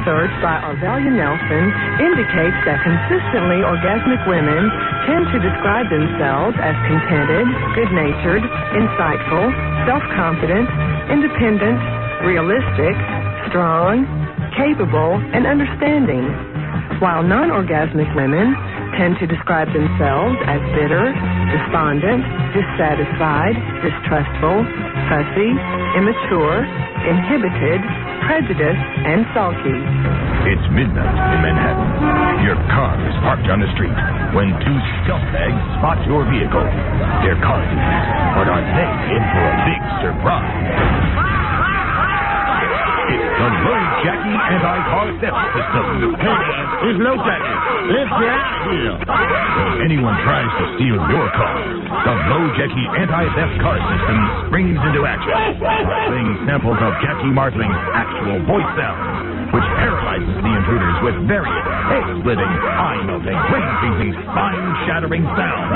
research by Arvelia Nelson indicates that consistently orgasmic women tend to describe themselves as contented, good-natured, insightful, self-confident, independent, realistic, strong, capable, and understanding, while non-orgasmic women tend to describe themselves as bitter, despondent, dissatisfied, distrustful, fussy, immature, inhibited, prejudiced, and sulky. It's midnight in Manhattan. Your car is parked on the street when two scumbags spot your vehicle. They're car thieves, but are they in for a big surprise? It's the Low Jackie Anti-Car Theft System. It's Low Jackie. Let's get out of here. If anyone tries to steal your car, the Low Jackie Anti-Theft Car System springs into action, playing samples of Jackie Martling's actual voice sounds, which paralyzes the intruders with various head-splitting, eye-melting, brain-freezing, spine-shattering sounds.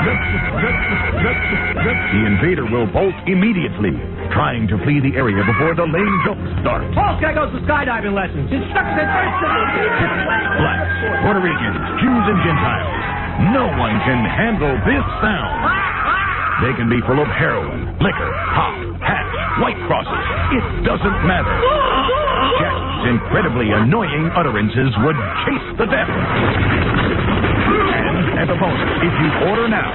The invader will bolt immediately, trying to flee the area before the lame jokes start. Oh, guy goes to skydiving lessons. Instructor first. Blacks, Puerto Ricans, Jews, and Gentiles. No one can handle this sound. They can be full of heroin, liquor, hop, hash, white crosses. It doesn't matter. Jackie's incredibly annoying utterances would chase the death. And as a bonus, if you order now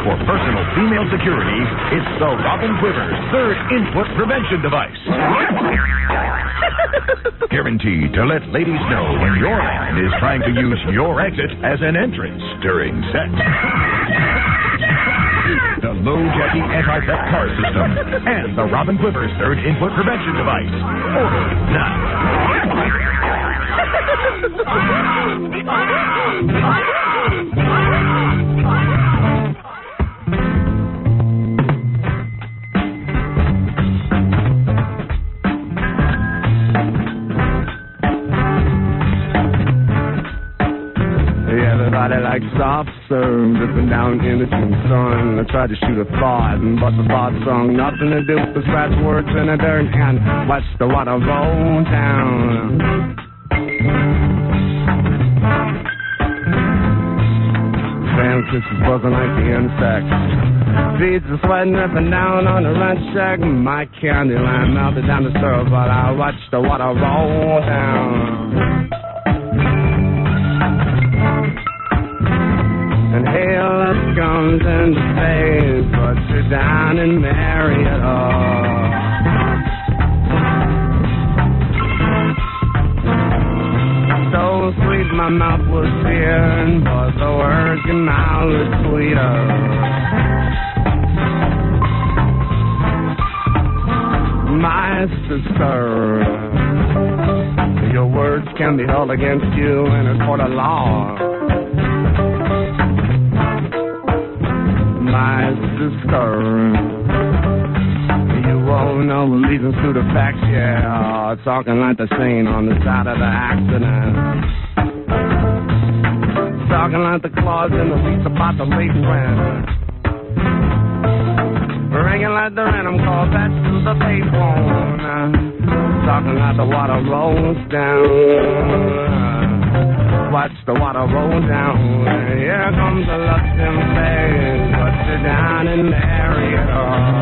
for personal female security, it's the Robin Quivers third input prevention device. Guaranteed to let ladies know when your man is trying to use your exit as an entrance during sex. The Low Jackie Anti-Theft Car System and the Robin Quivers third input prevention device. Order now. Everybody likes soft serve, dripping down in the June sun. I tried to shoot a thought, but the thought song nothing to do with the scratch words in the dirt and watch the water roll down. Fan kisses buzzing like the insects. Beads are sweating dripping down on the ranch shack. My candy line melted down the syrup, but I watched the water roll down. And hail comes into space, but sit down and marry it all. So sweet my mouth was searing, but the words came out was sweeter. My sister, your words can be held against you in a court of law. My sister, you won't know the reasons to the facts, yeah. Talking like the scene on the side of the accident. Talking like the clause in the lease about the late rent. Ringing like the random call back to the payphone. Talking like the water rolls down. Watch the water roll down. Here comes the lust in face. But sit down and marry it all.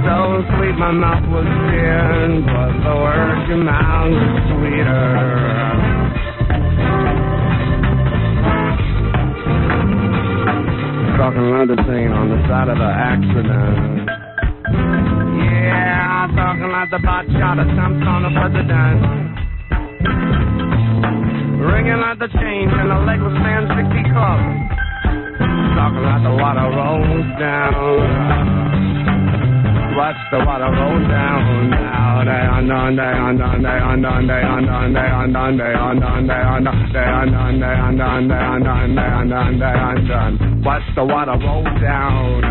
So sweet my mouth was seared, but the words your mouth was sweeter. Talking like the scene on the side of the accident. Yeah, talking like the bot shot attempts on the president. Ringing like the change in the legless man 60 club. Talking like the water rolls down. Watch the water roll down now. Watch the water roll down.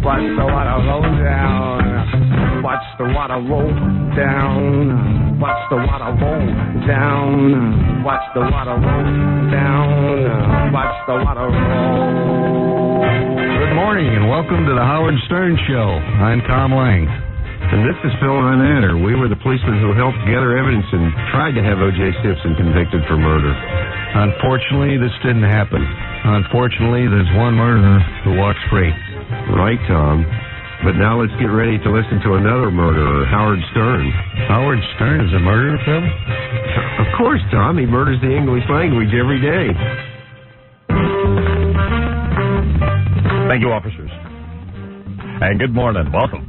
Watch the water roll down. Watch the water roll down. Watch the water roll down. Watch the water roll down. Watch the water roll. Good morning and welcome to the Howard Stern Show. I'm Tom Lang. And this is Phil Renander. We were the policemen who helped gather evidence and tried to have O.J. Simpson convicted for murder. Unfortunately, this didn't happen. Unfortunately, there's one murderer who walks free. Right, Tom. But now let's get ready to listen to another murderer, Howard Stern. Howard Stern is a murderer, Phil? Of course, Tom. He murders the English language every day. Thank you, officers. And good morning. Welcome.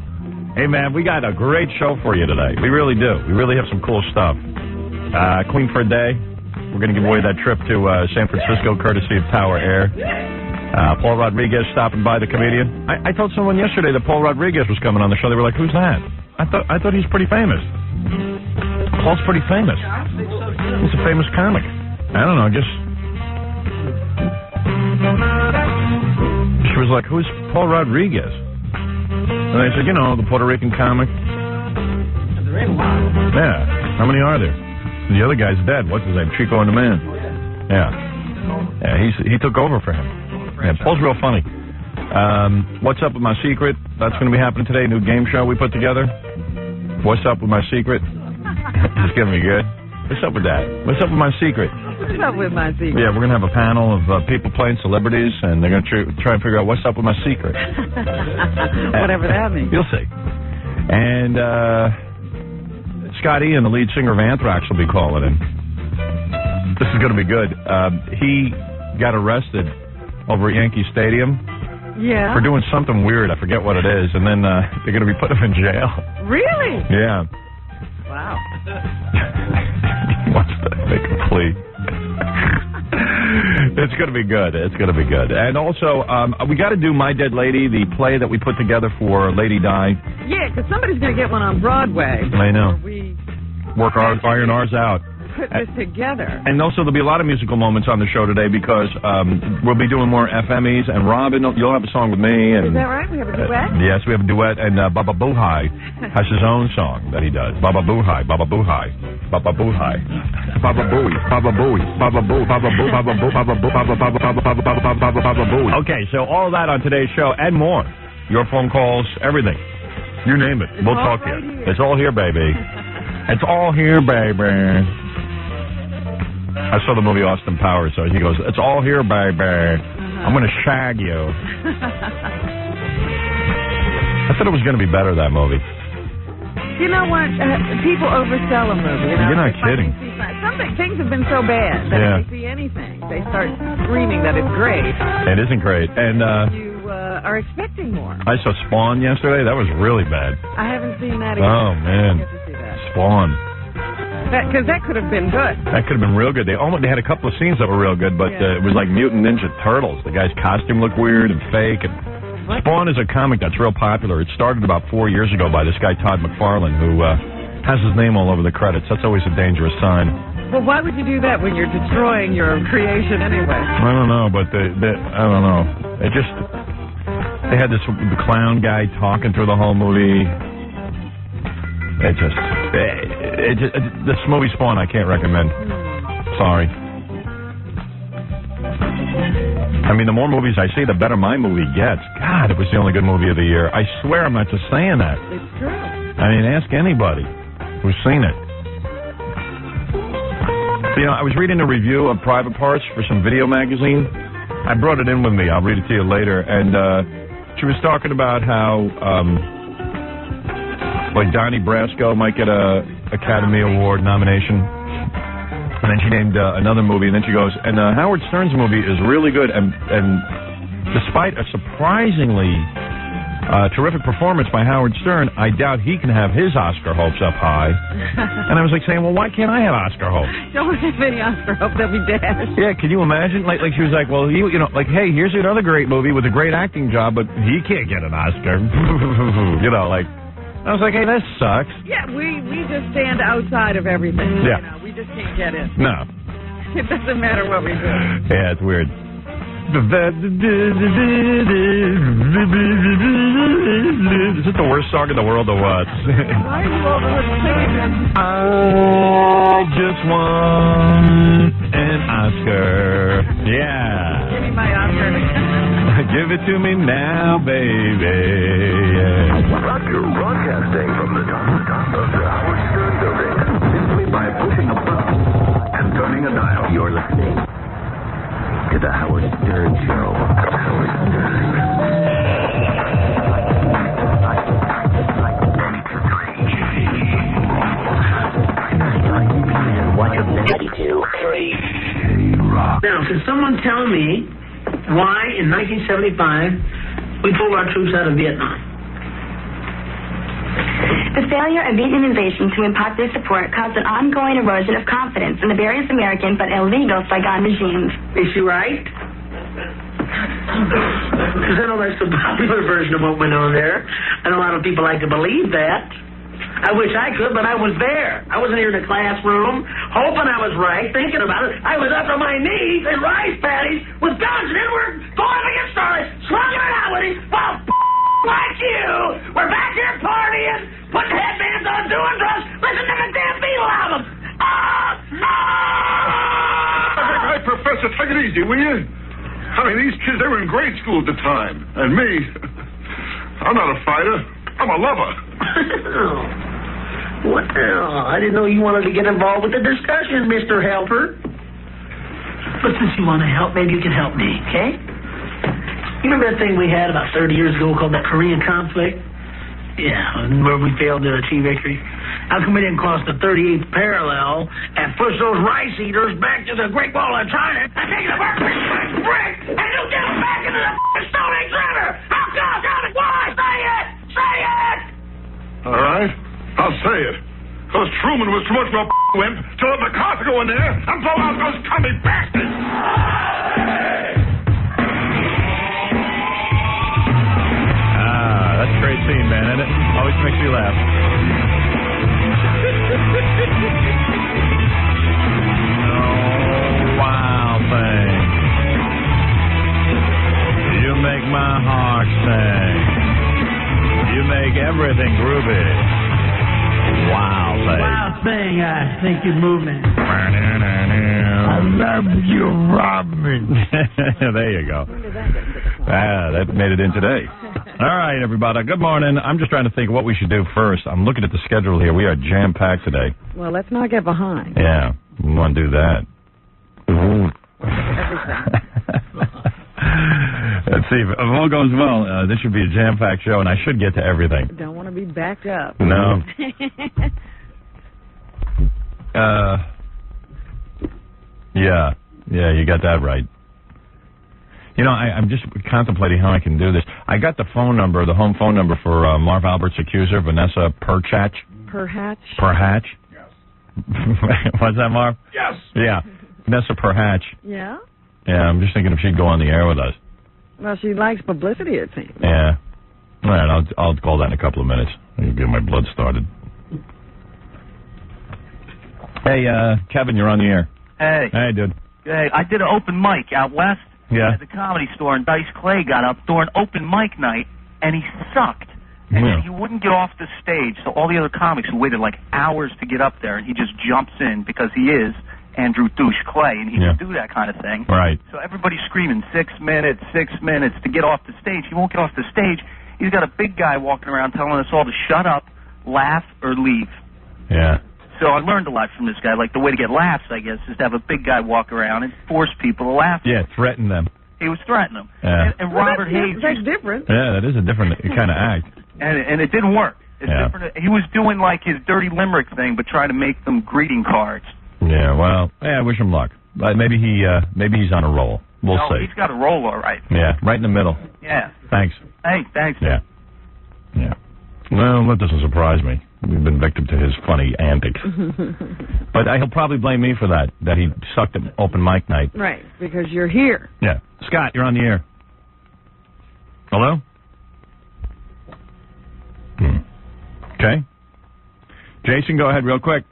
Hey, man, we got a great show for you today. We really do. We really have some cool stuff. Queen for a Day. We're going to give away that trip to San Francisco, courtesy of Tower Air. Paul Rodriguez stopping by, the comedian. I told someone yesterday that Paul Rodriguez was coming on the show. They were like, who's that? I thought he's pretty famous. Paul's pretty famous. He's a famous comic. I don't know, She was like, who's Paul Rodriguez? And I said, the Puerto Rican comic. Yeah. How many are there? The other guy's dead. What's his name? Chico and the Man. Yeah, he took over for him. Yeah, Paul's real funny. What's Up With My Secret? That's going to be happening today. New game show we put together. What's Up With My Secret? It's going to be good. What's up with that? What's up with my secret? What's up with my secret? Yeah, we're going to have a panel of people playing celebrities, and they're going to try and figure out what's up with my secret. Whatever that means. You'll see. And Scott Ian, the lead singer of Anthrax, will be calling in. This is going to be good. He got arrested over at Yankee Stadium. Yeah. For doing something weird. I forget what it is. And then they're going to be putting him in jail. Really? Yeah. Wow. He wants to make a plea. It's going to be good. It's going to be good. And also, we got to do My Dead Lady, the play that we put together for Lady Di. Yeah, because somebody's going to get one on Broadway. I know. We iron ours out. Put this together. And also, there'll be a lot of musical moments on the show today because we'll be doing more FMEs. And Robin, you'll have a song with me. And, is that right? We have a duet? Yes, we have a duet. And Baba Boohai has his own song that he does. Baba Boohai, Baba Boohai, Baba Boohai, Baba Booey, Baba Booey, Baba Boo, Baba Boo, Baba Boo, Baba Boo, Baba Baba Baba Baba Baba Baba Booey. Okay, so all of that on today's show and more. Your phone calls, everything. You name it. We'll talk to you. It's all here, baby. It's all here, baby. I saw the movie Austin Powers, so he goes, it's all here, baby. I'm going to shag you. I thought it was going to be better, that movie. You know what? People oversell a movie. You're not kidding. Things have been so bad that if they see anything, they start screaming that it's great. It isn't great. And you are expecting more. I saw Spawn yesterday. That was really bad. I haven't seen that either. Oh, man. I get to see that. Spawn. Because that could have been good. That could have been real good. They had a couple of scenes that were real good, but it was like Mutant Ninja Turtles. The guy's costume looked weird and fake. And Spawn is a comic that's real popular. It started about 4 years ago by this guy Todd McFarlane, who has his name all over the credits. That's always a dangerous sign. Well, why would you do that when you're destroying your creation anyway? I don't know, but I don't know. They had the clown guy talking through the whole movie. This movie Spawn I can't recommend. Sorry. I mean, the more movies I see, the better my movie gets. God, it was the only good movie of the year. I swear I'm not just saying that. It's true. I mean, ask anybody who's seen it. I was reading a review of Private Parts for some video magazine. I brought it in with me. I'll read it to you later. And she was talking about how... like Donnie Brasco might get a Academy Award nomination. And then she named another movie, and then she goes, and Howard Stern's movie is really good, and despite a surprisingly terrific performance by Howard Stern, I doubt he can have his Oscar hopes up high. And I was like saying, well, why can't I have Oscar hopes? Don't have any Oscar hope, that'd be dashed. Yeah, can you imagine? Like she was like, well, hey, here's another great movie with a great acting job, but he can't get an Oscar. I was like, hey, this sucks. Yeah, we just stand outside of everything. Yeah. We just can't get in. No. It doesn't matter what we do. Yeah, it's weird. Is it the worst song in the world or what? Why are you over singing? I just won an Oscar. Yeah. Give me my Oscar. Give it to me now, baby. Roger, broadcasting from the top of the Howard Stern building. Simply by pushing a button and turning a dial. You're listening to the Howard Stern Show. Howard Now, can someone tell me why in 1975 we pulled our troops out of Vietnam? The failure of Vietnamization to impart their support caused an ongoing erosion of confidence in the various American but illegal Saigon regimes. Is she right? Because I know that's the popular version of what went on there, and a lot of people like to believe that. I wish I could, but I was there. I wasn't here in the classroom, hoping I was right, thinking about it. I was up on my knees in rice paddies with guns, and then we're going against Charlie, slugging it out with him, while like you, we're back here partying, putting headbands on, doing drugs, listening to the damn Beatle album. Hey, Professor, take it easy, will you? I mean, these kids, they were in grade school at the time. And me, I'm not a fighter. I'm a lover. What the hell? I didn't know you wanted to get involved with the discussion, Mr. Helper. But since you want to help, maybe you can help me, okay? You remember that thing we had about 30 years ago called the Korean conflict? Yeah, where we failed to achieve victory. How come we didn't cross the 38th parallel and push those rice eaters back to the Great Wall of China and take the brick and do them back into the Stone Age River? How come? Tell me why? Say it! Say it! All right, I'll say it. Because Truman was too much of a wimp to let MacArthur go in there and blow out those commie bastards. That's a great scene, man, isn't it? Always makes me laugh. Oh, wow, thing. You make my heart sing. You make everything groovy. Wow, thing. Wow, thing, I think you're moving. I love you, Robin. There you go. That made it in today. All right, everybody. Good morning. I'm just trying to think what we should do first. I'm looking at the schedule here. We are jam-packed today. Well, let's not get behind. Yeah, we want to do that. Let's see. If all goes well, this should be a jam-packed show, and I should get to everything. Don't want to be backed up. No. Yeah, you got that right. You know, I'm just contemplating how I can do this. I got the phone number, the home phone number for Marv Albert's accuser, Vanessa Perhatch. Perhatch? Yes. What's that, Marv? Yes. Yeah, Vanessa Perhatch. Yeah? Yeah, I'm just thinking if she'd go on the air with us. Well, she likes publicity, it seems. Yeah. All right, I'll call that in a couple of minutes. I'll get my blood started. Hey, Kevin, you're on the air. Hey. Hey, dude. Hey, I did an open mic out west at the Comedy Store, and Dice Clay got up during open mic night, and he sucked. And he wouldn't get off the stage, so all the other comics who waited like hours to get up there, and he just jumps in because he is Andrew Douche Clay, and he can do that kind of thing. Right. So everybody's screaming 6 minutes to get off the stage. He won't get off the stage. He's got a big guy walking around telling us all to shut up, laugh, or leave. Yeah. So I learned a lot from this guy. Like, the way to get laughs, I guess, is to have a big guy walk around and force people to laugh. Yeah, threaten them. He was threatening them. Yeah. And Robert Hayes... That's different. Yeah, that is a different kind of act. And it didn't work. It's different. He was doing, like, his dirty limerick thing, but trying to make them greeting cards. Yeah, well, I wish him luck. Maybe he's on a roll. We'll see. He's got a roll, all right. Yeah, right in the middle. Yeah. Thanks. Hey, thanks. Yeah. Well, that doesn't surprise me. We've been victim to his funny antics. But he'll probably blame me for that he sucked at open mic night. Right, because you're here. Yeah. Scott, you're on the air. Hello? Okay. Jason, go ahead real quick.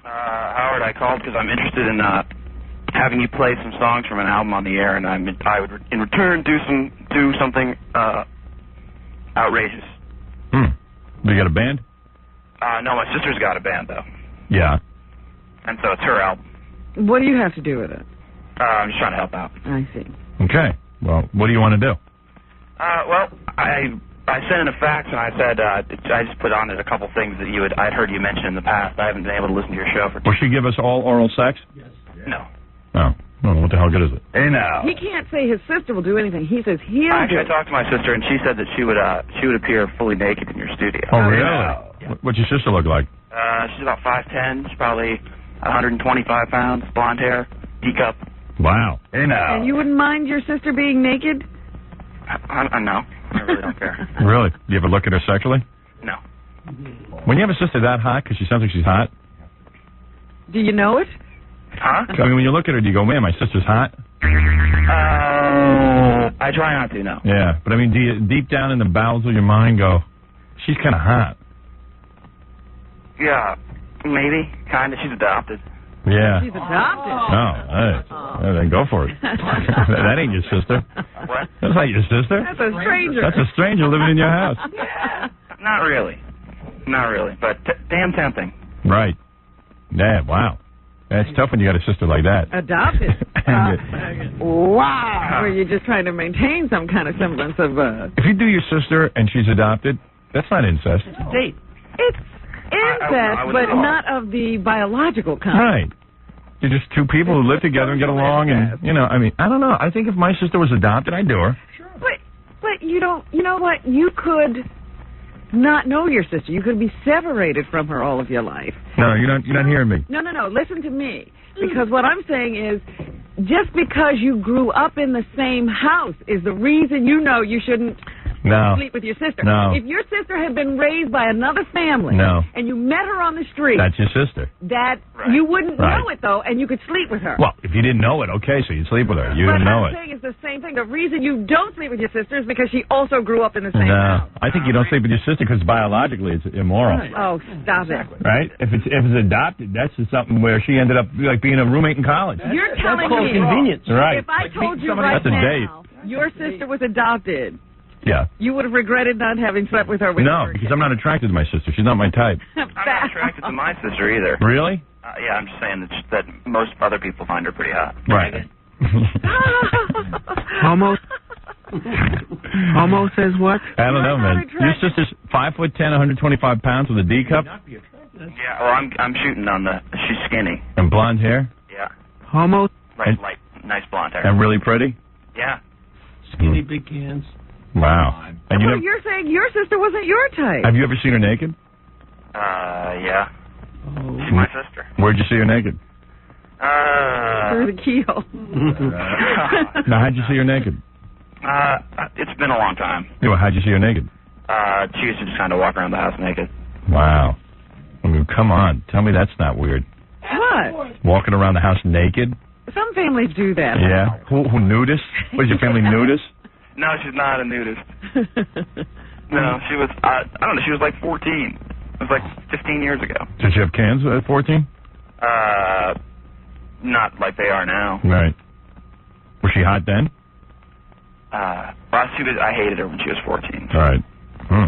Howard, I called because I'm interested in having you play some songs from an album on the air, and I would, in return, do something outrageous. You got a band? No, my sister's got a band, though. Yeah. And so it's her album. What do you have to do with it? I'm just trying to help out. I see. Okay. Well, what do you want to do? Well, I sent in a fax, and I said I just put on it a couple things that I'd heard you mention in the past. I haven't been able to listen to your show for. Will she give us all oral sex? Yes. No. Oh. Well, what the hell good is it? Hey, now. He can't say his sister will do anything. He says he'll Actually, do I talked to my sister, and she said that she would appear fully naked in your studio. Oh, really? Yeah. What's your sister look like? She's about 5'10". She's probably 125 pounds, blonde hair, teacup. Wow. Hey, now. And you wouldn't mind your sister being naked? No. I really don't care. Really? You ever look at her sexually? No. When you have a sister that hot, because she sounds like she's hot. Do you know it? Huh? I mean, when you look at her, do you go, man, my sister's hot? I try not to, no. Yeah, but I mean, do you deep down in the bowels of your mind go, she's kind of hot? Yeah, maybe, kind of. She's adopted. Yeah. She's adopted. Oh, hey. Then go for it. That ain't your sister. What? That's not your sister. That's a stranger. That's a stranger living in your house. Not really. Not really, but damn tempting. Right. Yeah, wow. That's tough when you got a sister like that. Adopted. Wow. Or you're just trying to maintain some kind of semblance of... If you do your sister and she's adopted, that's not incest. It's incest, but not of the biological kind. Right. You're just two people who live together and get along, and, you know, I mean, I don't know. I think if my sister was adopted, I'd do her. But you don't... You know what? You could not know your sister. You could be separated from her all of your life. No, you're not hearing me. No. Listen to me. Because what I'm saying is, just because you grew up in the same house is the reason you know you shouldn't sleep with your sister. No. If your sister had been raised by another family and you met her on the street, that's your sister. You wouldn't know it, though, and you could sleep with her. Well, if you didn't know it, okay, so you'd sleep with her. You didn't know it. What I'm saying is the same thing. The reason you don't sleep with your sister is because she also grew up in the same house. I think you don't sleep with your sister because biologically it's immoral. Oh, stop it. Right? If it's adopted, that's just something where she ended up like being a roommate in college. You're telling me convenience. Right. If I told you that's a date. your sister was adopted, you would have regretted not having slept with her. No, because I'm not attracted to my sister. She's not my type. I'm not attracted to my sister either. Really? Yeah, I'm just saying that most other people find her pretty hot. Right. Homo says what? I don't know, man. Your sister's 5'10", 125 pounds with a D cup. Yeah, well, I'm shooting on she's skinny. And blonde hair. Yeah. Homo. Like nice blonde hair. And really pretty. Yeah. Skinny, big cans. Wow. And you're saying your sister wasn't your type. Have you ever seen her naked? Yeah. She's my sister. Where'd you see her naked? Through the keyhole. Now, how'd you see her naked? It's been a long time. Yeah, well, how'd you see her naked? She used to just kind of walk around the house naked. Wow. I mean, come on. Tell me that's not weird. What? Walking around the house naked? Some families do that. Yeah. Who nudist? What, is your family nudist? No, she's not a nudist. No, she was, I don't know, she was like 14. It was like 15 years ago. Did she have cans at 14? Not like they are now. Right. Was she hot then? Well, I hated her when she was 14. All right.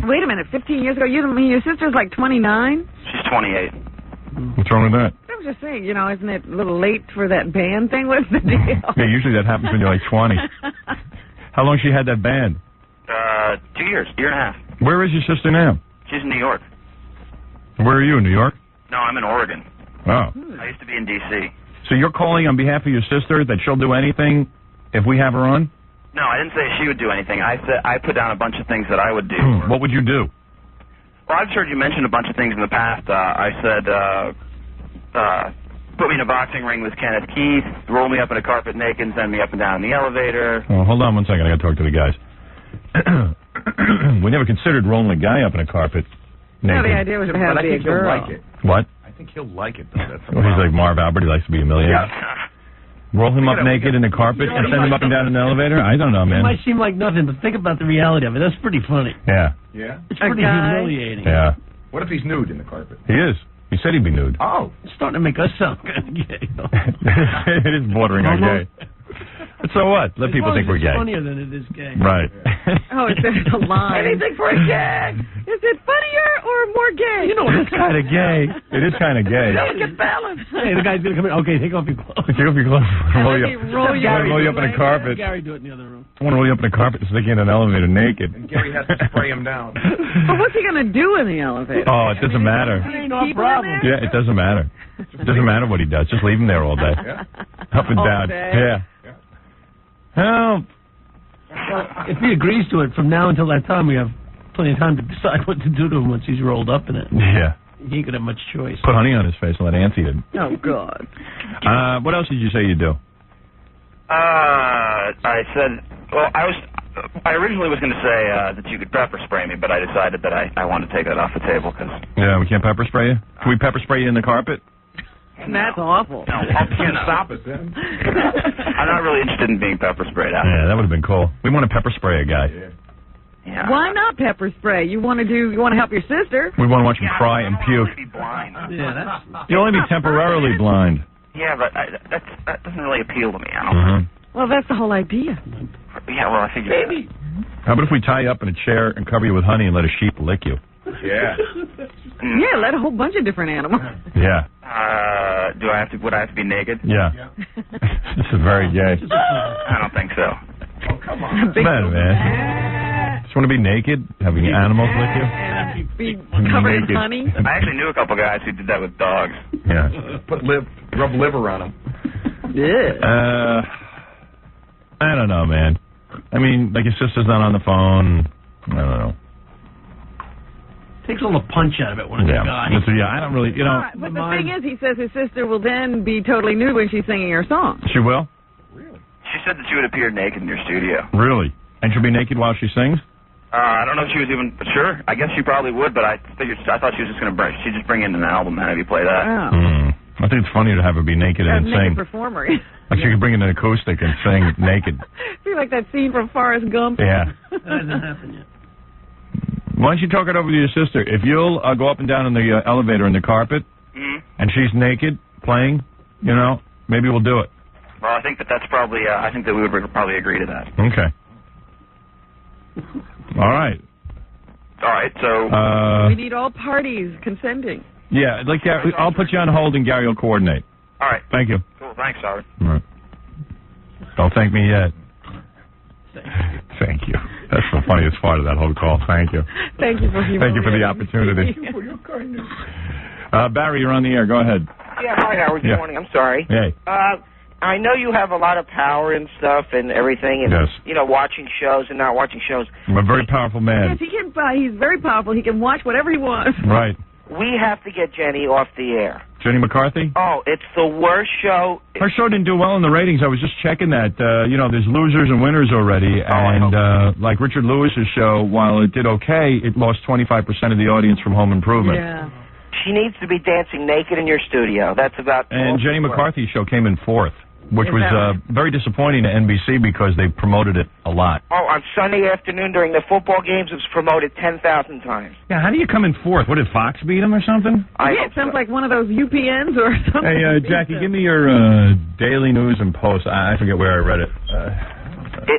Wait a minute, 15 years ago? You mean your sister's like 29? She's 28. What's wrong with that? I was just saying, you know, isn't it a little late for that band thing? What's the deal? Yeah, usually that happens when you're like 20. How long she had that band? 2 years, year and a half. Where is your sister now? She's in New York. Where are you, in New York? No, I'm in Oregon. Oh. I used to be in D.C. So you're calling on behalf of your sister that she'll do anything if we have her on? No, I didn't say she would do anything. I said I put down a bunch of things that I would do. What would you do? Well, I've heard you mention a bunch of things in the past. I said, put me in a boxing ring with Kenneth Keith, roll me up in a carpet naked and send me up and down in the elevator. Well, hold on one second. I got to talk to the guys. We never considered rolling a guy up in a carpet naked. No, the idea was to have to be a girl. He'll like it. What? I think he'll like it, though. That's He's like Marv Albert. He likes to be humiliated. Yeah. Roll him up naked in the carpet and send him up and down in the elevator? I don't know, man. It might seem like nothing, but think about the reality of it. That's pretty funny. Yeah. Yeah? It's pretty humiliating. Yeah. What if he's nude in the carpet? He is. He said he'd be nude. Oh, it's starting to make us sound kind of gay. It is bordering on gay. So what? Let people think we're gay. It's funnier than it is gay. Right. Oh, is there a line? Anything for a gag. Is it funnier or more gay? You know what? It's kind of gay. It is kind of gay. Delicate balance. Hey, the guy's going to come in. Okay, take off your clothes. Take off your clothes. Roll you up in a carpet. Gary, do it in the other room. I want to roll you up in a carpet and stick you in an elevator naked. And Gary has to spray him down. But what's he going to do in the elevator? Oh, it doesn't matter. No problem. Yeah, it doesn't matter. It doesn't matter what he does. Just leave him there all day. Up and All down. day. Yeah. Well, if he agrees to it, from now until that time, we have plenty of time to decide what to do to him once he's rolled up in it. Yeah. He ain't going to have much choice. Put honey on his face and let Auntie eat it. Oh, God. What else did you say you'd do? I said, well, I originally was going to say that you could pepper spray me, but I decided that I want to take that off the table because. Yeah, we can't pepper spray you? Can we pepper spray you in the carpet? That's awful. No, Can't stop it then. I'm not really interested in being pepper sprayed out. Yeah, that would have been cool. We want to pepper spray a guy. Yeah. Why not pepper spray? You want to help your sister? We want to watch him cry and puke. Be blind. Yeah, that's. You'll only be temporarily blind. Yeah, but that doesn't really appeal to me. I don't. Mm-hmm. Well, that's the whole idea. Yeah, well, I figured. Maybe. How about if we tie you up in a chair and cover you with honey and let a sheep lick you? Yeah. Yeah, let a whole bunch of different animals. Yeah. Would I have to be naked? Yeah. This is very gay. I don't think so. Oh, come on. Man. Just want to be naked, having animals lick you? And be covered in honey. I actually knew a couple guys who did that with dogs. Yeah. Rub liver on him. Yeah. I don't know, man. I mean, like your sister's not on the phone. I don't know. Takes all the punch out of it when it's a guy. Yeah, I don't really, you know. Right, but the thing is, he says his sister will then be totally nude when she's singing her song. She will? She said that she would appear naked in your studio. Really? And she'll be naked while she sings? I don't know if she was even sure. I guess she probably would, but I thought she was just going to bring in an album and have you play that. Oh. I think it's funny to have her be naked and sing. Performer. Like she could bring in an acoustic and sing naked. I feel like that scene from Forrest Gump. Yeah. That hasn't happened yet. Why don't you talk it over to your sister? If you'll go up and down in the elevator in the carpet, and she's naked playing, you know, maybe we'll do it. Well, I think that's probably. I think that we would probably agree to that. Okay. All right. All right. So we need all parties consenting. Yeah, like I'll put you on hold and Gary will coordinate. All right. Thank you. Cool. Thanks, Howard. All right. Don't thank me yet. Thank you. That's the funniest part of that whole call. Thank you. Thank you for Thank you for the opportunity. Thank you for your kindness. Barry, you're on the air. Go ahead. Yeah, hi, Howard. Good morning. I'm sorry. Hey. I know you have a lot of power and stuff and everything, and yes. You know, watching shows and not watching shows. I'm a very powerful man. Yes, he can. He's very powerful. He can watch whatever he wants. Right. We have to get Jenny off the air. Jenny McCarthy? Oh, it's the worst show. Her show didn't do well in the ratings. I was just checking that. You know, there's losers and winners already. And like Richard Lewis's show, while it did okay, it lost 25% of the audience from Home Improvement. Yeah. She needs to be dancing naked in your studio. That's about. And Jenny McCarthy's show came in fourth, which was very disappointing to NBC because they promoted it a lot. Oh, on Sunday afternoon during the football games, it was promoted 10,000 times. Yeah, how do you come in fourth? What, did Fox beat them or something? Yeah, it sounds like one of those UPNs or something. Hey, Jackie, give me your Daily News and Post. I forget where I read it.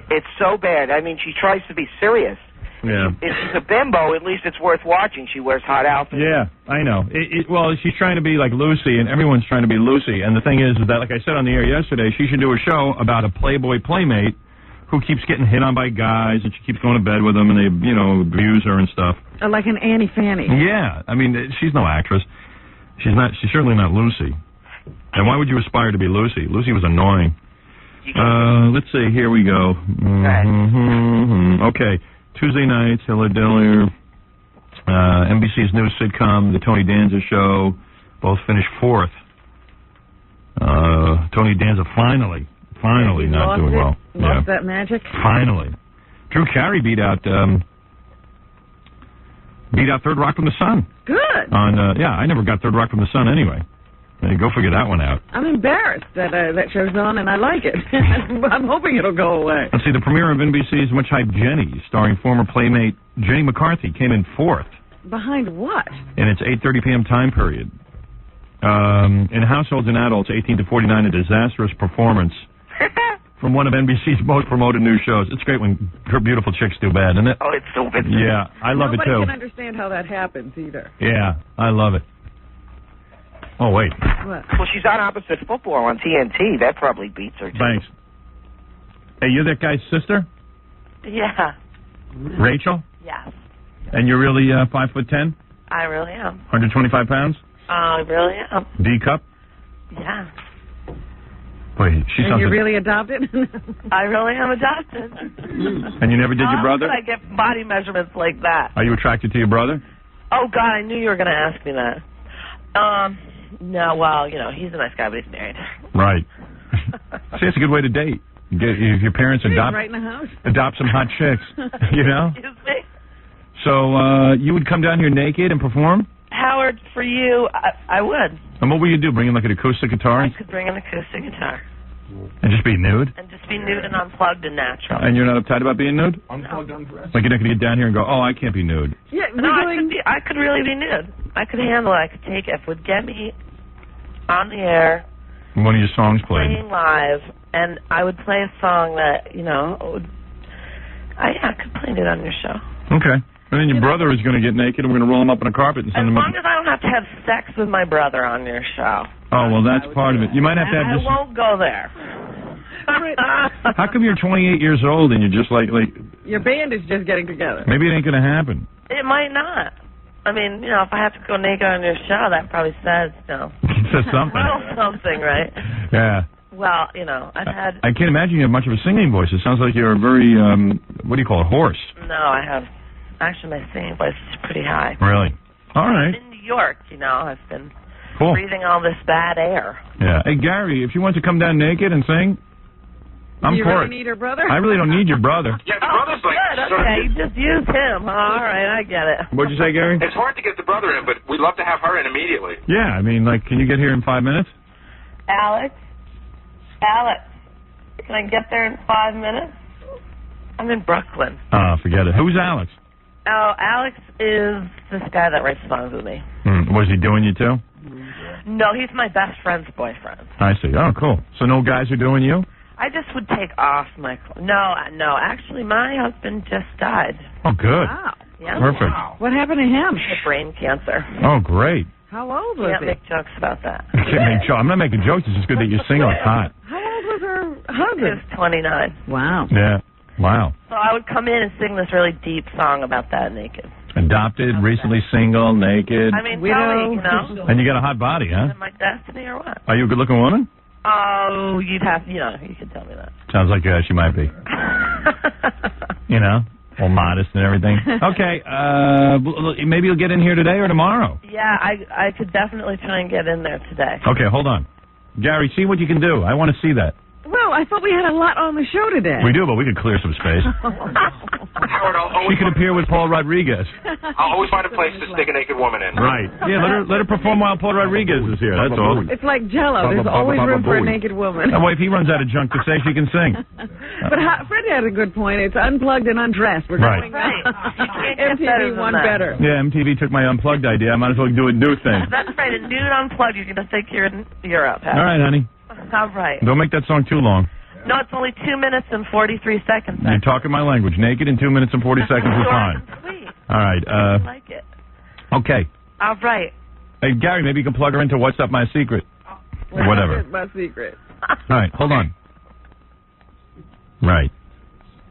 It's so bad. I mean, she tries to be serious. Yeah. If she's a bimbo, at least it's worth watching. She wears hot outfits. Yeah, I know. Well, she's trying to be like Lucy, and everyone's trying to be Lucy. And the thing is that, like I said on the air yesterday, she should do a show about a Playboy playmate who keeps getting hit on by guys, and she keeps going to bed with them, and they, you know, abuse her and stuff. Like an Annie Fanny. Yeah, I mean, she's no actress. She's certainly not Lucy. And why would you aspire to be Lucy? Lucy was annoying. Let's see. Here we go. Okay. Tuesday nights, Hilla Diller, NBC's new sitcom, The Tony Danza Show, both finished fourth. Tony Danza finally not doing well. Lost that magic? Finally. Drew Carey beat out Third Rock from the Sun. Good. I never got Third Rock from the Sun anyway. Go figure that one out. I'm embarrassed that that show's on, and I like it. I'm hoping it'll go away. Let's see, the premiere of NBC's much hyped Jenny, starring former playmate, Jenny McCarthy, came in fourth. Behind what? In its 8:30 p.m. time period. In households and adults 18 to 49, a disastrous performance from one of NBC's most promoted new shows. It's great when her beautiful chicks do bad, isn't it? Oh, it's so good. Yeah, I love it too. Nobody can understand how that happens either. Yeah, I love it. Oh, wait. What? Well, she's on Opposite Football on TNT. That probably beats her, too. Thanks. Hey, you're that guy's sister? Yeah. Rachel? Yes. And you're really 5'10"? I really am. 125 pounds? I really am. D cup? Yeah. Wait, she And sounds you're like... really adopted? I really am adopted. And you never did your How brother? could I get body measurements like that? Are you attracted to your brother? Oh, God, I knew you were going to ask me that. No, well, you know, he's a nice guy, but he's married. Right. See, it's a good way to date. If your parents adopt right in the house. adopt some hot chicks, you know? Excuse me? So you would come down here naked and perform? Howard, for you, I would. And what would you do? Bring in like an acoustic guitar I could bring an acoustic guitar and just be nude? and just be nude and unplugged and natural. And you're not uptight about being nude? Unplugged, undressed. Like you're not going to get down here and go, oh, I can't be nude. Yeah, No, I could really be nude. I could handle it. I could take it. If it would get me on the air, One of your songs played. playing live, and I would play a song that, you know, I could play it on your show. Okay. And then your brother is going to get naked and we're going to roll him up on a carpet and As send him up. long as I don't have to have sex with my brother on your show. Oh, well, that's part of it. You might have to have I this. won't go there. How come you're 28 years old and you're just like, Your band is just getting together. maybe it ain't going to happen? It might not. I mean, you know, if I have to go naked on your show, that probably says, you know. It says something. Well, something, right? Yeah. Well, you know, I've had... I can't imagine you have much of a singing voice. It sounds like you're a very, what do you call it, hoarse. No, I have... Actually, my singing voice is pretty high. Really? All right. In New York, you know, I've been Cool. breathing all this bad air. Yeah. Hey, Gary, if you want to come down naked and sing, I'm you for really it. need her brother? I really don't need your brother. Yeah, the brother's like... Good, okay, you just use him. All right, I get it. What'd you say, Gary? It's hard to get the brother in, but we'd love to have her in immediately. Yeah, I mean, like, can you get here in 5 minutes? Alex, can I get there in 5 minutes? I'm in Brooklyn. Oh, forget it. Who's Alex? Oh, Alex is this guy that writes songs with me. Was he doing you too? No, he's my best friend's boyfriend. I see. Oh, cool. So no guys are doing you? I just would take off my clothes. No, actually, my husband just died. Oh, good. Wow. Yeah. Perfect. What happened to him? He had brain cancer. Oh, great. How old was Can't he? make jokes about that. I'm not making jokes. It's just good that you're single. It's hot. How old was her He husband? was 29. Wow. Yeah. Wow. So I would come in and sing this really deep song about that naked. Adopted, recently single, naked. I mean, tell me, you know. And you got a hot body, huh? Am I destiny or what? Are you a good-looking woman? Oh, you could tell me that. Sounds like she might be. You know, all modest and everything. Okay, maybe you'll get in here today or tomorrow. Yeah, I could definitely try and get in there today. Okay, hold on. Gary, see what you can do. I want to see that. Well, I thought we had a lot on the show today. We do, but we could clear some space. Howard, She could appear with Paul Rodriguez. I'll always find a place to stick a naked woman in. Right. Yeah, let her perform while Paul Rodriguez is here. That's all. It's like Jell-O. There's always room for a naked woman. That way, if he runs out of junk to say, she can sing. But Fred had a good point. It's unplugged and undressed. We're Right. going Right. You can't get better MTV than won that. better. Yeah, MTV took my unplugged idea. I might as well do a new thing. That's right. A nude unplugged. You can think you're in Europe. All right, honey. All right. Don't make that song too long. No, it's only 2 minutes and 43 seconds. You're talking my language. Naked in 2 minutes and 40 seconds is fine. Sweet. All right. I like it. Okay. All right. Hey, Gary, maybe you can plug her into What's Up My Secret. Or whatever. That's my secret. All right, hold on. Right.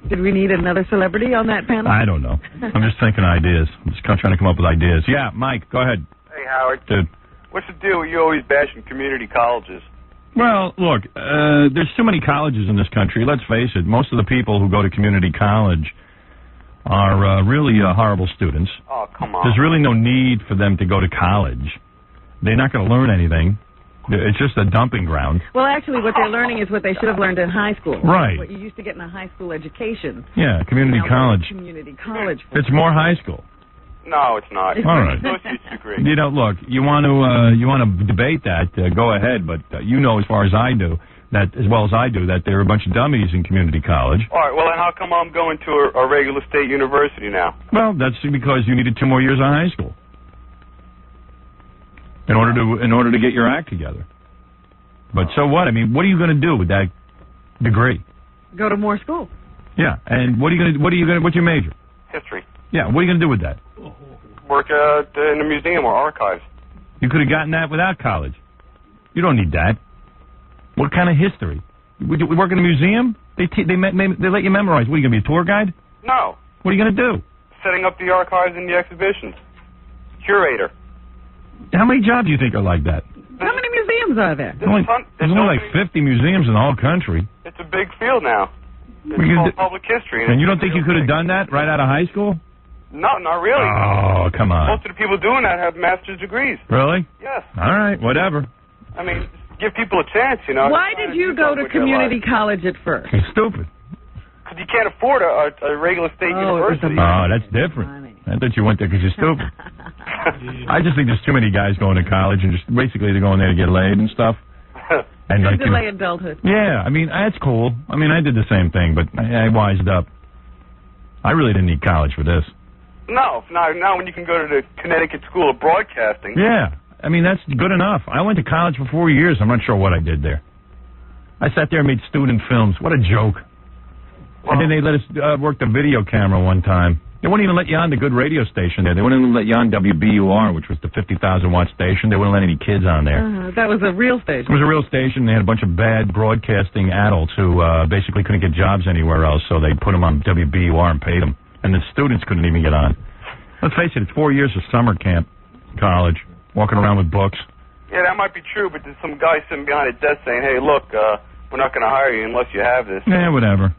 Did we need another celebrity on that panel? I don't know. I'm just thinking ideas. I'm just trying to come up with ideas. Yeah, Mike, go ahead. Hey, Howard. Dude. What's the deal with you always bashing community colleges? Well, look, there's too many colleges in this country. Let's face it. Most of the people who go to community college are really horrible students. Oh, come on. There's really no need for them to go to college. They're not going to learn anything. It's just a dumping ground. Well, actually, what they're learning is what they should have learned in high school. Right. What you used to get in a high school education. Yeah, community Now, college. Community college. It's more high school. No, it's not. All right. Associate's degree. You know, look, you want to debate that, go ahead, but you know as far as I do, that as well as I do, that there are a bunch of dummies in community college. All right, well, then how come I'm going to a regular state university now? Well, that's because you needed 2 more years of high school. in order to get your act together. But so what? I mean, what are you going to do with that degree? Go to more school. Yeah, and what's your major? History. Yeah, what are you going to do with that? Work in a museum or archives. You could have gotten that without college. You don't need that. What kind of history? We work in a museum? They let you memorize. What, are you going to be a tour guide? No. What are you going to do? Setting up the archives and the exhibitions. Curator. How many jobs do you think are like that? How many museums are there? There's only like 50 museums in the whole country. It's a big field now. It's called public history. And you don't think you could have done that right out of high school? No, not really. Oh, come on. Most of the people doing that have master's degrees. Really? Yes. All right, whatever. I mean, give people a chance, you know. Why did you go to community college at first? It's stupid. Because you can't afford a regular state university. Oh, that's different. I thought you went there because you're stupid. I just think there's too many guys going to college and just basically they're going there to get laid and stuff. And like, delay adulthood. Yeah, I mean, that's cool. I mean, I did the same thing, but I wised up. I really didn't need college for this. No, now when you can go to the Connecticut School of Broadcasting. Yeah, I mean, that's good enough. I went to college for 4 years. I'm not sure what I did there. I sat there and made student films. What a joke. And then they let us work the video camera one time. They wouldn't even let you on the good radio station there. They wouldn't even let you on WBUR, which was the 50,000-watt station. They wouldn't let any kids on there. That was a real station. It was a real station. They had a bunch of bad broadcasting adults who basically couldn't get jobs anywhere else, so they put them on WBUR and paid them. And the students couldn't even get on. Let's face it, it's 4 years of summer camp, college, walking around with books. Yeah, that might be true, but there's some guy sitting behind a desk saying, hey, look, we're not going to hire you unless you have this. Yeah, whatever.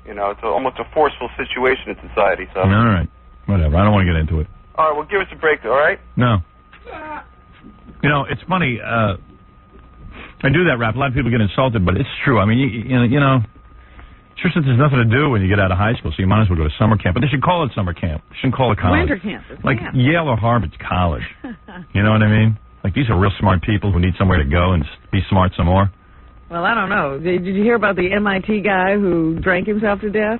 You know, it's almost a forceful situation in society. So. All right, whatever. I don't want to get into it. All right, well, give us a break, all right? No. You know, it's funny. I do that rap. A lot of people get insulted, but it's true. I mean, you know, sure, since there's nothing to do when you get out of high school, so you might as well go to summer camp. But they should call it summer camp. They shouldn't call it college. Winter camp. Like Yale or Harvard's college. You know what I mean? Like, these are real smart people who need somewhere to go and be smart some more. Well, I don't know. Did you hear about the MIT guy who drank himself to death?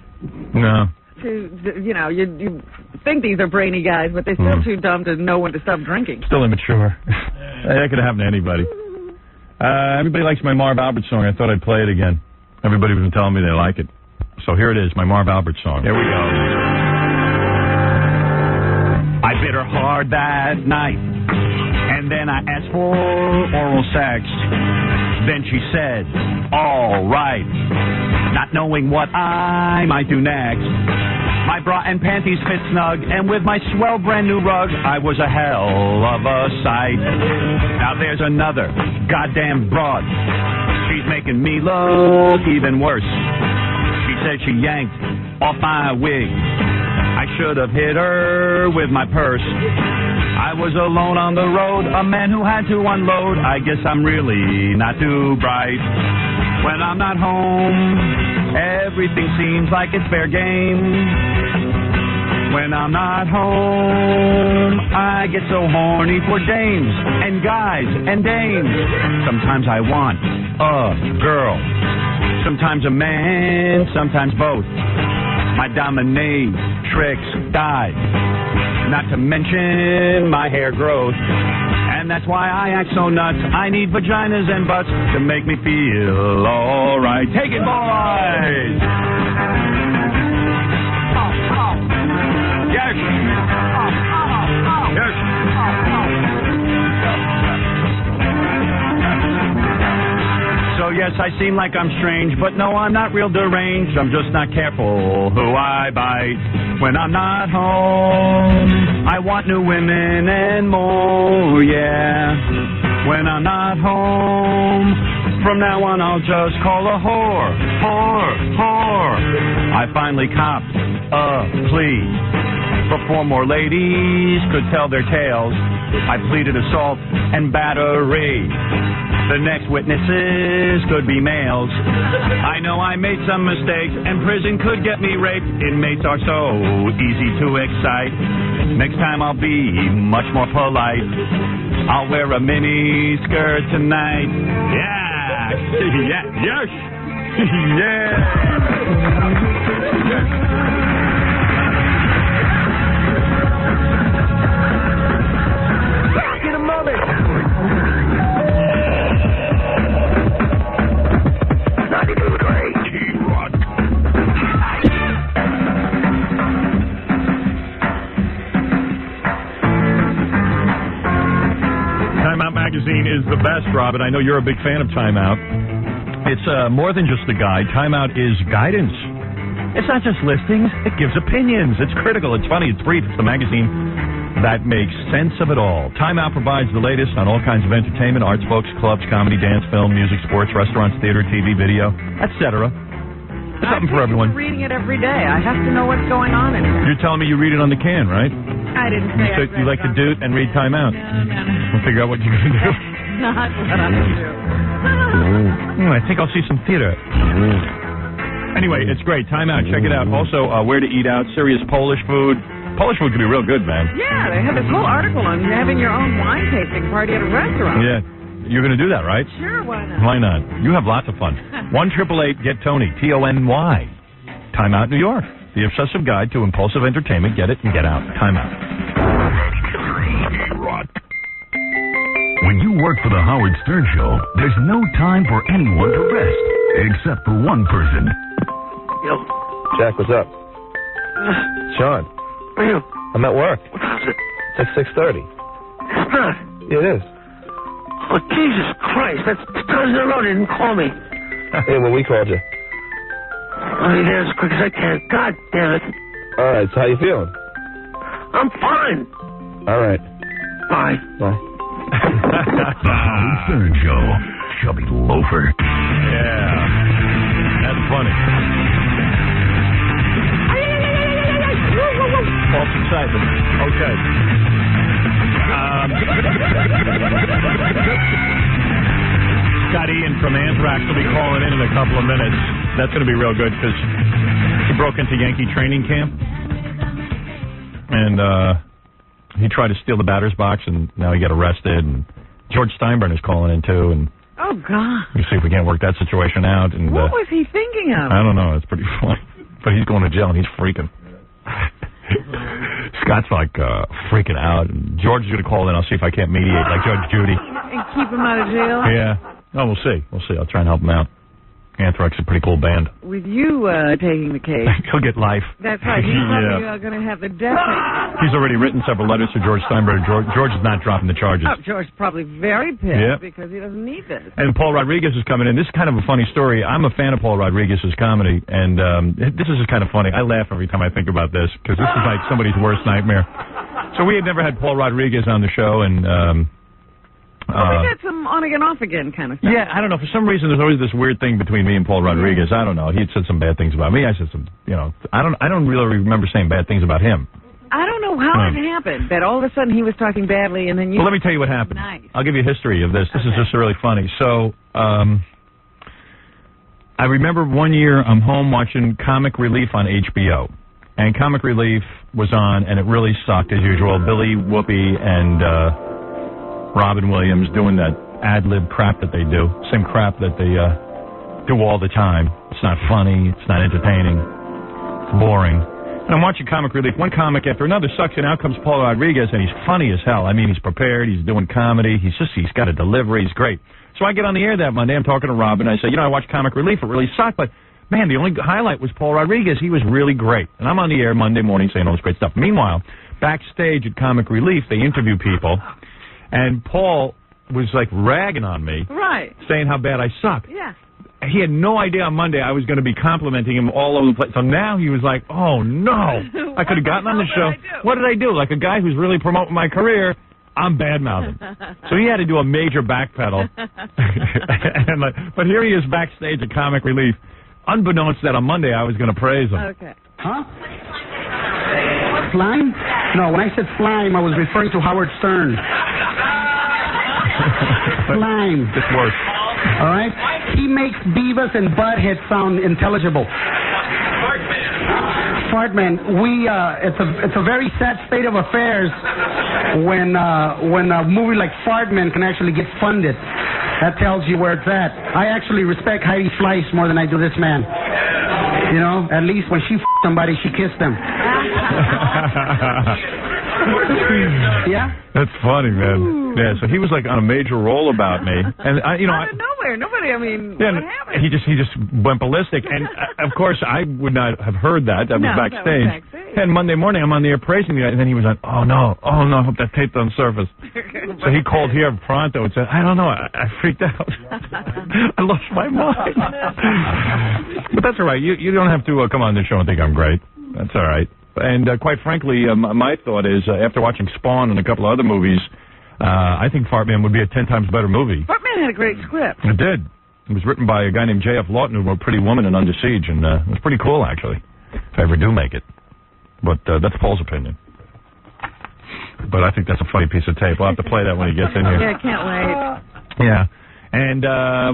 No. You know, you think these are brainy guys, but they're still too dumb to know when to stop drinking. Still immature. That could happen to anybody. Everybody likes my Marv Albert song. I thought I'd play it again. Everybody was telling me they like it. So here it is, my Marv Albert song. Here we go. I bit her hard that night, and then I asked for oral sex. Then she said, all right, not knowing what I might do next. My bra and panties fit snug, and with my swell brand new rug, I was a hell of a sight. Now there's another goddamn broad. She's making me look even worse. She said she yanked off my wig. I should have hit her with my purse. I was alone on the road, a man who had to unload. I guess I'm really not too bright. When I'm not home, everything seems like it's fair game. When I'm not home, I get so horny for dames and guys and dames. Sometimes I want a girl, sometimes a man, sometimes both. My dominatrix died, not to mention my hair growth. And that's why I act so nuts. I need vaginas and butts to make me feel alright. Take it, boys! Yes! Yes! So yes, I seem like I'm strange, but no, I'm not real deranged. I'm just not careful who I bite. When I'm not home, I want new women and more, yeah. When I'm not home, from now on I'll just call a whore. I finally copped a plea. Before more ladies could tell their tales, I pleaded assault and battery. The next witnesses could be males. I know I made some mistakes, and prison could get me raped. Inmates are so easy to excite. Next time I'll be much more polite. I'll wear a mini skirt tonight. Yeah! Yeah! Yes! Yeah! Back in a moment. best, Robin. I know you're a big fan of Time Out. It's more than just a guide. Time Out is guidance. It's not just listings. It gives opinions. It's critical. It's funny. It's brief. It's the magazine that makes sense of it all. Time Out provides the latest on all kinds of entertainment, arts, books, clubs, comedy, dance, film, music, sports, restaurants, theater, TV, video, etc. It's something for everyone. I'm reading it every day. I have to know what's going on in it. You're telling me you read it on the can, right? I didn't say You like to do it and read Time Out. No. We'll figure out what you're going to do. Not what I'm going to do. I think I'll see some theater. Anyway, it's great. Time Out. Check it out. Also, where to eat out. Serious Polish food. Polish food can be real good, man. Yeah, they have this whole article on having your own wine tasting party at a restaurant. Yeah. You're going to do that, right? Sure, why not? Why not? You have lots of fun. 1-888-GET-TONY. TONY. Time Out New York. The obsessive guide to impulsive entertainment. Get it and get out. Time Out. When you work for the Howard Stern Show, there's no time for anyone to rest, except for one person. Yo. Jack, what's up? Sean. Where are you? I'm at work. What time is it? It's like 6:30. It's not. Yeah, it is. Oh, Jesus Christ. That's 2 times in a row they didn't call me. Hey, when we called you. I'll be there as quick as I can. God damn it. All right, so how you feeling? I'm fine. All right. Bye. Bye. The Howard Stern Show. Chubby loafer. Yeah. That's funny. False excitement. Okay. Scott Ian from Anthrax will be calling in a couple of minutes. That's going to be real good because he broke into Yankee training camp and he tried to steal the batter's box and now he got arrested. And George Steinbrenner is calling in too. And oh God! we'll see if we can't work that situation out. And what was he thinking of? I don't know. It's pretty funny, but he's going to jail and he's freaking. Scott's like freaking out. And George is going to call in. I'll see if I can't mediate like Judge Judy. And keep him out of jail? Yeah. Oh, we'll see. We'll see. I'll try and help him out. Anthrax is a pretty cool band. With you taking the case. He'll get life. That's right. He's probably going to have the death penalty. He's already written several letters to George Steinbrenner. George is not dropping the charges. Oh, George is probably very pissed because he doesn't need this. And Paul Rodriguez is coming in. This is kind of a funny story. I'm a fan of Paul Rodriguez's comedy, and this is just kind of funny. I laugh every time I think about this because this is like somebody's worst nightmare. So we had never had Paul Rodriguez on the show, and we got some on again, off again kind of stuff. Yeah, I don't know. For some reason, there's always this weird thing between me and Paul Rodriguez. I don't know. He said some bad things about me. I said some, I don't really remember saying bad things about him. I don't know how it happened that all of a sudden he was talking badly and then you... Well, let me tell you what happened. Nice. I'll give you a history of this. This is just really funny. So, I remember one year I'm home watching Comic Relief on HBO. And Comic Relief was on, and it really sucked as usual. Billy, Whoopi, and Robin Williams doing that ad-lib crap that they do. Same crap that they do all the time. It's not funny. It's not entertaining. It's boring. And I'm watching Comic Relief. One comic after another sucks, and out comes Paul Rodriguez, and he's funny as hell. I mean, he's prepared. He's doing comedy. He's got a delivery. He's great. So I get on the air that Monday. I'm talking to Robin. I say, I watched Comic Relief. It really sucked, but, man, the only highlight was Paul Rodriguez. He was really great. And I'm on the air Monday morning saying all this great stuff. Meanwhile, backstage at Comic Relief, they interview people, and Paul was, like, ragging on me. Right. Saying how bad I suck. Yeah. He had no idea on Monday I was going to be complimenting him all over the place. So now he was like, oh, no. I could have gotten on the show. What did I do? Like a guy who's really promoting my career, I'm bad-mouthing. So he had to do a major backpedal. But here he is backstage at Comic Relief. Unbeknownst that on Monday I was going to praise him. Okay. Huh? Slime? No, when I said slime, I was referring to Howard Stern. Slime. It's worse. All right? He makes Beavis and Butthead sound intelligible. Fartman, it's a very sad state of affairs when a movie like Fartman can actually get funded. That tells you where it's at. I actually respect Heidi Fleiss more than I do this man. At least when she somebody, she kissed them. Yeah? That's funny, man. Ooh. Yeah, so he was like on a major roll about me. And out of nowhere. Nobody, what happened? He just went ballistic. And of course, I would not have heard that. That was backstage. And Monday morning, I'm on the air praising the guy, and then he was like, oh, no, I hope that tape doesn't surface. So he called here pronto and said, I don't know, I freaked out. I lost my mind. But that's all right. You don't have to come on the show and think I'm great. That's all right. And quite frankly, my thought is, after watching Spawn and a couple of other movies, I think Fartman would be a 10 times better movie. Fartman had a great script. It did. It was written by a guy named J.F. Lawton, who wrote Pretty Woman and Under Siege, and it was pretty cool, actually, if I ever do make it. But that's Paul's opinion. But I think that's a funny piece of tape. We'll have to play that when he gets in here. Yeah, can't wait. Yeah. And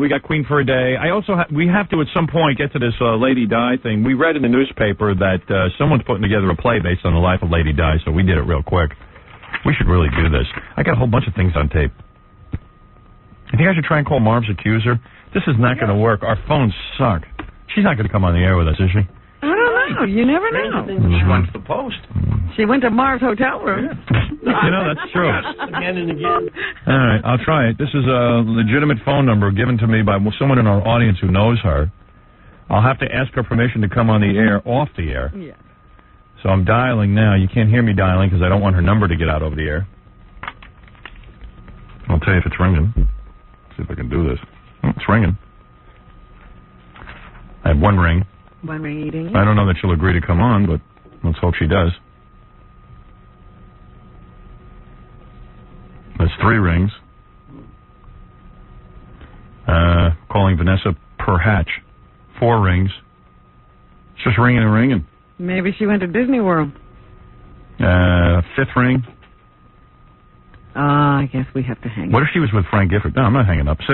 we got Queen for a Day. I also we have to at some point get to this Lady Di thing. We read in the newspaper that someone's putting together a play based on the life of Lady Di, so we did it real quick. We should really do this. I got a whole bunch of things on tape. You think I should try and call Marv's accuser? This is not going to work. Our phones suck. She's not going to come on the air with us, is she? I don't know. You never know. She went to the post. She went to Marv's hotel room. You know, that's true. Again and again. All right, I'll try it. This is a legitimate phone number given to me by someone in our audience who knows her. I'll have to ask her permission to come on the air off the air. Yeah. So I'm dialing now. You can't hear me dialing because I don't want her number to get out over the air. I'll tell you if it's ringing. See if I can do this. Oh, it's ringing. I have one ring. One ring eating. I don't know that she'll agree to come on, but let's hope she does. That's 3 rings. Calling Vanessa Perhatch. 4 rings. It's just ringing and ringing. Maybe she went to Disney World. 5th ring. I guess we have to hang. What if she was with Frank Gifford? No, I'm not hanging up. 6.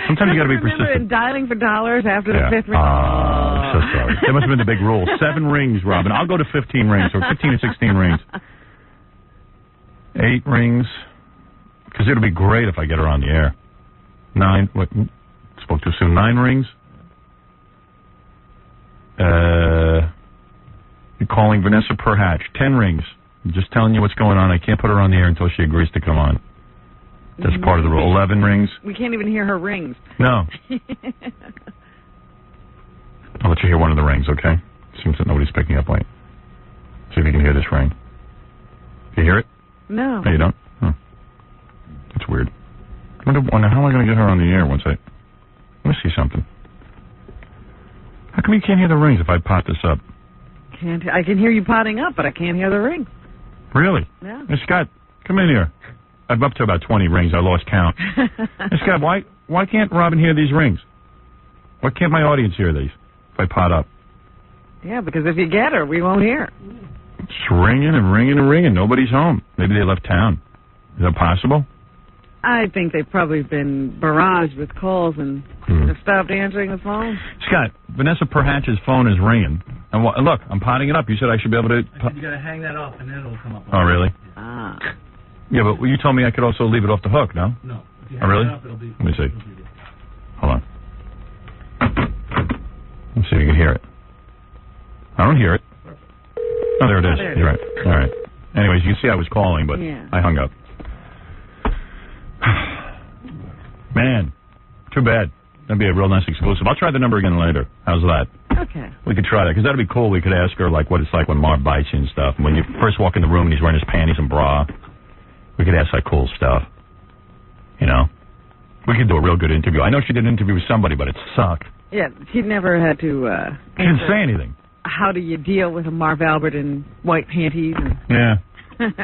Sometimes you got to be persistent. Remember dialing for dollars after the 5th ring? I'm so sorry. That must have been the big rule. 7 rings, Robin. I'll go to 15 rings, or 15 to 16 rings. 8 rings. Because it'll be great if I get her on the air. 9. What? Spoke too soon. 9 rings. You're calling Vanessa Perhatch. 10 rings. I'm just telling you what's going on. I can't put her on the air until she agrees to come on. That's part of the rule. 11 rings. We can't even hear her rings. No. I'll let you hear one of the rings, okay? Seems that nobody's picking up. Wait. See if you can hear this ring. You hear it? No. No, you don't? That's weird. I wonder how am I going to get her on the air once I... Let me see something. How come you can't hear the rings if I pot this up? I can hear you potting up, but I can't hear the rings. Really? Yeah. Hey, Scott, come in here. I'm up to about 20 rings. I lost count. Hey, Scott, why can't Robin hear these rings? Why can't my audience hear these if I pot up? Yeah, because if you get her, we won't hear. It's ringing and ringing and ringing. Nobody's home. Maybe they left town. Is that possible? I think they've probably been barraged with calls and have stopped answering the phone. Scott, Vanessa Perhatch's phone is ringing. And look, I'm potting it up. You said I should be able to... You got to hang that off, and then it'll come up. Oh, really? Ah. Yeah, but you told me I could also leave it off the hook, no? No. If you Oh, really? hang it up, it'll be... Let me see. Hold on. Let's see if you can hear it. I don't hear it. Oh, there it is. You're right. All right. Anyways, you can see I was calling, but I hung up. Man, too bad. That'd be a real nice exclusive. I'll try the number again later. How's that? Okay. We could try that, because that'd be cool. We could ask her, like, what it's like when Marv bites you and stuff. And when you first walk in the room and he's wearing his panties and bra, we could ask that cool stuff. You know? We could do a real good interview. I know she did an interview with somebody, but it sucked. Yeah, she never had to... She didn't say anything. How do you deal with a Marv Albert in white panties and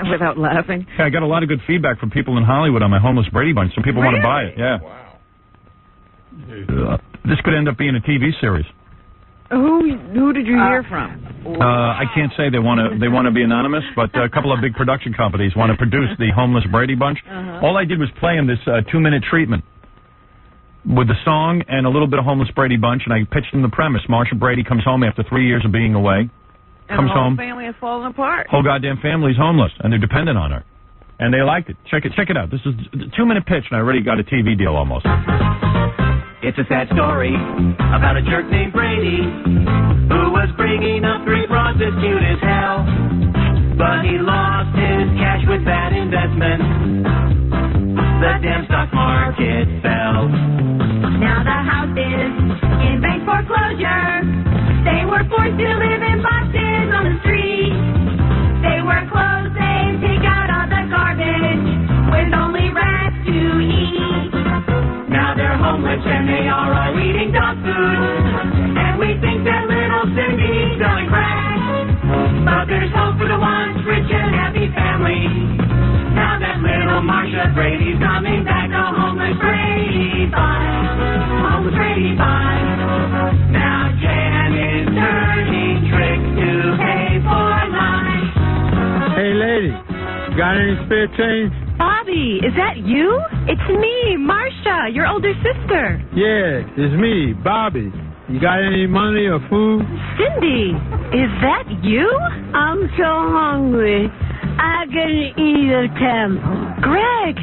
without laughing? Yeah, I got a lot of good feedback from people in Hollywood on my Homeless Brady Bunch. Some people want to buy it. Yeah. Wow. This could end up being a TV series. Who did you hear from? I can't say they want to be anonymous, but a couple of big production companies want to produce the Homeless Brady Bunch. All I did was play them this 2-minute treatment with the song and a little bit of Homeless Brady Bunch, and I pitched them the premise. Marsha Brady comes home after 3 years of being away. And the whole family has fallen apart. Whole goddamn family's homeless, and they're dependent on her. And they liked it. Check it out. This is a 2-minute pitch, and I already got a TV deal almost. It's a sad story about a jerk named Brady who was bringing up 3 frauds as cute as hell. But he lost his cash with bad investments. The damn stock market fell. Now the house is in bank foreclosure. They were forced to live in boxes on the street. lunch and they are all eating dog food. And we think that little Cindy's selling crack. But there's hope for the once rich and happy family. Now that little Marcia Brady's coming back, the homeless Brady Bunch. Homeless Brady Bunch. Now Jan is turning tricks to pay for lunch. Hey, lady, got any spare change? Bobby, is that you? It's me, Marcia, your older sister. Yeah, it's me, Bobby. You got any money or food? Cindy, is that you? I'm so hungry. I can eat a temple. Greg,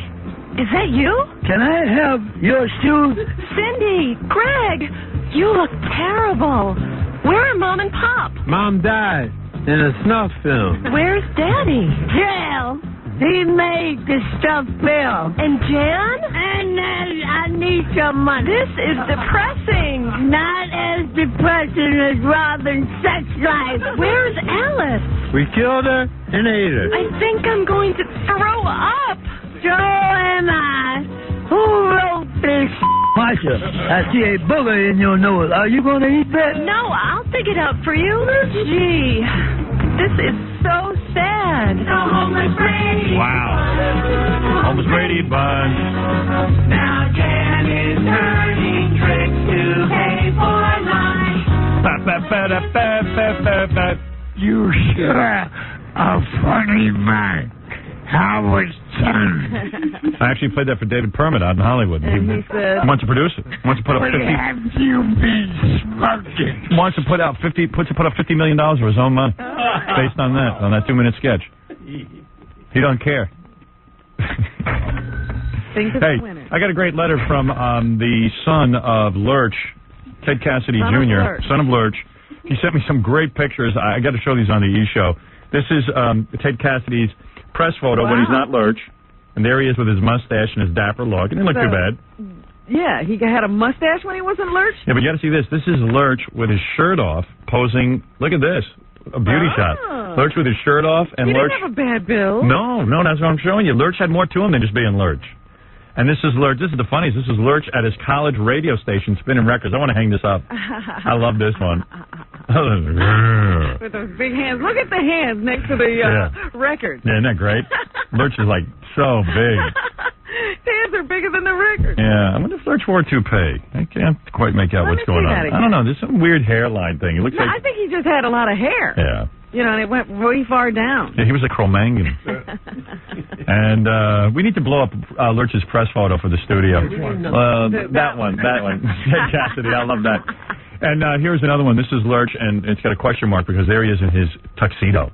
is that you? Can I have your shoes? Cindy, Greg, you look terrible. Where are Mom and Pop? Mom died in a snuff film. Where's Daddy? Jail. He made the stuff film. And Jan? And I need some money. This is depressing. Not as depressing as Robin's sex life. Where's Alice? We killed her and ate her. I think I'm going to throw up. So am I. Who wrote this? Marcia, I see a booger in your nose. Are you going to eat that? No, I'll dig it out for you. Gee, this is so sad. The homeless Brady. Wow. Homeless Brady Bunch. Now Jan is turning tricks to pay for lunch. You sure a funny man. Howard Stern. I actually played that for David Permit out in Hollywood. And he said, wants to produce it. Wants to put up What 50. have you been smoking? Wants to put up $50 million of his own money based on that 2-minute sketch. He don't care. Hey, I got a great letter from the son of Lurch, Ted Cassidy Jr., son of Lurch. He sent me some great pictures. I got to show these on the E! Show. This is Ted Cassidy's press photo when he's not Lurch. And there he is with his mustache and his dapper look. He didn't look too bad. Yeah, he had a mustache when he wasn't Lurch? Yeah, but you got to see this. This is Lurch with his shirt off, posing. Look at this. A beauty shot. Lurch with his shirt off. And he Lurch. didn't have a bad build. No, that's what I'm showing you. Lurch had more to him than just being Lurch. And this is Lurch. This is the funniest. This is Lurch at his college radio station spinning records. I want to hang this up. I love this one. With those big hands. Look at the hands next to the record. Yeah, isn't that great? Lurch is like so big. His hands are bigger than the record. Yeah, I wonder if Lurch wore a toupee. I can't quite make out what's going on. I don't know. There's some weird hairline thing. It looks like. I think he just had a lot of hair. Yeah. You know, and it went way far down. Yeah, he was a Cro-Magnon. And we need to blow up Lurch's press photo for the studio. That one. Ted Cassidy, I love that. And here's another one. This is Lurch, and it's got a question mark because there he is in his tuxedo.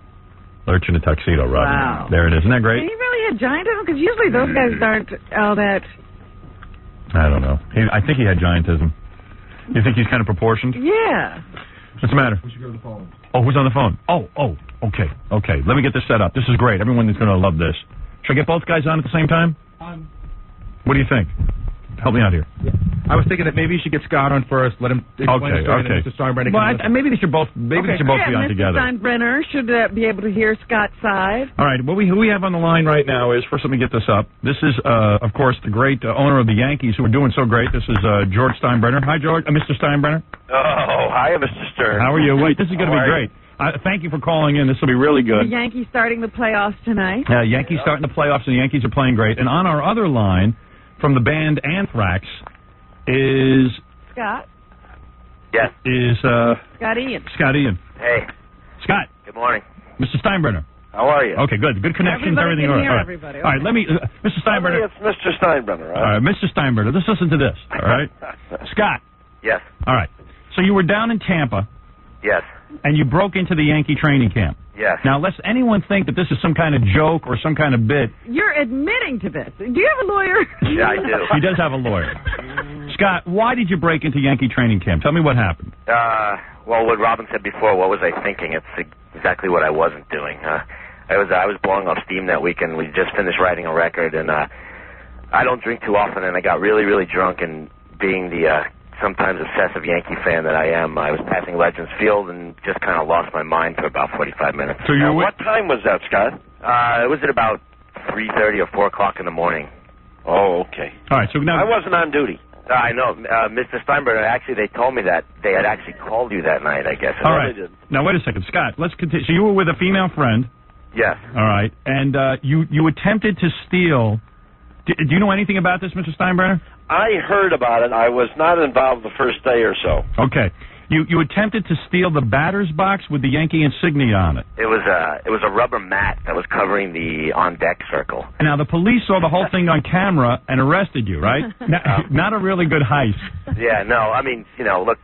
Lurch in a tuxedo, Robin. Wow. There it is. Isn't that great? And he really had giantism? Because usually those guys aren't all that... I don't know. I think he had giantism. You think he's kind of proportioned? Yeah. What's the matter? We should go to the phone. Oh, who's on the phone? Oh, okay. Let me get this set up. This is great. Everyone is going to love this. Should I get both guys on at the same time? What do you think? Help me out here. Yeah. I was thinking that maybe you should get Scott on first. Let him explain the story. Okay. Mr. Steinbrenner. Well, maybe they should both. They should both be on Mr. together. Steinbrenner should be able to hear Scott's side. All right. Who we have on the line right now is, first let me get this up. This is, of course, the great owner of the Yankees who are doing so great. This is George Steinbrenner. Hi, George. Mr. Steinbrenner. Oh, hi, Mr. Stern. How are you? Wait, this is going to be great. Thank you for calling in. This will be really good. The Yankees starting the playoffs tonight. Yankees starting the playoffs, and the Yankees are playing great. And on our other line, from the band Anthrax, is... Scott. Yes. Is, Scott Ian. Scott Ian. Hey. Scott. Good morning. Mr. Steinbrenner. How are you? Okay, good. Good connections, Everybody everything. Can hear all right. Everybody. All right, let me... Mr. Steinbrenner. It's Mr. Steinbrenner, right? All right, Mr. Steinbrenner, let's listen to this, all right? Scott. Yes. All right. So you were down in Tampa. Yes. And you broke into the Yankee training camp. Yes. Now, lest anyone think that this is some kind of joke or some kind of bit. You're admitting to this. Do you have a lawyer? Yeah, I do. He does have a lawyer. Scott, why did you break into Yankee training camp? Tell me what happened. Well, what Robin said before, what was I thinking? It's exactly what I wasn't doing. I was blowing off steam that weekend. We just finished writing a record, and I don't drink too often, and I got really, really drunk, and being the sometimes obsessive Yankee fan that I am, I was passing Legends Field and just kind of lost my mind for about 45 minutes. So you what time was that, Scott? It was at about 3:30 or 4 o'clock in the morning. Oh, okay. All right, so now... I wasn't on duty. I know. Mr. Steinbrenner, actually, they told me that they had actually called you that night, I guess. All right. Now, wait a second. Scott, let's continue. So you were with a female friend. Yes. All right. And you attempted to steal. Do you know anything about this, Mr. Steinbrenner? I heard about it. I was not involved the first day or so. Okay. You attempted to steal the batter's box with the Yankee insignia on it. It was a rubber mat that was covering the on-deck circle. Now, the police saw the whole thing on camera and arrested you, right? Not a really good heist. Yeah, no, I mean, look.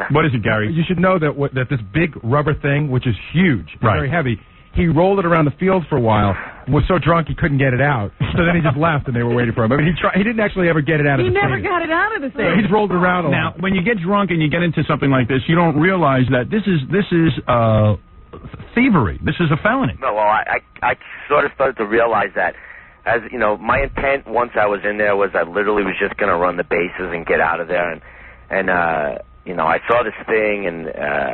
What is it, Gary? You should know that that this big rubber thing, which is huge, very heavy, he rolled it around the field for a while, was so drunk he couldn't get it out. So then he just left and they were waiting for him. I mean, he didn't actually ever get it out of the He never stadium. got it out of the stadium. He's rolled around a lot. Now, when you get drunk and you get into something like this, you don't realize that this is thievery. This is a felony. No, well, I sort of started to realize that. As you know, my intent once I was in there was I literally was just going to run the bases and get out of there, and I saw this thing and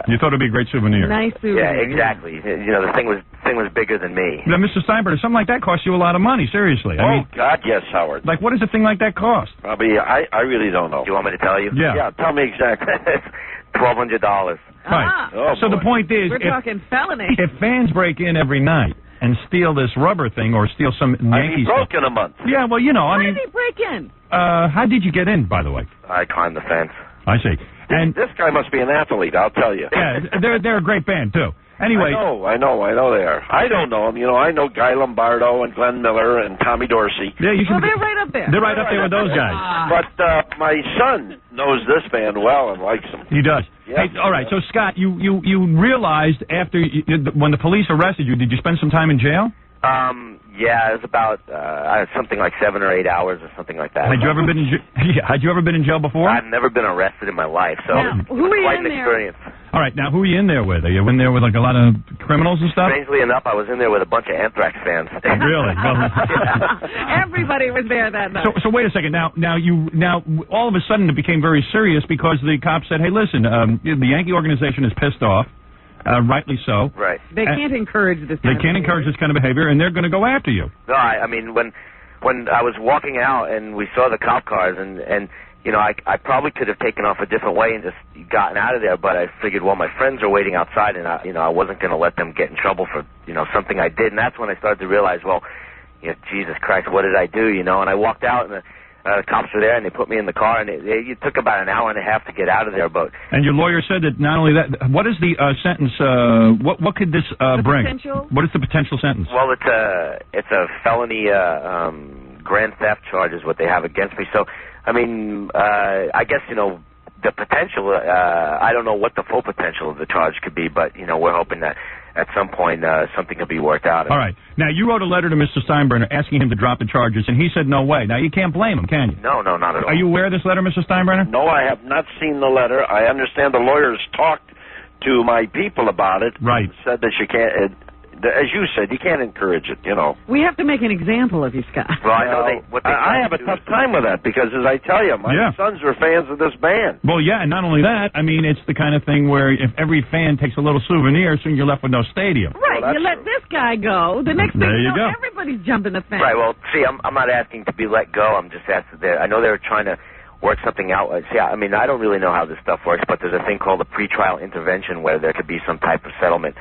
you thought it'd be a great souvenir. Nice souvenir. Yeah, exactly. The thing was bigger than me. Now, Mr. Steinbrenner, something like that costs you a lot of money. Seriously. I mean, God, yes, Howard. like, what does a thing like that cost? Probably, I really don't know. Do you want me to tell you? Yeah. Yeah, tell me exactly. $1,200. Right. Oh, So the boy. point is, We're talking felony. if fans break in every night and steal this rubber thing or steal some Yankee broke stuff. in a month. Yeah, well, How I mean, did he break in? how did you get in, by the way? I climbed the fence. I see. And This guy must be an athlete, I'll tell you. yeah, they're a great band too. Anyway, I know they are. I don't know them. I know Guy Lombardo and Glenn Miller and Tommy Dorsey. yeah, you should. Well, they're right up there. They're right up there with those guys. But my son knows this band well and likes them. He does. Yeah. Hey, all right. So Scott, you realized after when the police arrested you, did you spend some time in jail? Yeah, it was about something like 7 or 8 hours or something like that. Had you ever been in Had you ever been in jail before? I've never been arrested in my life, so Now, it who was were you quite in an there? experience. All right. Now, who are you in there with? Are you in there with like a lot of criminals and stuff? Strangely enough, I was in there with a bunch of Anthrax fans. Really? Well, Everybody was there that night. So wait a second. Now all of a sudden it became very serious because the cops said, "Hey, listen, the Yankee organization is pissed off, rightly so. Right. They can't encourage this kind They can't encourage this kind of behavior, and they're going to go after you." No, I mean when I was walking out and we saw the cop cars and I probably could have taken off a different way and just gotten out of there, but I figured, well, my friends are waiting outside, and I wasn't going to let them get in trouble for something I did, and that's when I started to realize, well, Jesus Christ, what did I do? And I walked out and the cops were there and they put me in the car, and it took about an hour and a half to get out of there. But and your lawyer said that not only that, what is the sentence? What could this bring? Potential? What is the potential sentence? well, it's a felony grand theft charge is what they have against me. So I mean, I guess the potential. I don't know what the full potential of the charge could be, but we're hoping that at some point something could be worked out. All right. Now, you wrote a letter to Mr. Steinbrenner asking him to drop the charges, and he said no way. Now, you can't blame him, can you? No, not at all. Are you aware of this letter, Mr. Steinbrenner? No, I have not seen the letter. I understand the lawyers talked to my people about it. Right. Said that you can't, as you said, you can't encourage it, We have to make an example of you, Scott. Well, I know I have a tough time with that because, as I tell you, my sons are fans of this band. Well, yeah, and not only that, I mean, it's the kind of thing where if every fan takes a little souvenir, soon you're left with no stadium. Right, you let this guy go. The next thing There you you know, go. everybody's jumping the fence. Right. Well, see, I'm not asking to be let go. I'm just asking. I know they're trying to work something out. See, I mean, I don't really know how this stuff works, but there's a thing called a pretrial intervention where there could be some type of settlement.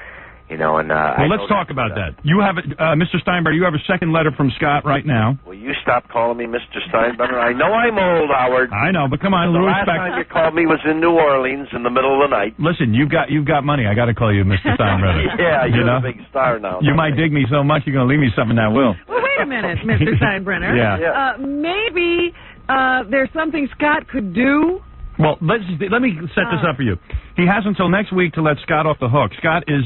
And well, let's talk about that. You have Mr. Steinbrenner. You have a second letter from Scott right now. Will you stop calling me Mr. Steinbrenner? I know I'm old, Howard. I know, but come on, a The little last respect. time you called me was in New Orleans in the middle of the night. Listen, you've got money. I got to call you Mr. Steinbrenner. Yeah, you're know? a big star now. You might dig me so much you're going to leave me something that will. Well, wait a minute, Mr. Steinbrenner. Yeah. Maybe there's something Scott could do. Well, let me set this up for you. He has until next week to let Scott off the hook. Scott is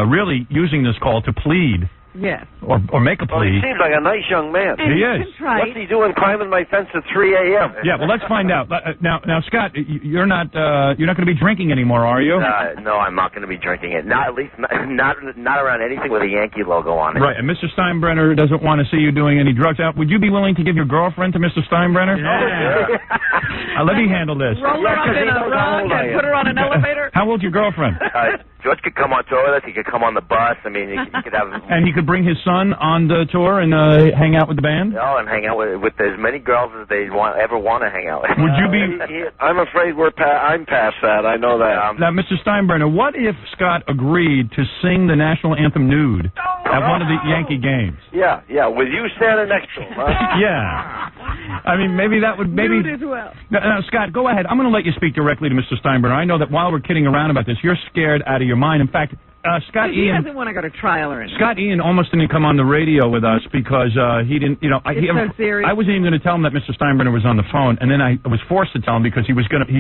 really using this call to plead. Yes. Or make a Well, he plea. seems like a nice young man. And He he's is. contrite. What's he doing climbing my fence at 3 a.m.? Yeah, well, let's find out. Now, Scott, you're not going to be drinking anymore, are you? No, I'm not going to be drinking it. Not at least not around anything with a Yankee logo on it. Right, and Mr. Steinbrenner doesn't want to see you doing any drugs. Now, would you be willing to give your girlfriend to Mr. Steinbrenner? Yeah. Let me handle this. Roll her up in a rug and put her her on an elevator? How old's your girlfriend? George could come on tour with us. He could come on the bus. I mean, you could have. And he could bring his son on the tour and hang out with the band? Oh, and hang out with as many girls as they ever want to hang out with. Would you be... I'm afraid I'm past that. I know that. Now, Mr. Steinbrenner, what if Scott agreed to sing the national anthem nude at one of the Yankee games? Yeah, with you standing next to him, huh? Yeah. I mean, maybe that would... Nude as well. Now, Scott, go ahead. I'm going to let you speak directly to Mr. Steinbrenner. I know that while we're kidding around about this, you're scared out of your mind. In fact, Scott he Ian... doesn't want to go to trial or anything. Scott Ian almost didn't come on the radio with us because he didn't, so serious. I wasn't even going to tell him that Mr. Steinbrenner was on the phone, and then I was forced to tell him because he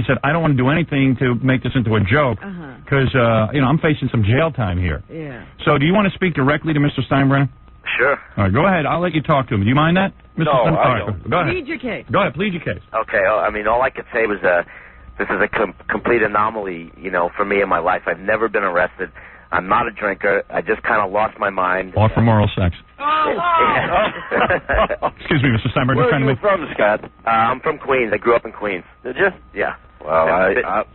said, I don't want to do anything to make this into a joke because, I'm facing some jail time here. Yeah. So do you want to speak directly to Mr. Steinbrenner? Sure. All right, go ahead. I'll let you talk to him. Do you mind that? Mr. No, Steinbrenner? I don't. Go ahead. Plead your case. Go ahead, plead your case. Okay. I mean, all I could say was this is a complete anomaly, for me in my life. I've never been arrested. I'm not a drinker. I just kind of lost my mind. All for moral sex. Excuse me, Mr. Steinbrenner. Where are you from, Scott? I'm from Queens. I grew up in Queens. Did you? Yeah. Well,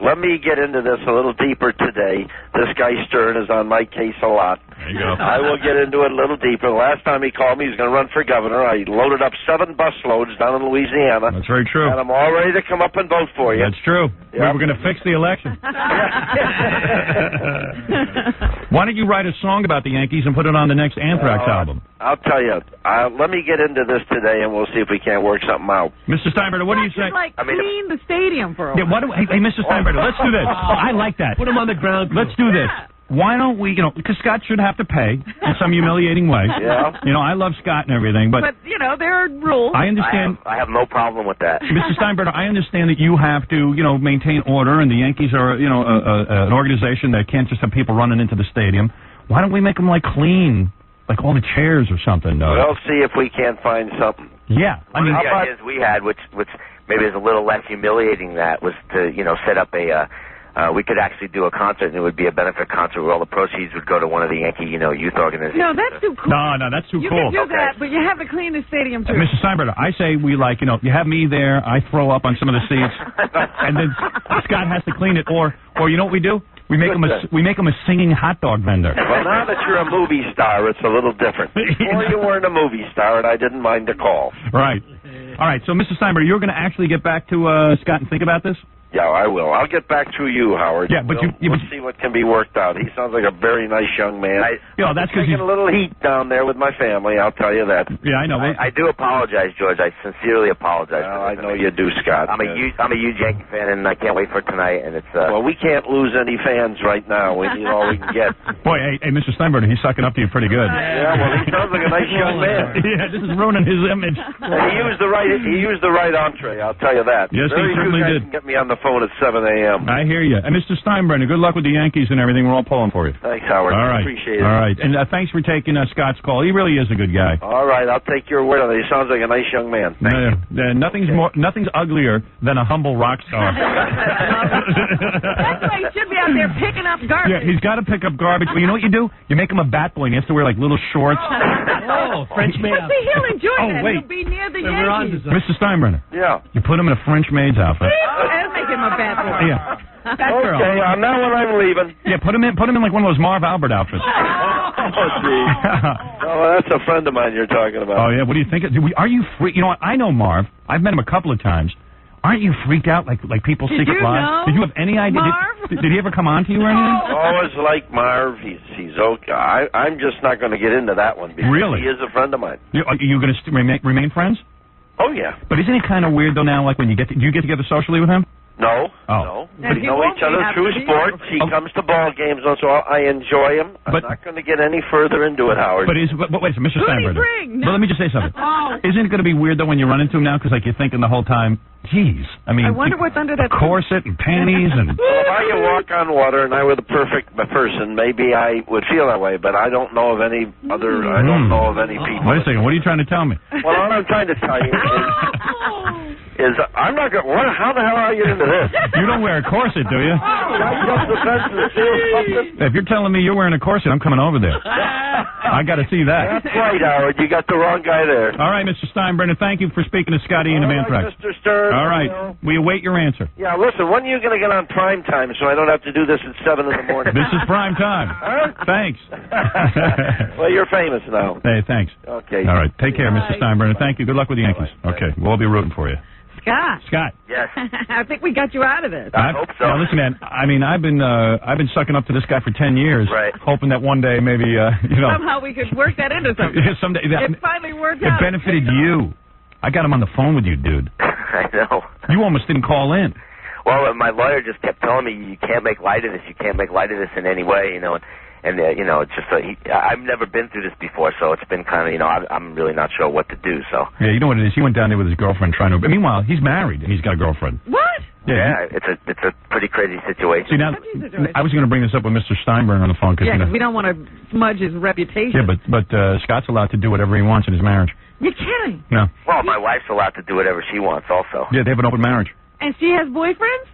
let me get into this a little deeper today. This guy Stern is on my case a lot. There you go. I will get into it a little deeper. The last time he called me, he was going to run for governor. I loaded up 7 bus loads down in Louisiana. That's very true. And I'm all ready to come up and vote for you. That's true. Yep. We were going to fix the election. Why don't you write a song about the Yankees and put it on the next Anthrax album? I'll tell you. Let me get into this today, and we'll see if we can't work something out. Mr. Steinbrenner, what do you say? Clean the stadium for a while. Hey, Mr. Steinbrenner, let's do this. I like that. Put him on the ground. Let's do this. Why don't we, because Scott should have to pay in some humiliating way. Yeah. I love Scott and everything, but there are rules. I understand. I have no problem with that. Mr. Steinbrenner, I understand that you have to, maintain order, and the Yankees are, an organization that can't just have people running into the stadium. Why don't we make them, clean, like all the chairs or something? We'll see if we can't find something. Yeah. One of the ideas we had, which maybe is a little less humiliating, that was to, set up we could actually do a concert, and it would be a benefit concert where all the proceeds would go to one of the Yankee, youth organizations. No, that's too cool. No, that's too cool. You can do that, but you have to clean the stadium, too. Mr. Steinbrenner, I say we you have me there, I throw up on some of the seats, and then Scott has to clean it, or you know what we do? We make him a singing hot dog vendor. Well, now that you're a movie star, it's a little different. Before you weren't a movie star, and I didn't mind the call. Right. All right, so Mr. Steinbrenner, you're going to actually get back to Scott and think about this? Yeah, I will. I'll get back to you, Howard. Yeah, but we'll see what can be worked out. He sounds like a very nice young man. That's because he's taking a little heat down there with my family. I'll tell you that. Yeah, I know. I do apologize, George. I sincerely apologize. I know you do, Scott. I'm a huge Yankee fan, and I can't wait for tonight. And it's well, we can't lose any fans right now. We need all we can get. Boy, hey, Mr. Steinbrenner, he's sucking up to you pretty good. Yeah, well, he sounds like a nice young man. Yeah, this is ruining his image. He used the right entree. I'll tell you that. Yes, Very he certainly few guys did. Can get me on the phone at 7 a.m. I hear you. And Mr. Steinbrenner, good luck with the Yankees and everything. We're all pulling for you. Thanks, Howard. All right. Appreciate it. All right. And thanks for taking Scott's call. He really is a good guy. All right. I'll take your word on it. He sounds like a nice young man. Nothing's uglier than a humble rock star. That's why he should be out there picking up garbage. Yeah, he's got to pick up garbage. Well, you know what you do? You make him a bat boy, and he has to wear, little shorts. French maid outfit. See, he'll enjoy that. Wait. He'll be near the Yankees. Mr. Steinbrenner. Yeah. You put him in a French maid's outfit. That'll make him a bad boy. Yeah. Girl. Okay, now when I'm leaving. Yeah, put him in like one of those Marv Albert outfits. Oh, gee. Oh, that's a friend of mine you're talking about. Oh, yeah. What do you think? Are you freaked? You know what? I know Marv. I've met him a couple of times. Aren't you freaked out like people's secret lives? Did you have any idea? Marv? Did he ever come on to you or anything? Always like Marv. He's okay. I'm just not going to get into that one because really? He is a friend of mine. Are you going to remain friends? Oh, yeah. But isn't it kind of weird, though, now, like when do you get together socially with him? No. Oh. No. We know each other through sports. He comes to ball games, so I enjoy him. I'm not going to get any further into it, Howard. But wait a minute, Mr. Steinbrenner. No. But let me just say something. Isn't it going to be weird, though, when you run into him now? Because, you're thinking the whole time, geez. I wonder what's under that corset and panties and... Well, if I could walk on water and I were the perfect person, maybe I would feel that way, but I don't know of any other... I don't know of any people. Wait a second. What are you trying to tell me? Well, all I'm trying to tell you is... is I'm not going. How the hell are you into this? You don't wear a corset, do you? Something? If you're telling me you're wearing a corset, I'm coming over there. I got to see that. That's right, Howard. You got the wrong guy there. All right, Mr. Steinbrenner, thank you for speaking to Scotty and the Anthrax. Mr. Stern. All right, we await your answer. Yeah, listen, when are you going to get on prime time so I don't have to do this at 7 in the morning? This is prime time. Huh? Thanks. Well, you're famous now. Hey, thanks. Okay. All right, take care, Mr. Steinbrenner. Thank you. Good luck with the Yankees. Okay, we'll all be rooting for you. Scott. Yes. I think we got you out of this. I hope so. Now, listen, man. I mean, I've been sucking up to this guy for 10 years, right? Hoping that one day maybe somehow we could work that into something. Someday it finally worked it out. It benefited you. I got him on the phone with you, dude. I know. You almost didn't call in. Well, my lawyer just kept telling me you can't make light of this. You can't make light of this in any way, And it's just I've never been through this before, so it's been kind of I'm really not sure what to do. So yeah, you know what it is. He went down there with his girlfriend trying to. Meanwhile, he's married and he's got a girlfriend. What? Yeah, it's a pretty crazy situation. See, now, I was going to bring this up with Mr. Steinbrenner on the phone because we don't want to smudge his reputation. Yeah, but Scott's allowed to do whatever he wants in his marriage. You're kidding? No. Well, my wife's allowed to do whatever she wants, also. Yeah, they have an open marriage. And she has boyfriends?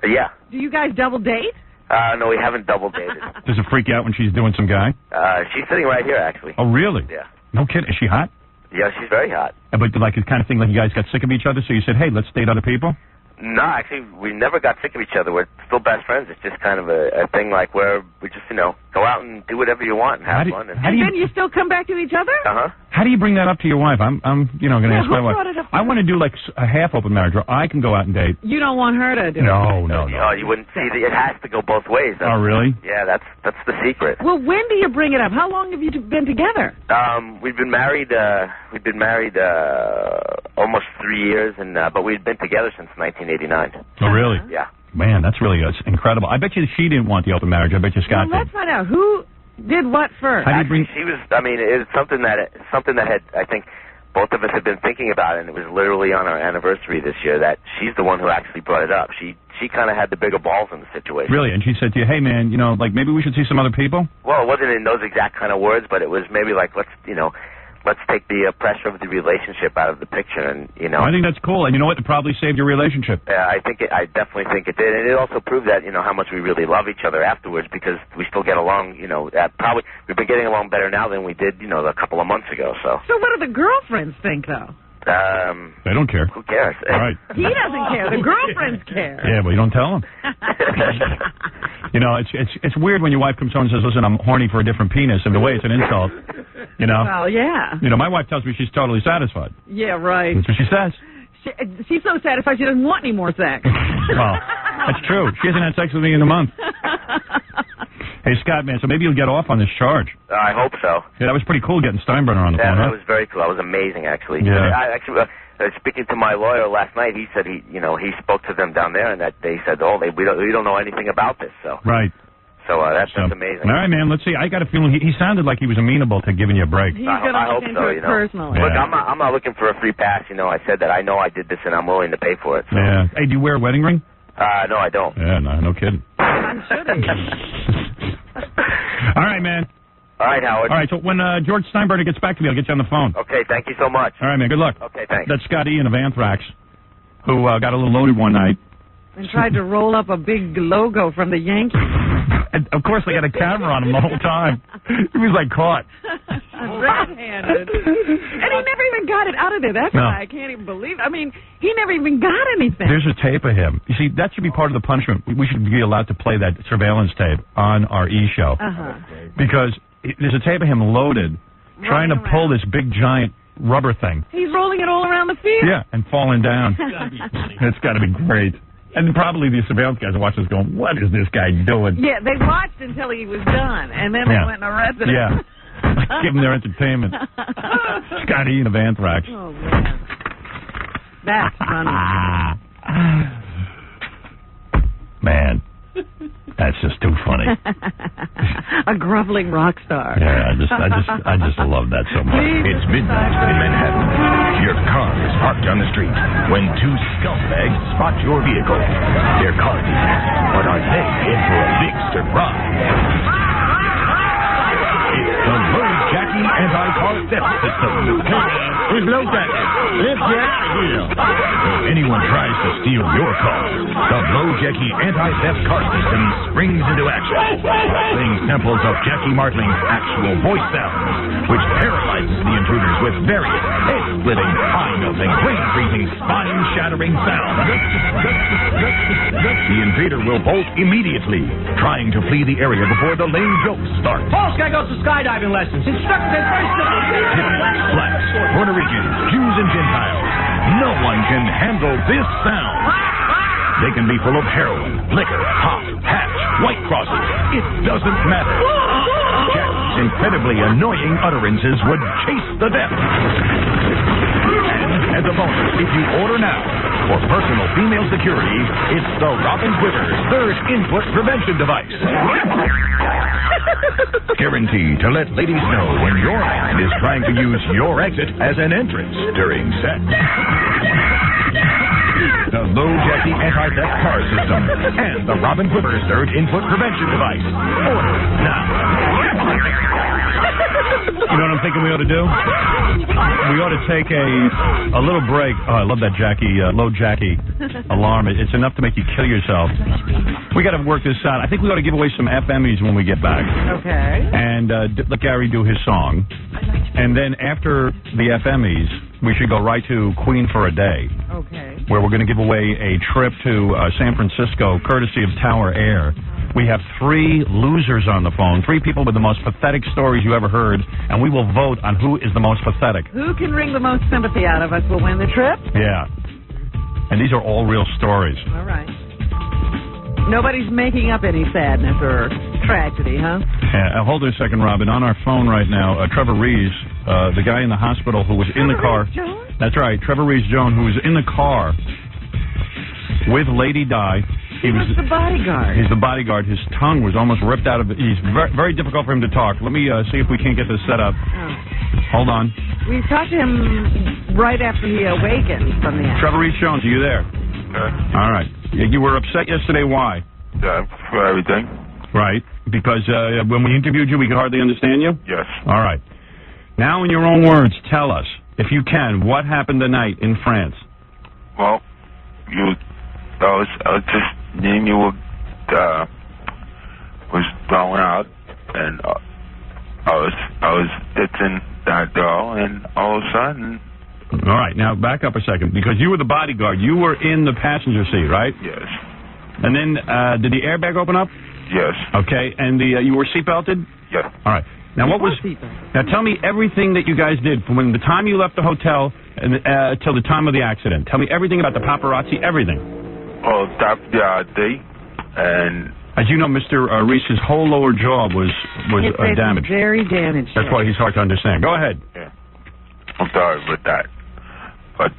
Yeah. Do you guys double date? No, we haven't double dated. Does it freak you out when she's doing some guy? She's sitting right here, actually. Oh, really? Yeah. No kidding. Is she hot? Yeah, she's very hot. But like the kind of thing like you guys got sick of each other, so you said, hey, let's date other people? No, actually, we never got sick of each other. We're still best friends. It's just kind of a thing like where we just, go out and do whatever you want and have fun. And then you still come back to each other? Uh-huh. How do you bring that up to your wife? I'm going to ask my wife. I want to do like a half open marriage where I can go out and date. You don't want her to do it? No. No, you wouldn't see. It has to go both ways. Oh, really? Yeah, that's the secret. Well, when do you bring it up? How long have you been together? We've been married. Almost 3 years, but we've been together since 1989. Oh, really? Yeah. Man, that's really incredible. I bet you she didn't want the open marriage. I bet you Scott did. Let's find out who did what first. How do you bring? She was. I mean, it's something that had. I think both of us had been thinking about, and it was literally on our anniversary this year that she's the one who actually brought it up. She kind of had the bigger balls in the situation. Really? And she said to you, hey, man, like maybe we should see some other people? Well, it wasn't in those exact kind of words, but it was maybe like, let's take the pressure of the relationship out of the picture, and I think that's cool, and you know what? It probably saved your relationship. Yeah, I definitely think it did, and it also proved that how much we really love each other afterwards because we still get along. Probably we've been getting along better now than we did a couple of months ago. So what do the girlfriends think though? They don't care. Who cares? All right. He doesn't care. The girlfriends care. Yeah, but you don't tell them. It's weird when your wife comes home and says, listen, I'm horny for a different penis, and the way it's an insult. Well, yeah. My wife tells me she's totally satisfied. Yeah, right. That's what she says. She's so satisfied she doesn't want any more sex. Well, that's true. She hasn't had sex with me in a month. Hey, Scott, man, so maybe you'll get off on this charge. I hope so. Yeah, that was pretty cool getting Steinbrenner on the phone, Yeah, huh? that was very cool. That was amazing, actually. Yeah. Speaking to my lawyer last night, he said he spoke to them down there, and that they said, we don't know anything about this. So right. So that's amazing. All right, man. Let's see. I got a feeling he sounded like he was amenable to giving you a break. He's going to look into it personally. Look, I'm not looking for a free pass. I said that I know I did this, and I'm willing to pay for it. So. Yeah. Hey, do you wear a wedding ring? No, I don't. Yeah, no kidding. I'm sure they do. All right, man. All right, Howard. All right, so when George Steinbrenner gets back to me, I'll get you on the phone. Okay, thank you so much. All right, man, good luck. Okay, thanks. That's Scott Ian of Anthrax, who got a little loaded one night. And tried to roll up a big logo from the Yankees. And of course, they got a camera on him the whole time. He was like caught. Red-handed. And he never even got it out of there. That's why I can't even believe it. I mean, he never even got anything. There's a tape of him. You see, that should be part of the punishment. We should be allowed to play that surveillance tape on our E-show. Because there's a tape of him loaded, trying to pull this big, giant rubber thing. He's rolling it all around the field. Yeah, and falling down. It's got to be great. And probably the surveillance guys are watching this going, what is this guy doing? Yeah, they watched until he was done, and then they went and arrested him. Yeah. Give them their entertainment. Scott Ian of Anthrax. Oh, man. That's funny. Man. That's just too funny. A groveling rock star. Yeah, I just love that so much. It's midnight in Manhattan. Your car is parked on the street when two scumbags spot your vehicle. They're car thieves, but are they in for a big surprise? It's the Low Jackie Anti-Car theft system. Who's Low Jacket? Let's get out of here. If anyone tries to steal your car, the Low Jackie anti-theft car system springs into action, playing samples of Jackie Martling's actual voice sounds, which paralyzes the intruders with various head-splitting, eye-melting, brain-freezing, spine-shattering sounds. The invader will bolt immediately, trying to flee the area before the lame jokes start. Paul's got to go to skydiving lessons. Instructor says very simple. Hippies, blacks, Puerto Ricans, Jews, and Gentiles. No one can handle this sound. They can be full of heroin, liquor, hop, hatch, white crosses. It doesn't matter. Jackie's incredibly annoying utterances would chase the death. And as a bonus, if you order now, for personal female security, it's the Robin Quivers third input prevention device. Guaranteed to let ladies know when your man is trying to use your exit as an entrance during sex. The Low Jackie anti-theft car system and the Robin Quivers third input prevention device. Order now. You know what I'm thinking we ought to do? We ought to take a little break. Oh, I love that Jackie, Low Jackie alarm. It's enough to make you kill yourself. We got to work this out. I think we ought to give away some FMEs when we get back. Okay. And let Gary do his song. And then after the FMEs, we should go right to Queen for a Day. Okay. Where we're going to give away a trip to San Francisco, courtesy of Tower Air. We have 3 losers on the phone, 3 people with the most pathetic stories you ever heard, and we will vote on who is the most pathetic. Who can wring the most sympathy out of us will win the trip? Yeah. And these are all real stories. All right. Nobody's making up any sadness or tragedy, huh? Yeah, hold it a second, Robin. On our phone right now, Trevor Rees, the guy in the hospital who was in the car. Rees-Jones? That's right, Trevor Rees-Jones, who was in the car with Lady Di. He was the bodyguard. He's the bodyguard. His tongue was almost ripped out of it. He's very, very difficult for him to talk. Let me see if we can't get this set up. Oh. Hold on. We talked to him right after he awakened from the accident. Trevor Rees-Jones, are you there? All right. You were upset yesterday. Why? For everything. Right. Because when we interviewed you, we could hardly understand you? Yes. All right. Now, in your own words, tell us, if you can, what happened tonight in France? Well, I was just, me and you was going out, and I was ditching that girl, and all of a sudden. All right, now back up a second, because you were the bodyguard. You were in the passenger seat, right? Yes. And then, did the airbag open up? Yes. Okay, and you were seatbelted? Yeah. All right. Now, now tell me everything that you guys did from when the time you left the hotel and till the time of the accident. Tell me everything about the paparazzi, everything. Oh, that day, and as you know, Mr. Reese's whole lower jaw was damaged. Very damaged. That's why he's hard to understand. Go ahead. Yeah. I'm sorry about that, but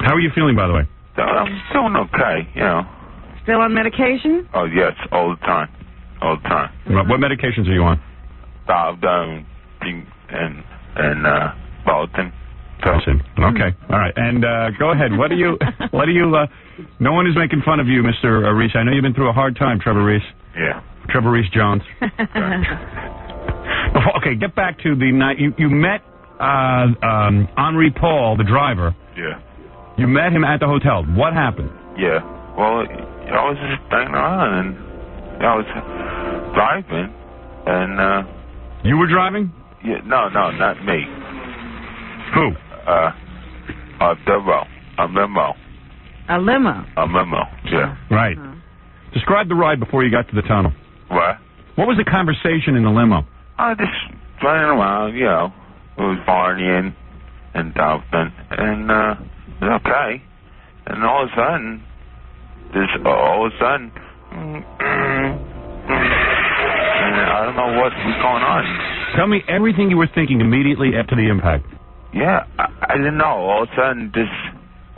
how are you feeling, by the way? I'm doing okay, you know. Still on medication? Oh yes, all the time, all the time. What medications are you on? Dialdown and Balatin. Okay, all right, and go ahead. What do you? No one is making fun of you, Mr. Reese. I know you've been through a hard time, Trevor Reese. Yeah. Trevor Rees-Jones. Okay, get back to the night you met Henri Paul, the driver. Yeah. You met him at the hotel. What happened? Yeah. Well, I was just hanging around, and I was driving, and you were driving? Yeah. No, not me. Who? A limo. Yeah. Right. Describe the ride before you got to the tunnel. What? What was the conversation in the limo? I was just running around, you know. It was partying and dumping, and it was okay. And all of a sudden, and I don't know what was going on. Tell me everything you were thinking immediately after the impact. Yeah, I didn't know. All of a sudden, it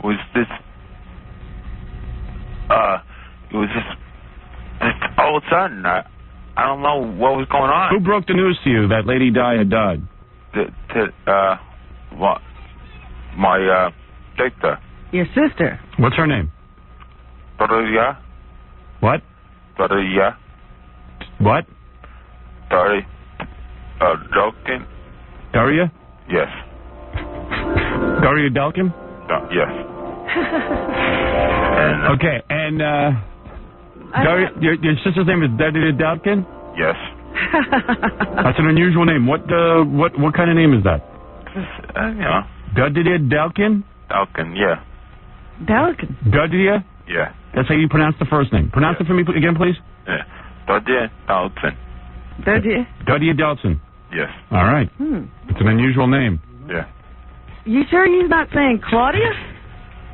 was just all of a sudden, I don't know what was going on. Who broke the news to you that Lady Di had died? My sister. Your sister. What's her name? Daria. What? Daria. What? Joking. Daria? Yes. Daria Delkin? Yes. Okay, and Daria, your sister's name is Daria Delkin? Yes. That's an unusual name. What kind of name is that? You know. Daria Delkin? Delkin, yeah. Delkin. Daria? Yeah. That's how you pronounce the first name. Pronounce it for me again, please. Yeah. Daria Delkin. Daria Delkin. Yes. All right. It's an unusual name. Yeah. You sure he's not saying Claudia?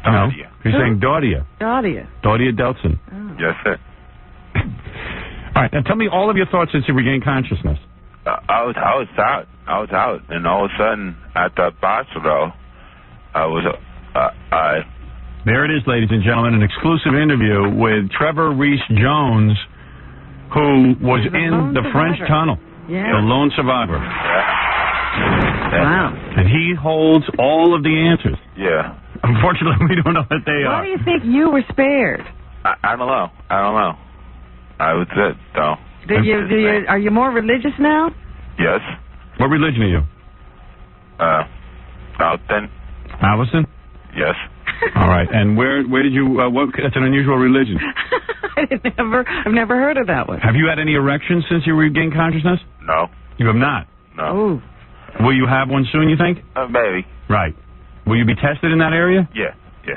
No. He's saying Daria. Claudia. Daria Delkin. Yes, sir. All right. Now tell me all of your thoughts since you regained consciousness. I was out, and all of a sudden at the hospital, There it is, ladies and gentlemen, an exclusive interview with Trevor Reese Jones, who was in the French Tunnel, the lone survivor. Wow. And he holds all of the answers. Yeah. Unfortunately, we don't know what they are. Why do you think you were spared? I don't know. I was it, though. Are you more religious now? Yes. What religion are you? Alton. Allison? Yes. All right. And where did you, that's an unusual religion. I've never heard of that one. Have you had any erections since you regained consciousness? No. You have not? No. Will you have one soon, you think? Maybe. Right. Will you be tested in that area? Yeah.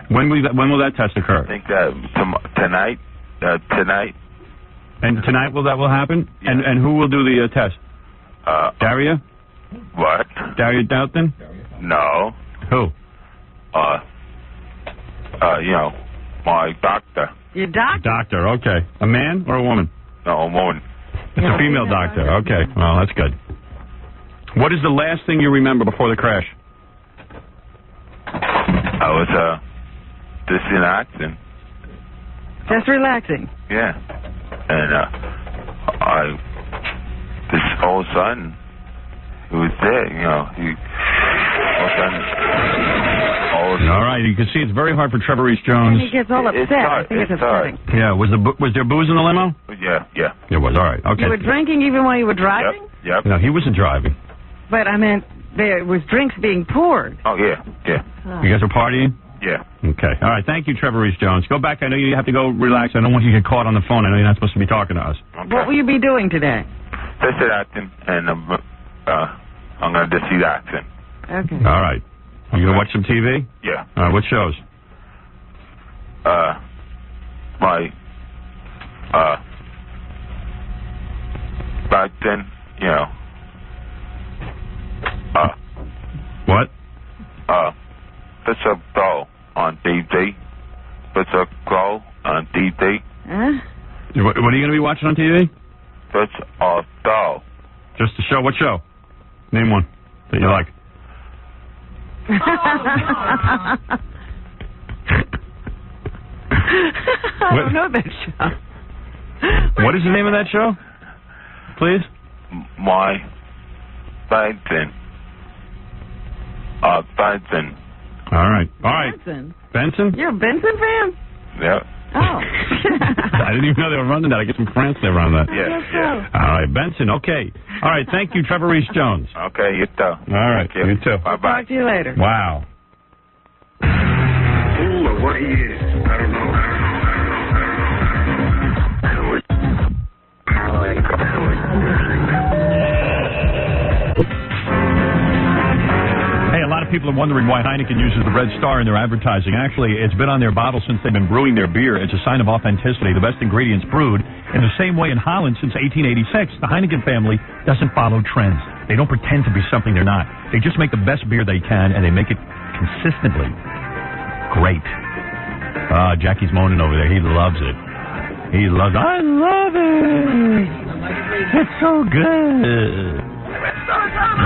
When will that test occur? I think that tonight. And tonight will happen? Yeah. And who will do the test? Daria? What? Daria Dalton? No. Who? My doctor. Your doctor? Doctor, okay. A man or a woman? No, a woman. It's a female doctor. Okay. Well, that's good. What is the last thing you remember before the crash? I was just relaxing. Just relaxing? Yeah. And this all of a sudden, he was there, all of a sudden, all right, you can see it's very hard for Trevor Reese Jones. And he gets all upset. I think it's upsetting. Yeah, was there booze in the limo? Yeah. It was, all right, okay. You were drinking even while you were driving? Yep. No, he wasn't driving. But I meant there was drinks being poured. Oh, yeah. You guys were partying? Yeah. Okay. All right. Thank you, Trevor Reese Jones. Go back. I know you have to go relax. I don't want you to get caught on the phone. I know you're not supposed to be talking to us. Okay. What will you be doing today? Just acting, and I'm going to just see acting. Okay. All right. You going to watch some TV? Yeah. All right. What shows? Back then, What? It's a Go on DVD. It's a Go on DVD. Huh? What are you going to be watching on TV? It's a Go. Just a show. What show? Name one that you like. I don't know that show. What is the name of that show? Please? My Benson. Benson. All right. Benson? You're a Benson fan? Yeah. Oh. I didn't even know they were running that. I guess from France they run that. Yeah. All right, Benson. Okay. All right. Thank you, Trevor Reese Jones. Okay, you too. All right. You too. Bye-bye. Talk to you later. Wow. Fool or what he is. I don't know. Hey, a lot of people are wondering why Heineken uses the Red Star in their advertising. Actually, it's been on their bottle since they've been brewing their beer. It's a sign of authenticity. The best ingredients brewed in the same way in Holland since 1886. The Heineken family doesn't follow trends. They don't pretend to be something they're not. They just make the best beer they can, and they make it consistently great. Jackie's moaning over there. He loves it. I love it. It's so good.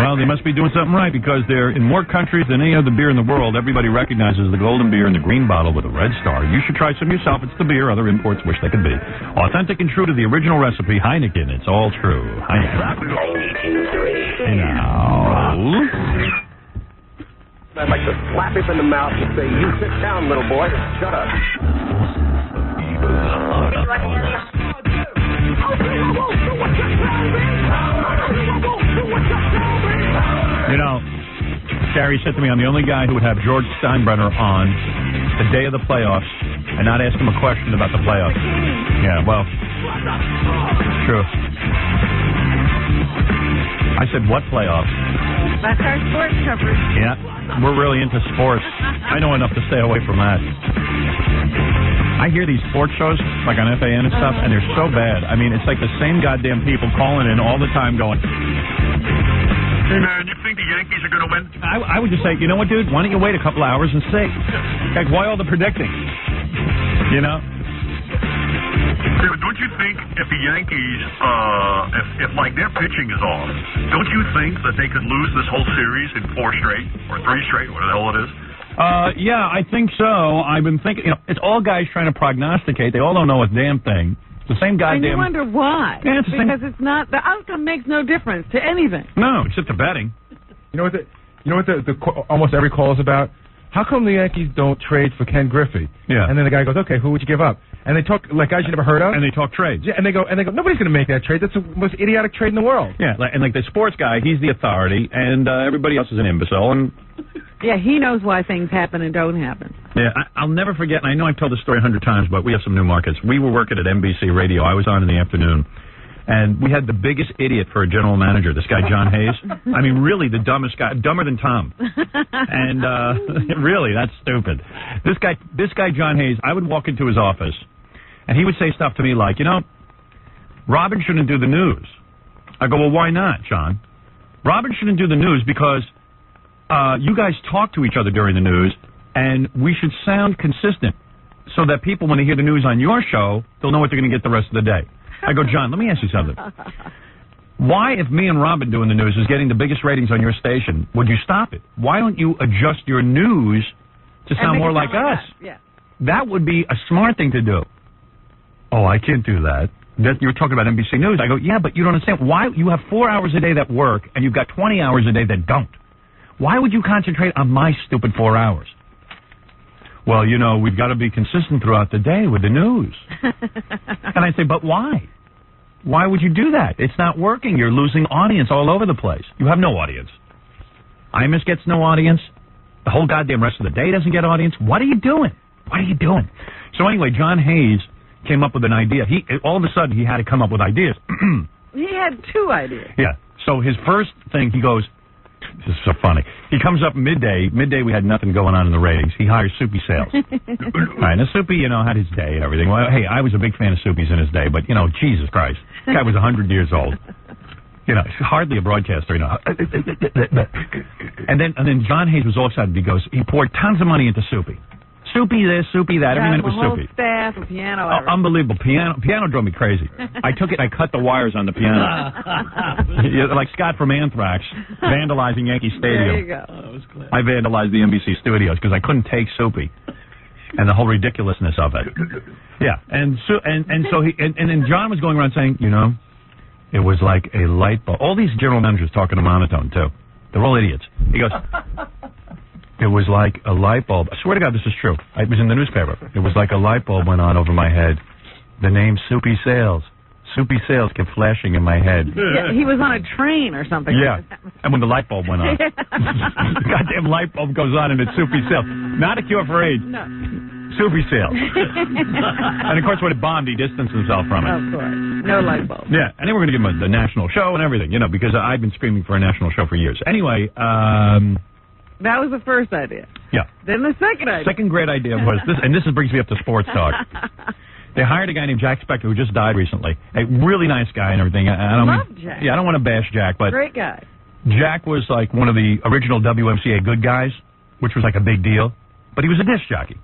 Well, they must be doing something right because they're in more countries than any other beer in the world. Everybody recognizes the golden beer in the green bottle with a red star. You should try some yourself. It's the beer other imports wish they could be. Authentic and true to the original recipe, Heineken. It's all true. Heineken. Now, I'd like to slap him in the mouth and say, "You sit down, little boy. Shut up." you know, Harry said to me, I'm the only guy who would have George Steinbrenner on the day of the playoffs and not ask him a question about the playoffs. Yeah, well, true. I said, what playoffs? That's our sports coverage. Yeah, we're really into sports. I know enough to stay away from that. I hear these sports shows, like on FAN and stuff, and they're so bad. I mean, it's like the same goddamn people calling in all the time going, hey, man, you think the Yankees are going to win? I would just say, you know what, dude? Why don't you wait a couple hours and see? Like, why all the predicting? You know? Dude, don't you think if the Yankees, if like their pitching is off, don't you think that they could lose this whole series in 4 straight or 3 straight, whatever the hell it is? Yeah, I think so. I've been thinking, it's all guys trying to prognosticate. They all don't know a damn thing. It's the same goddamn... And you wonder why. Yeah, it's because it's not... The outcome makes no difference to anything. No, except the betting. You know what almost every call is about? How come the Yankees don't trade for Ken Griffey? Yeah. And then the guy goes, okay, who would you give up? And they talk like guys you never heard of. And they talk trades. Yeah, and they go, nobody's going to make that trade. That's the most idiotic trade in the world. Yeah, and like the sports guy, he's the authority, and everybody else is an imbecile. And yeah, he knows why things happen and don't happen. Yeah, I'll never forget, and I know I've told this story 100 times, but we have some new markets. We were working at NBC Radio. I was on in the afternoon. And we had the biggest idiot for a general manager, this guy, John Hayes. I mean, really the dumbest guy, dumber than Tom. And really, that's stupid. This guy, John Hayes, I would walk into his office, and he would say stuff to me like, Robin shouldn't do the news. I go, well, why not, John? Robin shouldn't do the news because you guys talk to each other during the news, and we should sound consistent so that people, when they hear the news on your show, they'll know what they're going to get the rest of the day. I go, John, let me ask you something. Why, if me and Robin doing the news is getting the biggest ratings on your station, would you stop it? Why don't you adjust your news to sound more like us? Yeah. That would be a smart thing to do. Oh, I can't do that. You're talking about NBC News. I go, yeah, but you don't understand. Why? You have 4 hours a day that work, and you've got 20 hours a day that don't. Why would you concentrate on my stupid 4 hours? Well, we've got to be consistent throughout the day with the news. And I say, but why? Why would you do that? It's not working. You're losing audience all over the place. You have no audience. Imus gets no audience. The whole goddamn rest of the day doesn't get audience. What are you doing? What are you doing? So anyway, John Hayes came up with an idea. All of a sudden, he had to come up with ideas. He had 2 ideas. Yeah. So his first thing, he goes... This is so funny. He comes up midday. Midday, we had nothing going on in the ratings. He hires Soupy Sales. All right, now Soupy, had his day and everything. Well, hey, I was a big fan of Soupy's in his day, but, Jesus Christ. The guy was 100 years old. He's hardly a broadcaster, And then John Hayes was all excited. He poured tons of money into Soupy. Soupy this, Soupy that. Every minute was Soupy. Staff, a piano. Unbelievable. Piano drove me crazy. I took it and I cut the wires on the piano. Like Scott from Anthrax, vandalizing Yankee Stadium. There you go. That was clear. I vandalized the NBC studios because I couldn't take Soupy and the whole ridiculousness of it. Yeah, and then John was going around saying, it was like a light bulb. All these general managers talking to monotone too. They're all idiots. He goes. It was like a light bulb. I swear to God, this is true. It was in the newspaper. It was like a light bulb went on over my head. The name Soupy Sales. Soupy Sales kept flashing in my head. Yeah, he was on a train or something. Yeah. And when the light bulb went on. The goddamn light bulb goes on and it's Soupy Sales. Not a cure for AIDS. No. Soupy Sales. And of course, when it bombed, he distanced himself from it. Of course. No light bulb. Yeah. And then we're going to give him the national show and everything, because I've been screaming for a national show for years. Anyway, that was the first idea. Yeah. Then the second idea. Second great idea was this, and this brings me up to sports talk. They hired a guy named Jack Spector who just died recently. A really nice guy and everything. I love Jack. Yeah, I don't want to bash Jack, but great guy. Jack was like one of the original WMCA good guys, which was like a big deal. But he was a disc jockey.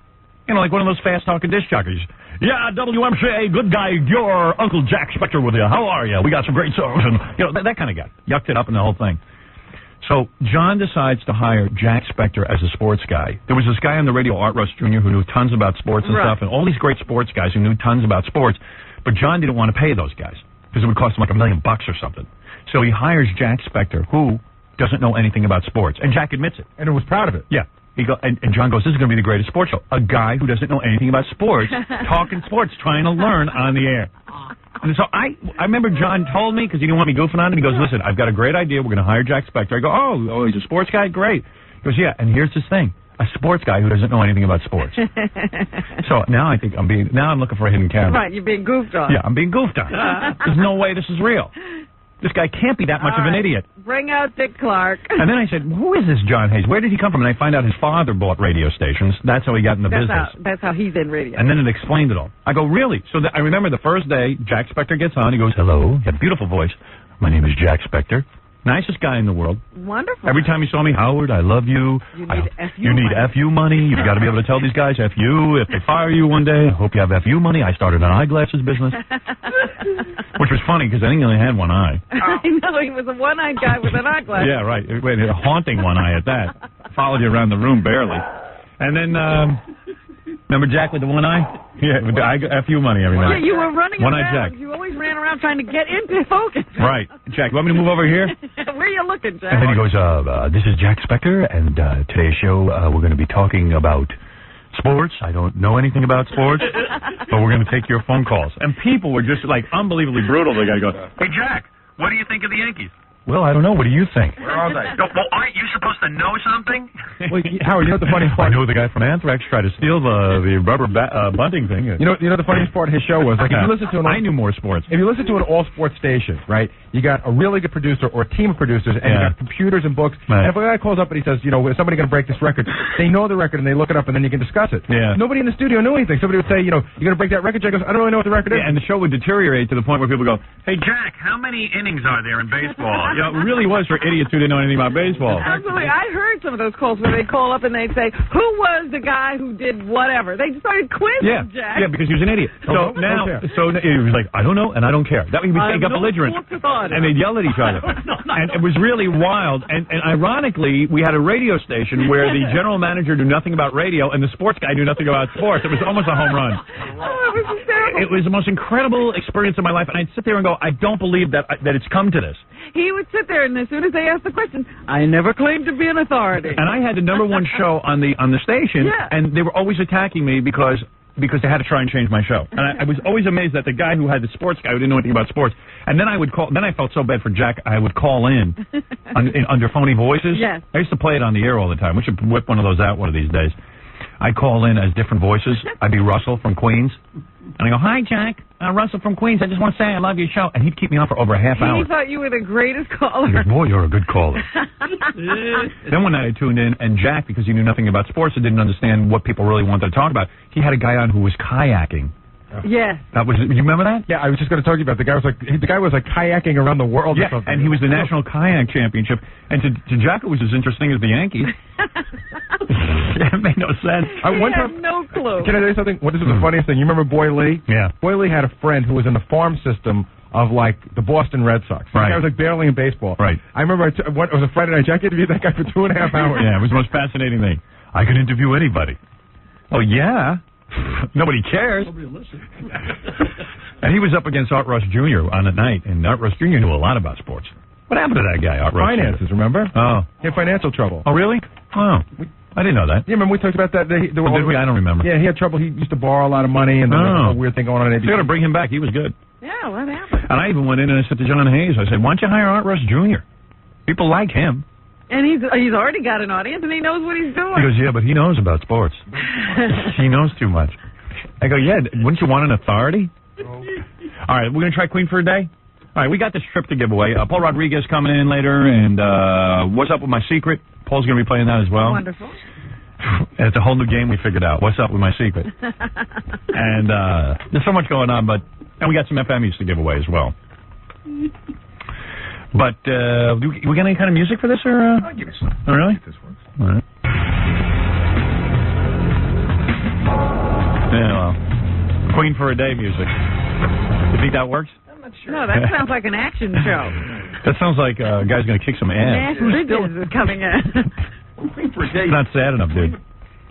Like one of those fast-talking disc jockeys. Yeah, WMCA good guy, your Uncle Jack Spector with you. How are you? We got some great songs. And, that kind of guy. Yucked it up in the whole thing. So John decides to hire Jack Spector as a sports guy. There was this guy on the radio, Art Russ Jr., who knew tons about sports and stuff, and all these great sports guys who knew tons about sports. But John didn't want to pay those guys because it would cost him like $1 million or something. So he hires Jack Spector, who doesn't know anything about sports, and Jack admits it, and was proud of it. Yeah. And John goes, this is going to be the greatest sports show. A guy who doesn't know anything about sports, talking sports, trying to learn on the air. And so I remember John told me, because he didn't want me goofing on him, he goes, listen, I've got a great idea. We're going to hire Jack Spector. I go, oh, he's a sports guy? Great. He goes, yeah, and here's this thing. A sports guy who doesn't know anything about sports. So now I think I'm looking for a hidden camera. Right, you're being goofed on. Yeah, I'm being goofed on. There's no way this is real. This guy can't be that much of an idiot. Bring out Dick Clark. And then I said, who is this John Hayes? Where did he come from? And I find out his father bought radio stations. That's how he got in the business. That's how he's in radio. And then it explained it all. I go, really? So I remember the first day, Jack Spector gets on. He goes, hello. He had a beautiful voice. My name is Jack Spector. Nicest guy in the world. Wonderful. Every time he saw me, Howard, I love you. You need FU money. You've got to be able to tell these guys FU. If they fire you one day, I hope you have FU money. I started an eyeglasses business. Which was funny because I think he only had one eye. I know, he was a one-eyed guy with an eyeglass. Yeah, right. Wait, a haunting one eye at that. Followed you around the room barely. And then, remember Jack with the one eye? Yeah, with the FU money every night. Yeah, you were running One-eyed around. Jack. You always ran around trying to get into focus. Right. Jack, you want me to move over here? Where are you looking, Jack? And then he goes, this is Jack Spector, and today's show, we're going to be talking about sports. I don't know anything about sports, but we're going to take your phone calls. And people were just, like, unbelievably brutal. The guy goes, hey, Jack, what do you think of the Yankees? Well, I don't know. What do you think? Where are they? Well, aren't you supposed to know something? Well, Howard, you know what the funniest part? I know the guy from Anthrax tried to steal the rubber bunting thing. You know the funniest part of his show was, like, if you listen to I knew more sports. If you listen to an all-sports station, right, you got a really good producer or a team of producers, and you got computers and books. Right. And if a guy calls up and he says, is somebody going to break this record? They know the record, and they look it up, and then you can discuss it. Yeah. Nobody in the studio knew anything. Somebody would say, you're going to break that record? Jack goes, I don't really know what the record is. Yeah, and the show would deteriorate to the point where people go, hey, Jack, how many innings are there in baseball? It really was for idiots who didn't know anything about baseball. Absolutely. I heard some of those calls where they'd call up and they'd say, who was the guy who did whatever? They started quizzing Jack. Yeah, because he was an idiot. So now he was like, I don't know and I don't care. That he got belligerent. And they'd yell at each other. And it was really wild. And ironically, we had a radio station where the general manager knew nothing about radio and the sports guy knew nothing about sports. It was almost a home run. It was hysterical. It was the most incredible experience of my life. And I'd sit there and go, I don't believe that it's come to this. He would sit there, and as soon as they asked the question, I never claimed to be an authority. And I had the #1 show on the station, and they were always attacking me because they had to try and change my show. And I was always amazed that the guy who had the sports guy who didn't know anything about sports. And then I would call. Then I felt so bad for Jack. I would call in under phony voices. Yes. I used to play it on the air all the time. We should whip one of those out one of these days. I call in as different voices. I'd be Russell from Queens. And I go, hi, Jack. Russell from Queens. I just want to say I love your show. And he'd keep me on for over a half hour. He thought you were the greatest caller. He goes, boy, you're a good caller. Then one night I tuned in, and Jack, because he knew nothing about sports and didn't understand what people really wanted to talk about, he had a guy on who was kayaking. Yes. You remember that? Yeah, I was just going to talk to you about the guy was like kayaking around the world. Yeah, or something. and he was the national kayak championship. And to Jack, it was as interesting as the Yankees. It made no sense. He had no clue. Can I tell you something? What is the funniest thing? You remember Boy Lee? Yeah. Boy Lee had a friend who was in the farm system of, like, the Boston Red Sox. Right. The guy was, like, barely in baseball. Right. I remember it was a Friday night. Jack interviewed that guy for 2.5 hours. Yeah, it was the most fascinating thing. I could interview anybody. Oh, yeah? Nobody cares. Nobody will listen. And he was up against Art Rush Jr. on the night, and Art Rush Jr. knew a lot about sports. What happened to that guy, Art Rush Finances, Jr.? remember? Oh. He had financial trouble. Oh, really? Oh. I didn't know that. Yeah, remember we talked about that? Did we? I don't remember. Yeah, he had trouble. He used to borrow a lot of money, and there was a weird thing going on. You got to bring him back. He was good. Yeah, what happened? And I even went in and I said to John Hayes, I said, why don't you hire Art Rush Jr.? People like him. And he's already got an audience, and he knows what he's doing. He goes, yeah, but he knows about sports. He knows too much. I go, yeah, wouldn't you want an authority? All right, we're going to try Queen for a day? All right, we got this trip to give away. Paul Rodriguez coming in later, and What's Up With My Secret? Paul's going to be playing that as well. Wonderful. And it's a whole new game we figured out. What's Up With My Secret? And there's so much going on, and we got some FMEs to give away as well. But we got any kind of music for this, or? I'll give you some. Oh, really? This works. All right. Yeah, well, Queen for a Day music. You think that works? I'm not sure. No, that sounds like an action show. That sounds like a guy's going to kick some ass. Nash Bridges is coming in. Queen for a Day. It's not sad enough, dude.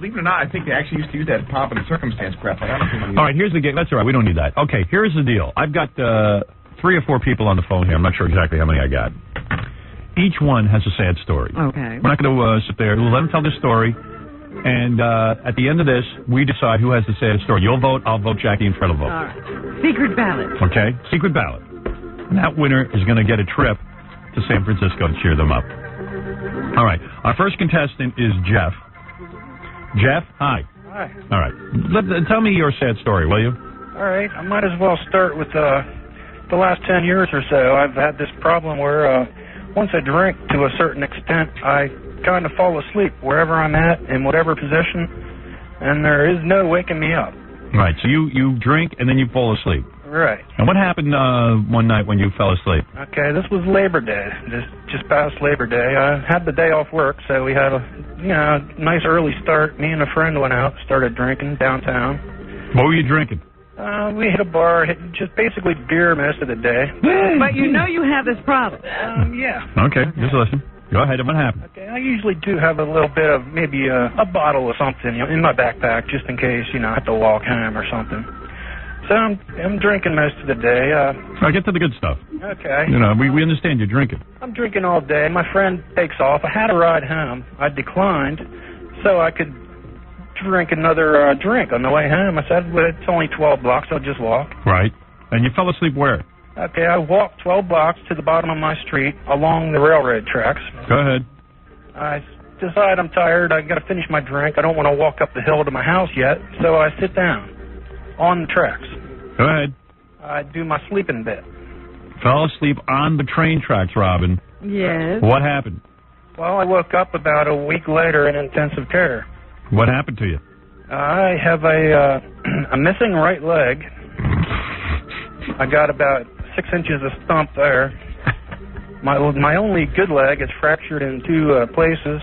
Believe it or not, I think they actually used to use that pomp and circumstance crap. I don't think all right, here's the game. That's all right. We don't need that. Okay, here's the deal. I've got 3 or 4 people on the phone here. I'm not sure exactly how many I got. Each one has a sad story. Okay. We're not going to sit there. We'll let them tell their story. And at the end of this, we decide who has the saddest story. You'll vote. I'll vote. Jackie and Fred will vote. All right. Secret ballot. Okay? Secret ballot. And that winner is going to get a trip to San Francisco to cheer them up. All right. Our first contestant is Jeff. Jeff, hi. Hi. All right. Tell me your sad story, will you? All right. I might as well start with the last 10 years or so. I've had this problem where once I drink to a certain extent, I kind of fall asleep wherever I'm at, in whatever position, and there is no waking me up. Right. So you drink and then you fall asleep. Right. And what happened one night when you fell asleep? Okay, this was Labor Day, just past Labor Day. I had the day off work, so we had a nice early start. Me and a friend went out, started drinking downtown. What were you drinking? We hit a bar, just basically beer most of the day. But you know you have this problem. Yeah. Okay, just listen. Go ahead. What happened? Okay, I usually do have a little bit of maybe a bottle of something in my backpack, just in case I have to walk home or something. So I'm drinking most of the day. I'll get to the good stuff. Okay. We understand you're drinking. I'm drinking all day. My friend takes off. I had a ride home. I declined so I could drink another drink on the way home. I said, well, it's only 12 blocks. I'll just walk. Right. And you fell asleep where? Okay, I walked 12 blocks to the bottom of my street along the railroad tracks. Go ahead. I decide I'm tired. I got to finish my drink. I don't want to walk up the hill to my house yet, so I sit down on the tracks. Go ahead. I do my sleeping bit. Fell asleep on the train tracks, Robin. Yes. What happened? Well, I woke up about a week later in intensive care. What happened to you? I have a missing right leg. I got about 6 inches of stump there. My only good leg is fractured in two places.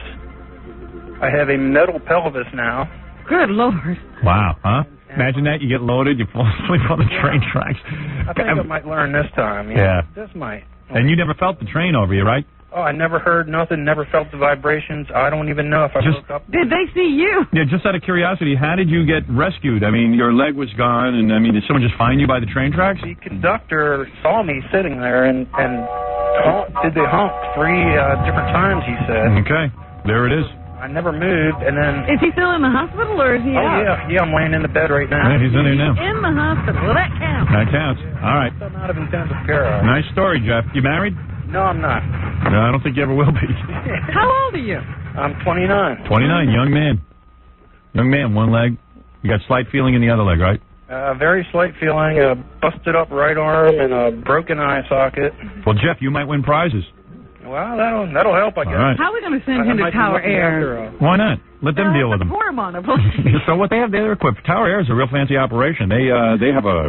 I have a metal pelvis now. Good Lord. Wow, huh? Imagine that. You get loaded, you fall asleep on the train tracks. I think I might learn this time. Yeah. This might. And you never felt the train over you, right? Oh, I never heard nothing, never felt the vibrations. I don't even know if I woke up. Did they see you? Yeah, just out of curiosity, how did you get rescued? I mean, your leg was gone, and did someone just find you by the train tracks? The conductor saw me sitting there and did the honk 3 different times, he said. Okay, there it is. I never moved, and then... Is he still in the hospital, or is he out? Yeah, I'm laying in the bed right now. Yeah, he's in there now. In the hospital. Well, that counts. That counts. All right. I'm out of intensive care. Nice story, Jeff. You married? No, I'm not. No, I don't think you ever will be. How old are you? I'm 29. 29, young man. Young man, one leg. You got slight feeling in the other leg, right? Very slight feeling, a busted up right arm and a broken eye socket. Well, Jeff, you might win prizes. Well, that'll help, I guess. All right. How are we going to send him to Tower Air? Why not? Let them deal with him. Pour him on a plane. So what they have, they're equipped. Tower Air is a real fancy operation. They have the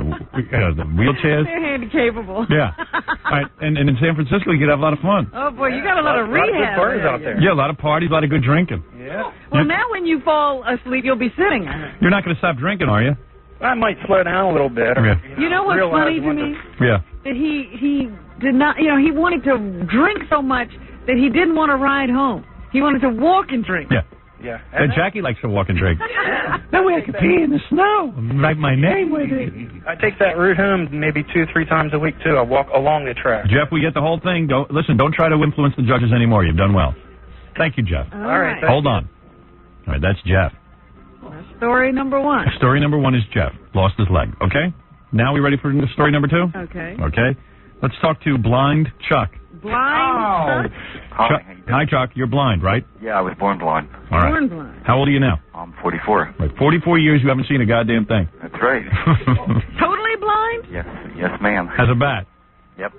wheelchairs. They're handy-capable. Yeah. All right. And in San Francisco, you could have a lot of fun. Oh, boy, you got a lot of rehab. A lot of good parties out there. Yeah, a lot of parties, a lot of good drinking. Yeah. Well, now when you fall asleep, you'll be sitting. You're not going to stop drinking, are you? I might slow down a little bit. Yeah. You know what's funny to me? Yeah. That he did not, he wanted to drink so much that he didn't want to ride home. He wanted to walk and drink. Yeah. Yeah. And Jackie likes to walk and drink. That way I can pee in the snow. Write my name with it. I take that route home maybe 2-3 times a week, too. I walk along the track. Jeff, we get the whole thing. Don't try to influence the judges anymore. You've done well. Thank you, Jeff. All right. Hold on. All right, that's Jeff. Story number 1. Story number 1 is Jeff. Lost his leg. Okay? Now we ready for story number 2? Okay. Okay. Let's talk to blind Chuck. Blind? Chuck. Hi, Chuck. You're blind, right? Yeah, I was born blind. All right. Born blind. How old are you now? I'm 44. Right. 44 years you haven't seen a goddamn thing. That's right. Totally blind? Yes, ma'am. As a bat. Yep.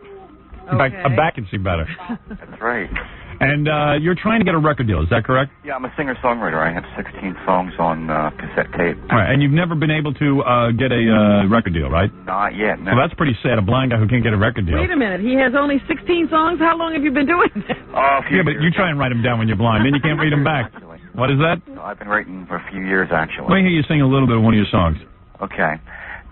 In fact, a bat can see better. That's right. And you're trying to get a record deal, is that correct? Yeah, I'm a singer-songwriter. I have 16 songs on cassette tape. All right, and you've never been able to get a record deal, right? Not yet, no. Well, that's pretty sad, a blind guy who can't get a record deal. Wait a minute. He has only 16 songs? How long have you been doing that? Yeah, but you try and write them down when you're blind, then you can't read them back. What is that? I've been writing for a few years, actually. Let me hear you sing a little bit of one of your songs. Okay.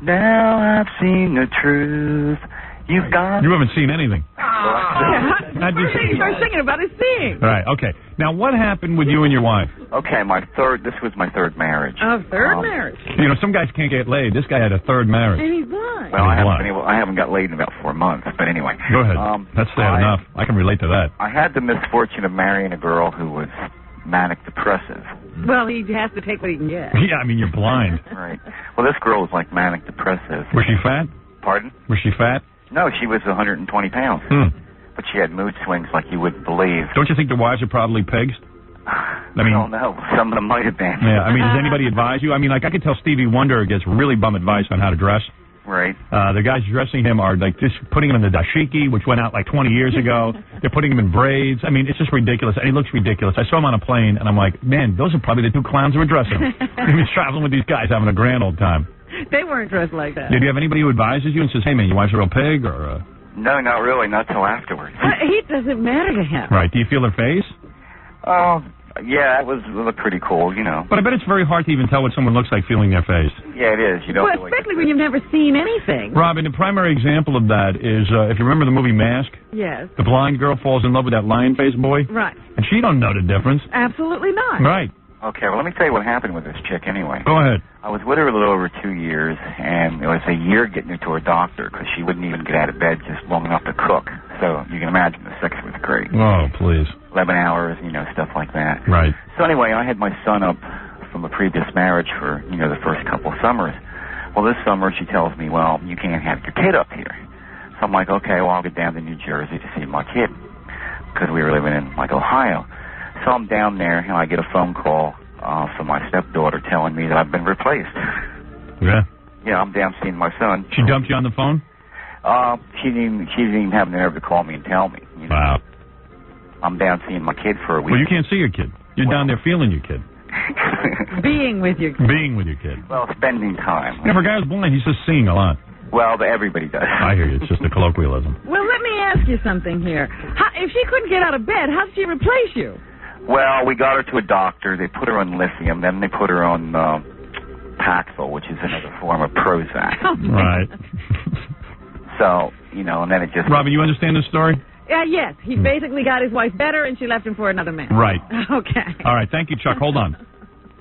Now I've seen the truth. You've got... You haven't seen anything. First thing you start singing about is seeing. Right, okay. Now, what happened with you and your wife? Okay, this was my third marriage. Oh, third marriage. You know, some guys can't get laid. This guy had a third marriage. And he's blind. Well, I haven't got laid in about 4 months, but anyway. Go ahead. That's sad enough. I can relate to that. I had the misfortune of marrying a girl who was manic depressive. Well, he has to take what he can get. Yeah, I mean, you're blind. Right. Well, this girl was like manic depressive. Was she fat? Pardon? Was she fat? No, she was 120 pounds. but she had mood swings like you wouldn't believe. Don't you think the wives are probably pigs? I don't know. Some of them might have been. Yeah, I mean, does anybody advise you? I mean, like, I could tell Stevie Wonder gets really bum advice on how to dress. Right. The guys dressing him are, like, just putting him in the dashiki, which went out, like, 20 years ago. They're putting him in braids. I mean, it's just ridiculous. And he looks ridiculous. I saw him on a plane, and I'm like, man, those are probably the two clowns who were dressing him. He was traveling with these guys, having a grand old time. They weren't dressed like that. Did you have anybody who advises you and says, hey, man, your wife's a real pig, or... No, not really. Not till afterwards. It doesn't matter to him. Right. Do you feel her face? Yeah, it looked pretty cool, you know. But I bet it's very hard to even tell what someone looks like feeling their face. Yeah, it is. You don't Well, especially when you've never seen anything. Robin, the primary example of that is, if you remember the movie Mask, Yes. the blind girl falls in love with that lion-faced boy. Right. And she don't know the difference. Absolutely not. Right. Okay, well, let me tell you what happened with this chick anyway. Go ahead. I was with her a little over 2 years, and it was a year getting her to her doctor because she wouldn't even get out of bed just long enough to cook. So you can imagine the sex was great. Oh, please. 11 hours, you know, stuff like that. Right. So anyway, I had my son up from a previous marriage for, you know, the first couple of summers. Well, this summer she tells me, well, you can't have your kid up here. So I'm like, okay, well, I'll get down to New Jersey to see my kid because we were living in, like, Ohio. So I'm down there, and I get a phone call from my stepdaughter telling me that I've been replaced. Yeah. Yeah, I'm down seeing my son. She dumped you on the phone? She didn't even have the nerve to call me and tell me. You know? Wow. I'm down seeing my kid for a week. Well, you can't see your kid. You're down there feeling your kid. Being with your kid. Being with your kid. Well, spending time. Yeah, for a guy who's blind, he's just seeing a lot. Well, everybody does. I hear you. It's just a colloquialism. Well, let me ask you something here. If she couldn't get out of bed, how did she replace you? Well, we got her to a doctor. They put her on lithium. Then they put her on Paxil, which is another form of Prozac. Right. So, you know, and then it just... Robin, you understand this story? Yes. He basically got his wife better, and she left him for another man. Right. Okay. All right. Thank you, Chuck. Hold on.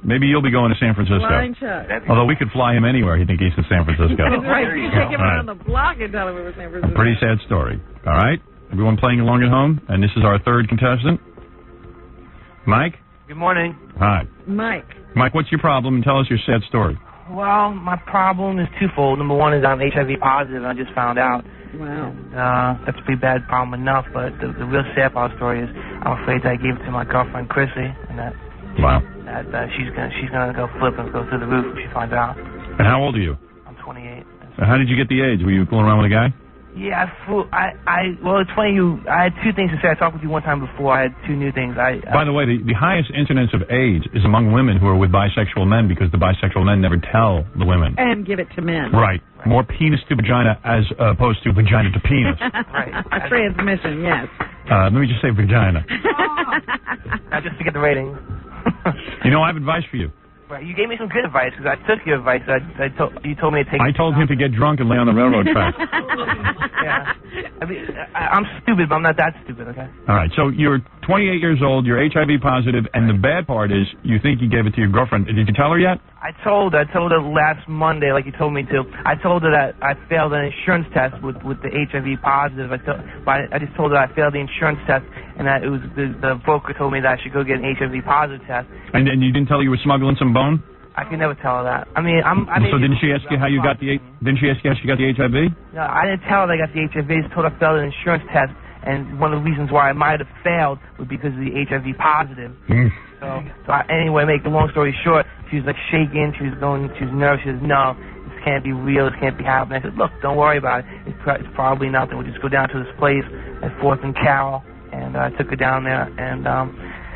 Maybe you'll be going to San Francisco. Flying Chuck. Although we could fly him anywhere. He'd think he's in San Francisco. That's right. You take him All right. around the block and tell him it was San Francisco. Pretty sad story. All right? Everyone playing along at home? And this is our third contestant. Mike? Good morning. Hi. Mike. Mike, what's your problem? And tell us your sad story. Well, my problem is twofold. Number one is I'm HIV positive, and I just found out. Wow. That's a pretty bad problem enough, but the real sad part of the story is I'm afraid that I gave it to my girlfriend, Chrissy, and that she's gonna go flip and go through the roof if she finds out. And how old are you? I'm 28. And how did you get the AIDS? Were you fooling around with a guy? Yeah, well, it's funny. I had two things to say. I talked with you one time before. I had two new things. By the way, the highest incidence of AIDS is among women who are with bisexual men because the bisexual men never tell the women. And give it to men. Right. More penis to vagina as opposed to vagina to penis. Right. A transmission, yes. Let me just say vagina. Just to get the ratings. You know, I have advice for you. Right. You gave me some good advice because I took your advice. You told me to take. I told him to get drunk and lay on the railroad tracks. Yeah. I mean, I'm stupid, but I'm not that stupid, okay? All right. So you're 28 years old. You're HIV positive, and the bad part is you think you gave it to your girlfriend. Did you tell her yet? I told her last Monday, like you told me to. I told her that I failed an insurance test with the HIV positive. I just told her I failed the insurance test, and that it was the broker told me that I should go get an HIV positive test. And you didn't tell her you were smuggling some bone? I could never tell her that. I mean, So didn't she ask you how you got the? Didn't she ask you how she got the HIV? No, I didn't tell her I got the HIV. I just told her I failed an insurance test, and one of the reasons why I might have failed was because of the HIV positive. Anyway, make the long story short, she was like shaking. She was nervous. She says, "No, this can't be real. This can't be happening." I said, "Look, don't worry about it. It's probably nothing. We'll just go down to this place at 4th and Carroll." And I took her down there, and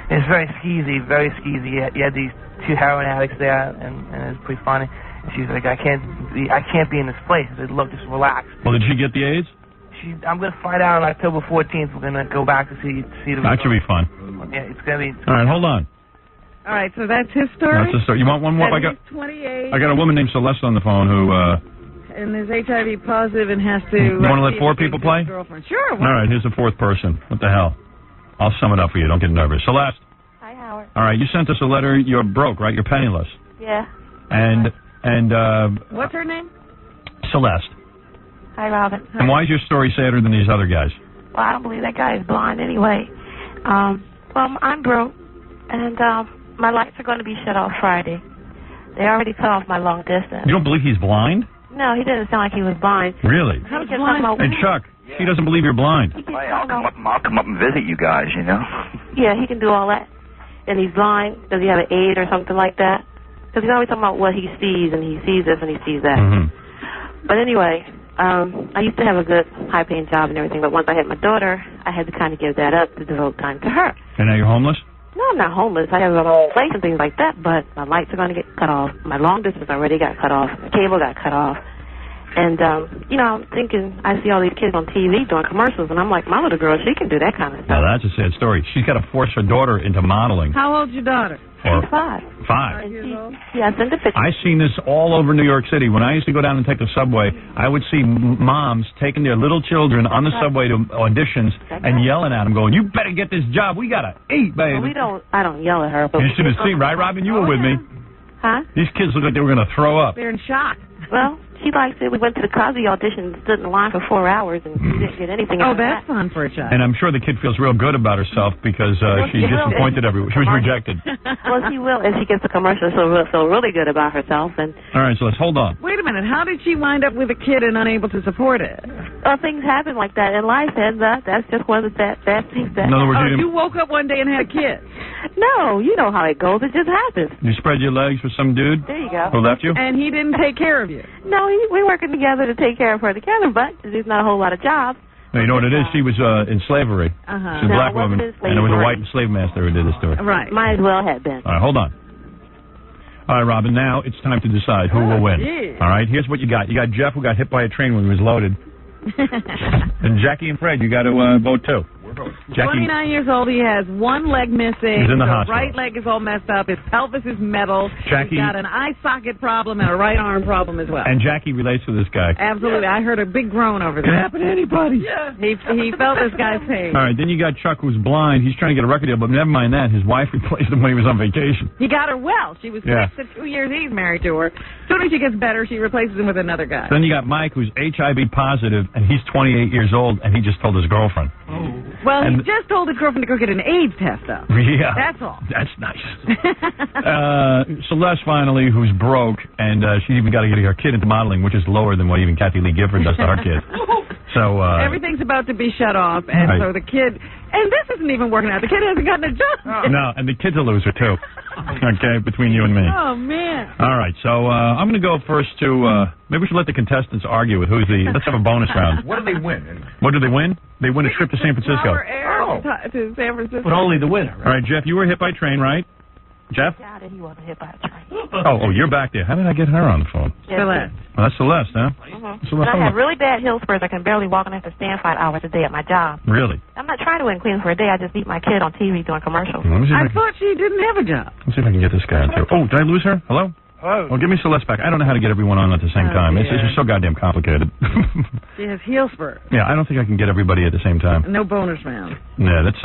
it's very skeezy, very skeezy. You had these two heroin addicts there, and it was pretty funny. And she was like, I can't be in this place. I said, look, just relax. Well, did she get the AIDS? I'm going to find out on October 14th. We're going to go back to see the That should be fun. Yeah, it's going to be... All right, hold on. All right, so that's his story? That's the story. You want one more? He's 28. I got a woman named Celeste on the phone who... and is HIV positive and has to... You want to let 4 people play? Girlfriend. Sure. All right, here's the 4th person. What the hell? I'll sum it up for you. Don't get nervous. Celeste. Hi, Howard. All right, you sent us a letter. You're broke, right? You're penniless. Yeah. And what's her name? Celeste. Hi, Robin. And why is your story sadder than these other guys? Well, I don't believe that guy is blind anyway. Well, I'm broke, and my lights are going to be shut off Friday. They already cut off my long distance. You don't believe he's blind? No, he doesn't sound like he was blind. Really? He kept talking about And Chuck, she doesn't believe you're blind. He kept talking I'll come up and visit you guys, you know. Yeah, he can do all that. And he's blind. Does he have an aid or something like that? Because he's always talking about what he sees, and he sees this and he sees that. But anyway, I used to have a good, high-paying job and everything, but once I had my daughter, I had to kind of give that up to devote time to her. And now you're homeless? No, I'm not homeless. I have a own place and things like that, but my lights are going to get cut off. My long distance already got cut off. My cable got cut off. And, you know, I'm thinking, I see all these kids on TV doing commercials, and I'm like, my little girl, she can do that kind of stuff. Now, that's a sad story. She's got to force her daughter into modeling. How old's your daughter? She's 5. 5. Yeah, send the picture. I've seen this all over New York City. When I used to go down and take the subway, I would see moms taking their little children on the subway to auditions and yelling at them, going, "You better get this job. We got to eat, baby." Well, I don't yell at her. But you should have seen, right, Robin? You were with me. Huh? These kids look like they were going to throw up. They're in shock. Well, she likes it. We went to the Cosby audition and stood in line for 4 hours and didn't get anything out of that. That's fun for a child. And I'm sure the kid feels real good about herself because she disappointed everyone. She was rejected. Well, she will. If she gets a commercial, she'll feel really good about herself. And all right, so let's hold on. Wait a minute. How did she wind up with a kid and unable to support it? Things happen like that in life, and that's just one of the bad things that. In other words, you woke up one day and had a kid. No, you know how it goes. It just happens. You spread your legs for some dude. There you go. Who left you? And he didn't take care of you. No, we're working together to take care of her together, but there's not a whole lot of jobs. No, you know what it is? She was in slavery. She's a black woman, and it was a white slave master who did this to her. Right. Might as well have been. All right, hold on. All right, Robin, now it's time to decide who will win. Geez. All right, here's what you got. You got Jeff, who got hit by a train when he was loaded. And Jackie and Fred, you got to vote too. Jackie, 29 years old. He has one leg missing. He's in the His hospital. right leg is all messed up. His pelvis is metal. Jackie, He's got an eye socket problem and a right arm problem as well. And Jackie relates to this guy. Absolutely. I heard a big groan over there. Can happen to anybody. Yeah. He felt this guy's pain. All right, then you got Chuck, who's blind. He's trying to get a record deal, but never mind that. His wife replaced him when he was on vacation. He got her well. She was sick the 2 years he's married to her. As soon as she gets better, she replaces him with another guy. Then you got Mike, who's HIV positive, and he's 28 years old, and he just told his girlfriend. Well, he just told his girlfriend to go get an AIDS test, though. Yeah. That's all. That's nice. Celeste, finally, who's broke, and she even got to get her kid into modeling, which is lower than what even Kathy Lee Gifford does to her kid. So everything's about to be shut off, and so the kid... And this isn't even working out. The kid hasn't gotten a job. No, and the kid's a loser, too. Okay, between you and me. Oh, man. All right, so I'm going to go first to... maybe we should let the contestants argue with who's the... Let's have a bonus round. What do they win? What do they win? They win a trip to San Francisco. To San Francisco. But only the winner, right? All right, Jeff, you were hit by a train, right? Jeff? Yeah, he wasn't hit by a train. Oh, you're back there. How did I get her on the phone? Celeste. Well, that's Celeste, huh? But I have really bad heel spurs. I can barely walk and I have to stand 5 hours a day at my job. Really? I'm not trying to win Queens for a day. I just beat my kid on TV doing commercials. I thought she didn't have a job. Let's see if I can get this guy on too. Oh, did I lose her? Hello? Hello. Well, give me Celeste back. I don't know how to get everyone on at the same time. It's just so goddamn complicated. She has heel spurs. Yeah, I don't think I can get everybody at the same time. No bonus round. Yeah, that's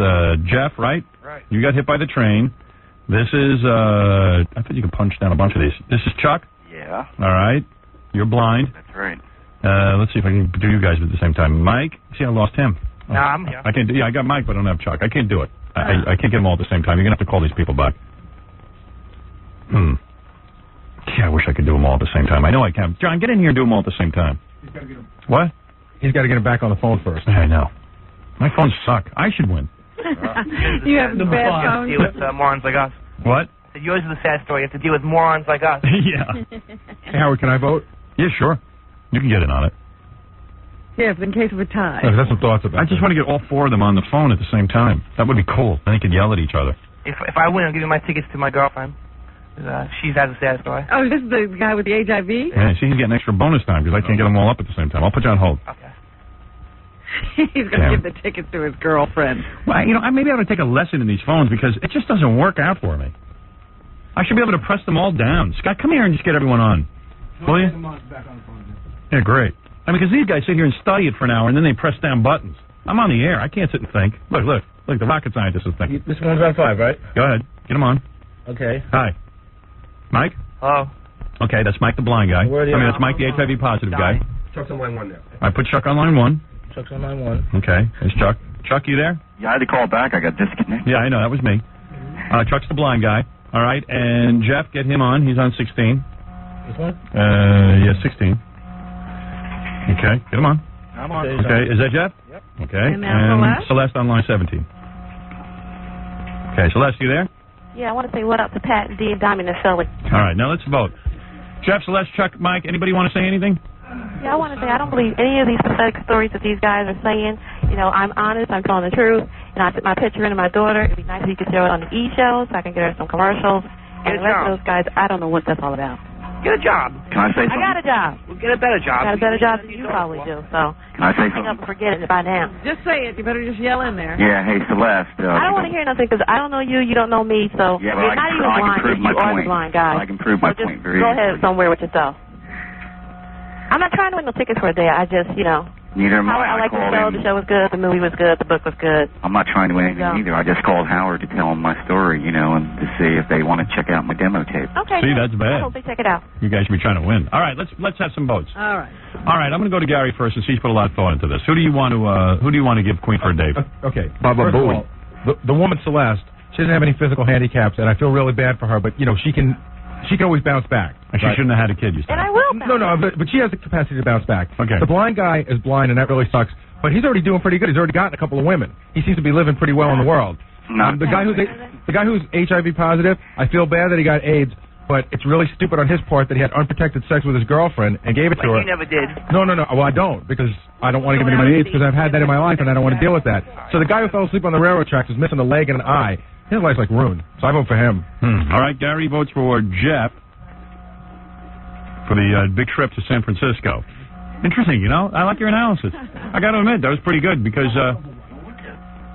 Jeff, right? Right. You got hit by the train. This is, I thought you could punch down a bunch of these. This is Chuck. Yeah. All right. You're blind. That's right. Let's see if I can do you guys at the same time. Mike. See, I lost him. No, I'm here. I can't do, I got Mike, but I don't have Chuck. I can't do it. I can't get them all at the same time. You're going to have to call these people back. Yeah, I wish I could do them all at the same time. I know I can. John, get in here and do them all at the same time. What? He's got to get him back on the phone first. I know. My phones suck. I should win. You have the bad You have to phone. deal with morons like us. What? So yours is the sad story. You have to deal with morons like us. Yeah. Hey, Howard, can I vote? Yeah, sure. You can get in on it. Yes, in case of a tie. I've got some thoughts about I just want to get all 4 of them on the phone at the same time. That would be cool. Then they could yell at each other. If I win, I'll give you my tickets to my girlfriend. She has a sad story. Oh, this is the guy with the HIV? Yeah, she's getting extra bonus time because I can't get them all up at the same time. I'll put you on hold. Okay. He's going to give the tickets to his girlfriend. Well, maybe I ought to take a lesson in these phones because it just doesn't work out for me. I should be able to press them all down. Scott, come here and just get everyone on. Will you? Yeah, great. I mean, because these guys sit here and study it for an hour and then they press down buttons. I'm on the air. I can't sit and think. Look, the rocket scientist is thinking. This one's on 5, right? Go ahead. Get him on. Okay. Hi. Mike? Hello. Okay, that's Mike the blind guy. That's Mike the HIV positive guy. Chuck's on line 1 now. I put Chuck on line 1. Chuck's on line 1. Okay, there's Chuck. Chuck, you there? Yeah, I had to call back. I got disconnected. Yeah, I know. That was me. Chuck's the blind guy. All right, and Jeff, get him on. He's on 16. This one? Yeah, 16. Okay, get him on. All I'm on. Okay, is that Jeff? Yep. Okay. And now Celeste on line 17. Okay, Celeste, you there? Yeah, I want to say what up to Pat and D and Diamond and Philly. All right, now let's vote. Jeff, Celeste, Chuck, Mike, anybody want to say anything? Yeah, I want to say I don't believe any of these pathetic stories that these guys are saying. You know, I'm honest, I'm telling the truth, and I put my picture in of my daughter. It'd be nice if you could show it on the E-show so I can get her some commercials. And the rest of those guys, I don't know what that's all about. Get a job. Can I say something? I got a job. Well, get a better job. I got a better job than you probably do, so. Can I say hang up something? and forget it by now. Just say it. You better just yell in there. Yeah, hey, Celeste. I don't want to hear nothing because I don't know you, you don't know me, so Yeah, you're well, not even blind, prove you my are the point. blind guy. I can prove my So just point very go easily. ahead somewhere with yourself. I'm not trying to win no tickets for a day. I just, you know. Neither am Howard, I I. like the called show. in. The show was good. The movie was good. The book was good. I'm not trying to win anything Yeah. either. I just called Howard to tell him my story, you know, and to see if they want to check out my demo tape. Okay. See, good. that's bad. I hope they check it out. You guys should be trying to win. All right, let's have some votes. All right. All right, I'm going to go to Gary first since he's put a lot of thought into this. Who do you want to give Queen for a Dave? Okay. Baba First of Booey. all, the woman Celeste, she doesn't have any physical handicaps, and I feel really bad for her. But you know, she can always bounce back. And she shouldn't have had a kid, you said. And I will. No, but she has the capacity to bounce back. Okay. The blind guy is blind, and that really sucks. But he's already doing pretty good. He's already gotten a couple of women. He seems to be living pretty well in the world. The guy who's HIV positive, I feel bad that he got AIDS, but it's really stupid on his part that he had unprotected sex with his girlfriend and gave it to her. You never did. No. Well, I don't, because I don't want to give anybody AIDS because I've had that in my life and I don't want to deal with that. So the guy who fell asleep on the railroad tracks is missing a leg and an eye. His life's like ruined. So I vote for him. All right, Gary votes for Jeff for the big trip to San Francisco. Interesting, you know. I like your analysis. I got to admit, that was pretty good because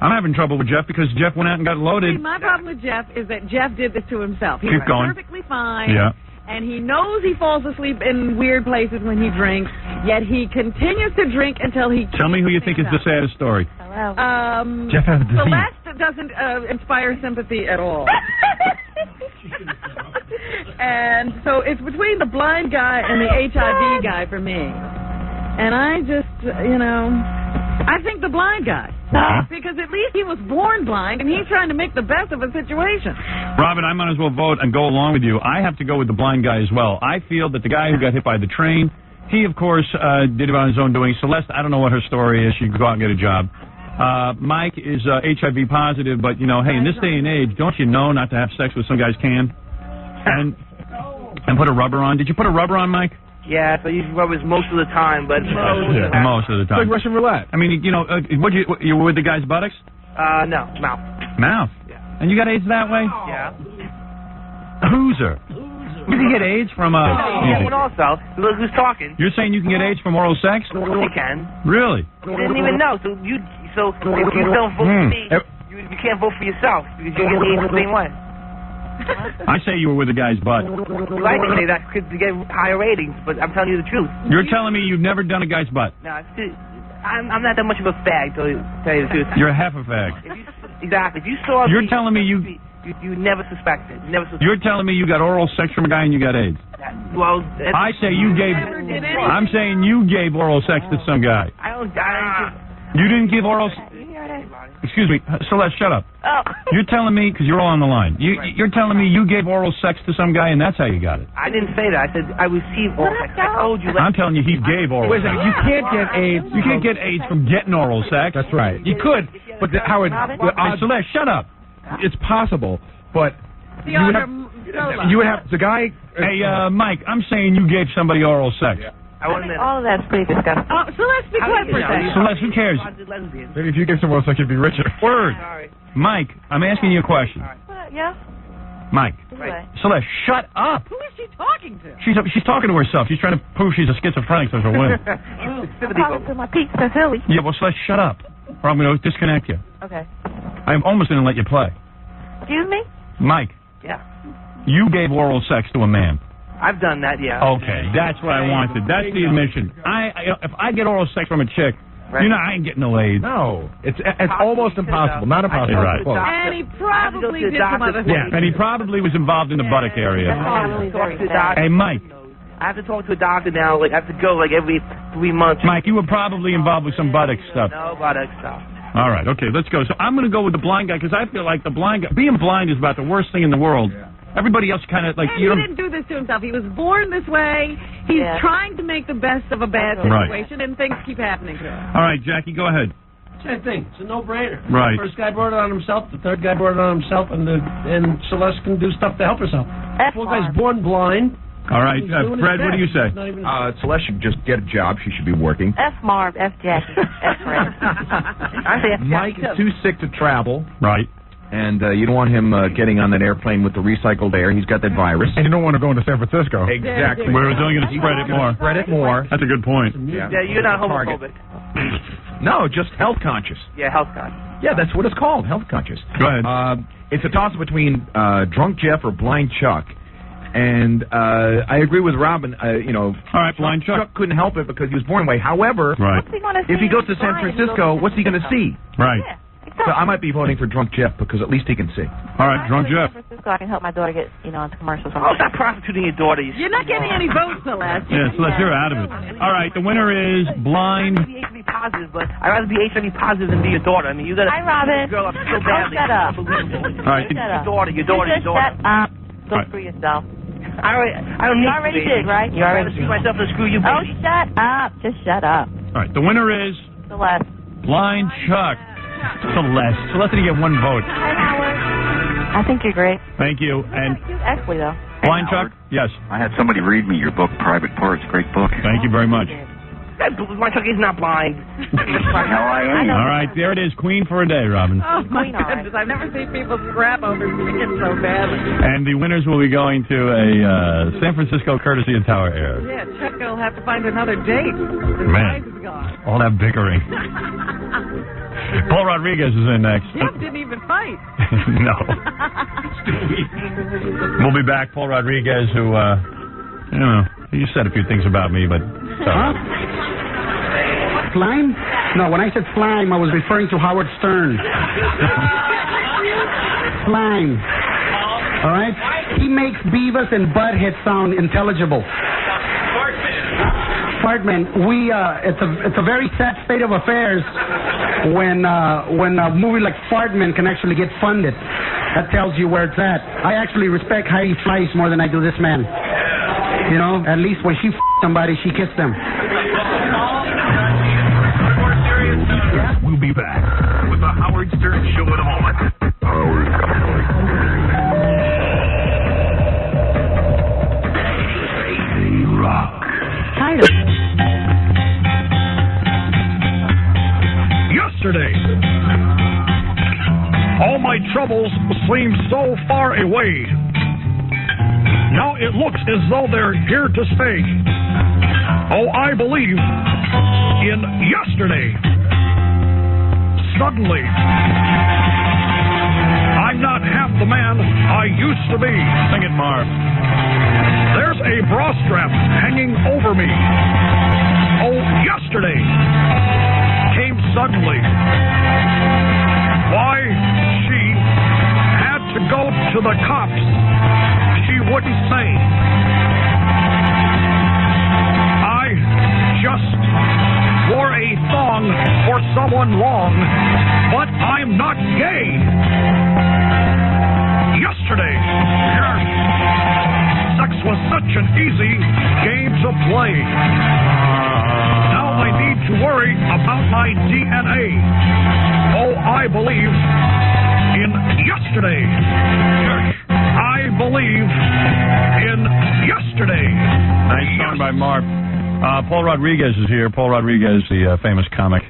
I'm having trouble with Jeff because Jeff went out and got loaded. See, my problem with Jeff is that Jeff did this to himself. He Keep was going. perfectly fine. Yeah. And he knows he falls asleep in weird places when he drinks, yet he continues to drink until he... Tell me who you think is the saddest story. Jeff has a disease. Celeste doesn't inspire sympathy at all. And so it's between the blind guy and the HIV guy for me. And I just, you know, I think the blind guy. Because at least he was born blind, and he's trying to make the best of a situation. Robin, I might as well vote and go along with you. I have to go with the blind guy as well. I feel that the guy who got hit by the train, he, of course, did it on his own doing. Celeste, I don't know what her story is. She could go out and get a job. Mike is HIV positive, but, you know, hey, in this day and age, don't you know not to have sex with some guy's can? And put a rubber on. Did you put a rubber on, Mike? Yeah, so I use rubbers most of the time, but Most of the time. It's like Russian roulette. I mean, you know, you were with the guy's buttocks? No, mouth. Mouth? Yeah. And you got AIDS that way? Yeah. Hooser. You can get AIDS from Yeah, but also, look who's talking. You're saying you can get AIDS from oral sex? You can. Really? You didn't even know, so if you don't vote for me, you can't vote for yourself because you get AIDS the same way. I say you were with the guy's butt. You like to say that could get higher ratings, but I'm telling you the truth. You're telling me you've never done a guy's butt? No, I'm not that much of a fag, to tell you the truth. You're half a fag. Exactly. If you saw You're me, telling me you never suspected. You're telling me you got oral sex from a guy and you got AIDS. Well, I say you gave. I'm saying you gave oral sex to some guy. You didn't give oral. Excuse me, Celeste, shut up. Oh. You're telling me, because you're all on the line, you're telling me you gave oral sex to some guy and that's how you got it. I didn't say that. I said I received oral sex. I told you. I'm telling you he gave oral Wait a sex. second, you can't get AIDS. You can't get AIDS from getting oral sex. That's right. You could, but Howard, Celeste, shut up. It's possible, but you would have the guy. Hey, Mike, I'm saying you gave somebody oral sex. I wouldn't. All of that's pretty disgusting. So let's be quiet for a second. Celeste, who cares? Maybe if you give someone else, you'd be richer. Word. Mike, I'm asking you a question. Yeah? Mike. Right. Celeste, shut up. Who is she talking to? She's talking to herself. She's trying to prove she's a schizophrenic so she'll win. I'm talking to my peeps in Philly. Yeah, well, Celeste, shut up, or I'm going to disconnect you. Okay. I'm almost going to let you play. Excuse me? Mike. Yeah. You gave oral sex to a man. I've done that, yeah. Okay, that's what I wanted. That's the admission. If I get oral sex from a chick, you know I ain't getting no AIDS. No, it's almost impossible. Not impossible. Right. And he probably did some other things. Yeah, and he probably was involved in the buttock area. Hey, Mike. I have to talk to a doctor now. Like I have to go like every 3 months. Mike, you were probably involved with some buttock stuff. No buttock stuff. All right, okay, let's go. So I'm going to go with the blind guy because I feel like the blind guy, being blind is about the worst thing in the world. Everybody else kind of like And he didn't do this to himself. He was born this way. He's trying to make the best of a bad Right. situation, and things keep happening to him. All right, Jackie, go ahead. Same thing. It's a no-brainer. Right. The first guy brought it on himself. The third guy brought it on himself, and Celeste can do stuff to help herself. Poor guy's born blind. All right, He's doing his Fred, what do you say? best. He's not even- Celeste should just get a job. She should be working. F Marv, F Jackie, F Fred. I say F Mike Jackie, is too sick to travel. Right. And you don't want him getting on that airplane with the recycled air. He's got that virus. And you don't want to go into San Francisco. Exactly. We're only going to spread it more. Spread it more. That's a good point. Yeah, you're not Target. homophobic. No, just health conscious. Yeah, health conscious. Yeah, that's what it's called, health conscious. Go ahead. It's a toss between Drunk Jeff or Blind Chuck. And I agree with Robin. All right, Blind Chuck couldn't help it because he was born away. However, right. if he goes to San Francisco, what's he going to see? Right. So I might be voting for Drunk Jeff because at least he can see. All right, Drunk Jeff. San Francisco, I can help my daughter get, into commercials. Oh, stop prostituting your daughter. You're not getting any votes, Celeste. Yeah, Celeste, you're out of it. All right, the winner is Blind. I'd be HIV positive, but I'd rather be HIV positive than be your daughter. I mean, you got to. Hi, Robin. Girl up so badly. Shut up. Unbelievable. All right. Your daughter. Just shut up. Go screw yourself. I don't need You already to, did, right? You already screw myself to screw you, Oh, baby. shut up. Just shut up. All right, the winner is Celeste. Blind Chuck. Celeste. Celeste didn't get one vote. Hi, Howard. I think you're great. Thank you. And Actually, though. Blind Chuck? Yes. I had somebody read me your book, Private Parts. Great book. Thank you very much. My Chuck is not blind. All right, there it is. Queen for a day, Robin. Oh, my goodness. I've never seen people scrap over singing so badly. And the winners will be going to a San Francisco courtesy of Tower Air. Yeah, Chuck will have to find another date. His Man. wife is gone. All that bickering. Paul Rodriguez is in next. Jeff didn't even fight. No. We'll be back. Paul Rodriguez, who, he said a few things about me, but... Slime? No, when I said slime, I was referring to Howard Stern. Slime. All right? He makes Beavis and Butthead sound intelligible. Fartman, it's a very sad state of affairs when a movie like Fartman can actually get funded. That tells you where it's at. I actually respect Heidi Fleiss more than I do this man. At least when she somebody, she kissed them. We'll be back with the Howard Stern Show in a moment. Rock. Yesterday, all my troubles seemed so far away. Now it looks as though they're here to stay. Oh, I believe in yesterday. Suddenly, I'm not half the man I used to be. Sing it, Marv. There's a bra strap hanging over me. Oh, yesterday came suddenly. Why she had to go to the cops, she wouldn't say. I just wore a thong for someone long, but I'm not gay. Yesterday, sex was such an easy game to play. Now I need to worry about my DNA. Oh, I believe in yesterday. I believe in yesterday. Nice song by Marv. Paul Rodriguez is here. Paul Rodriguez, the famous comic.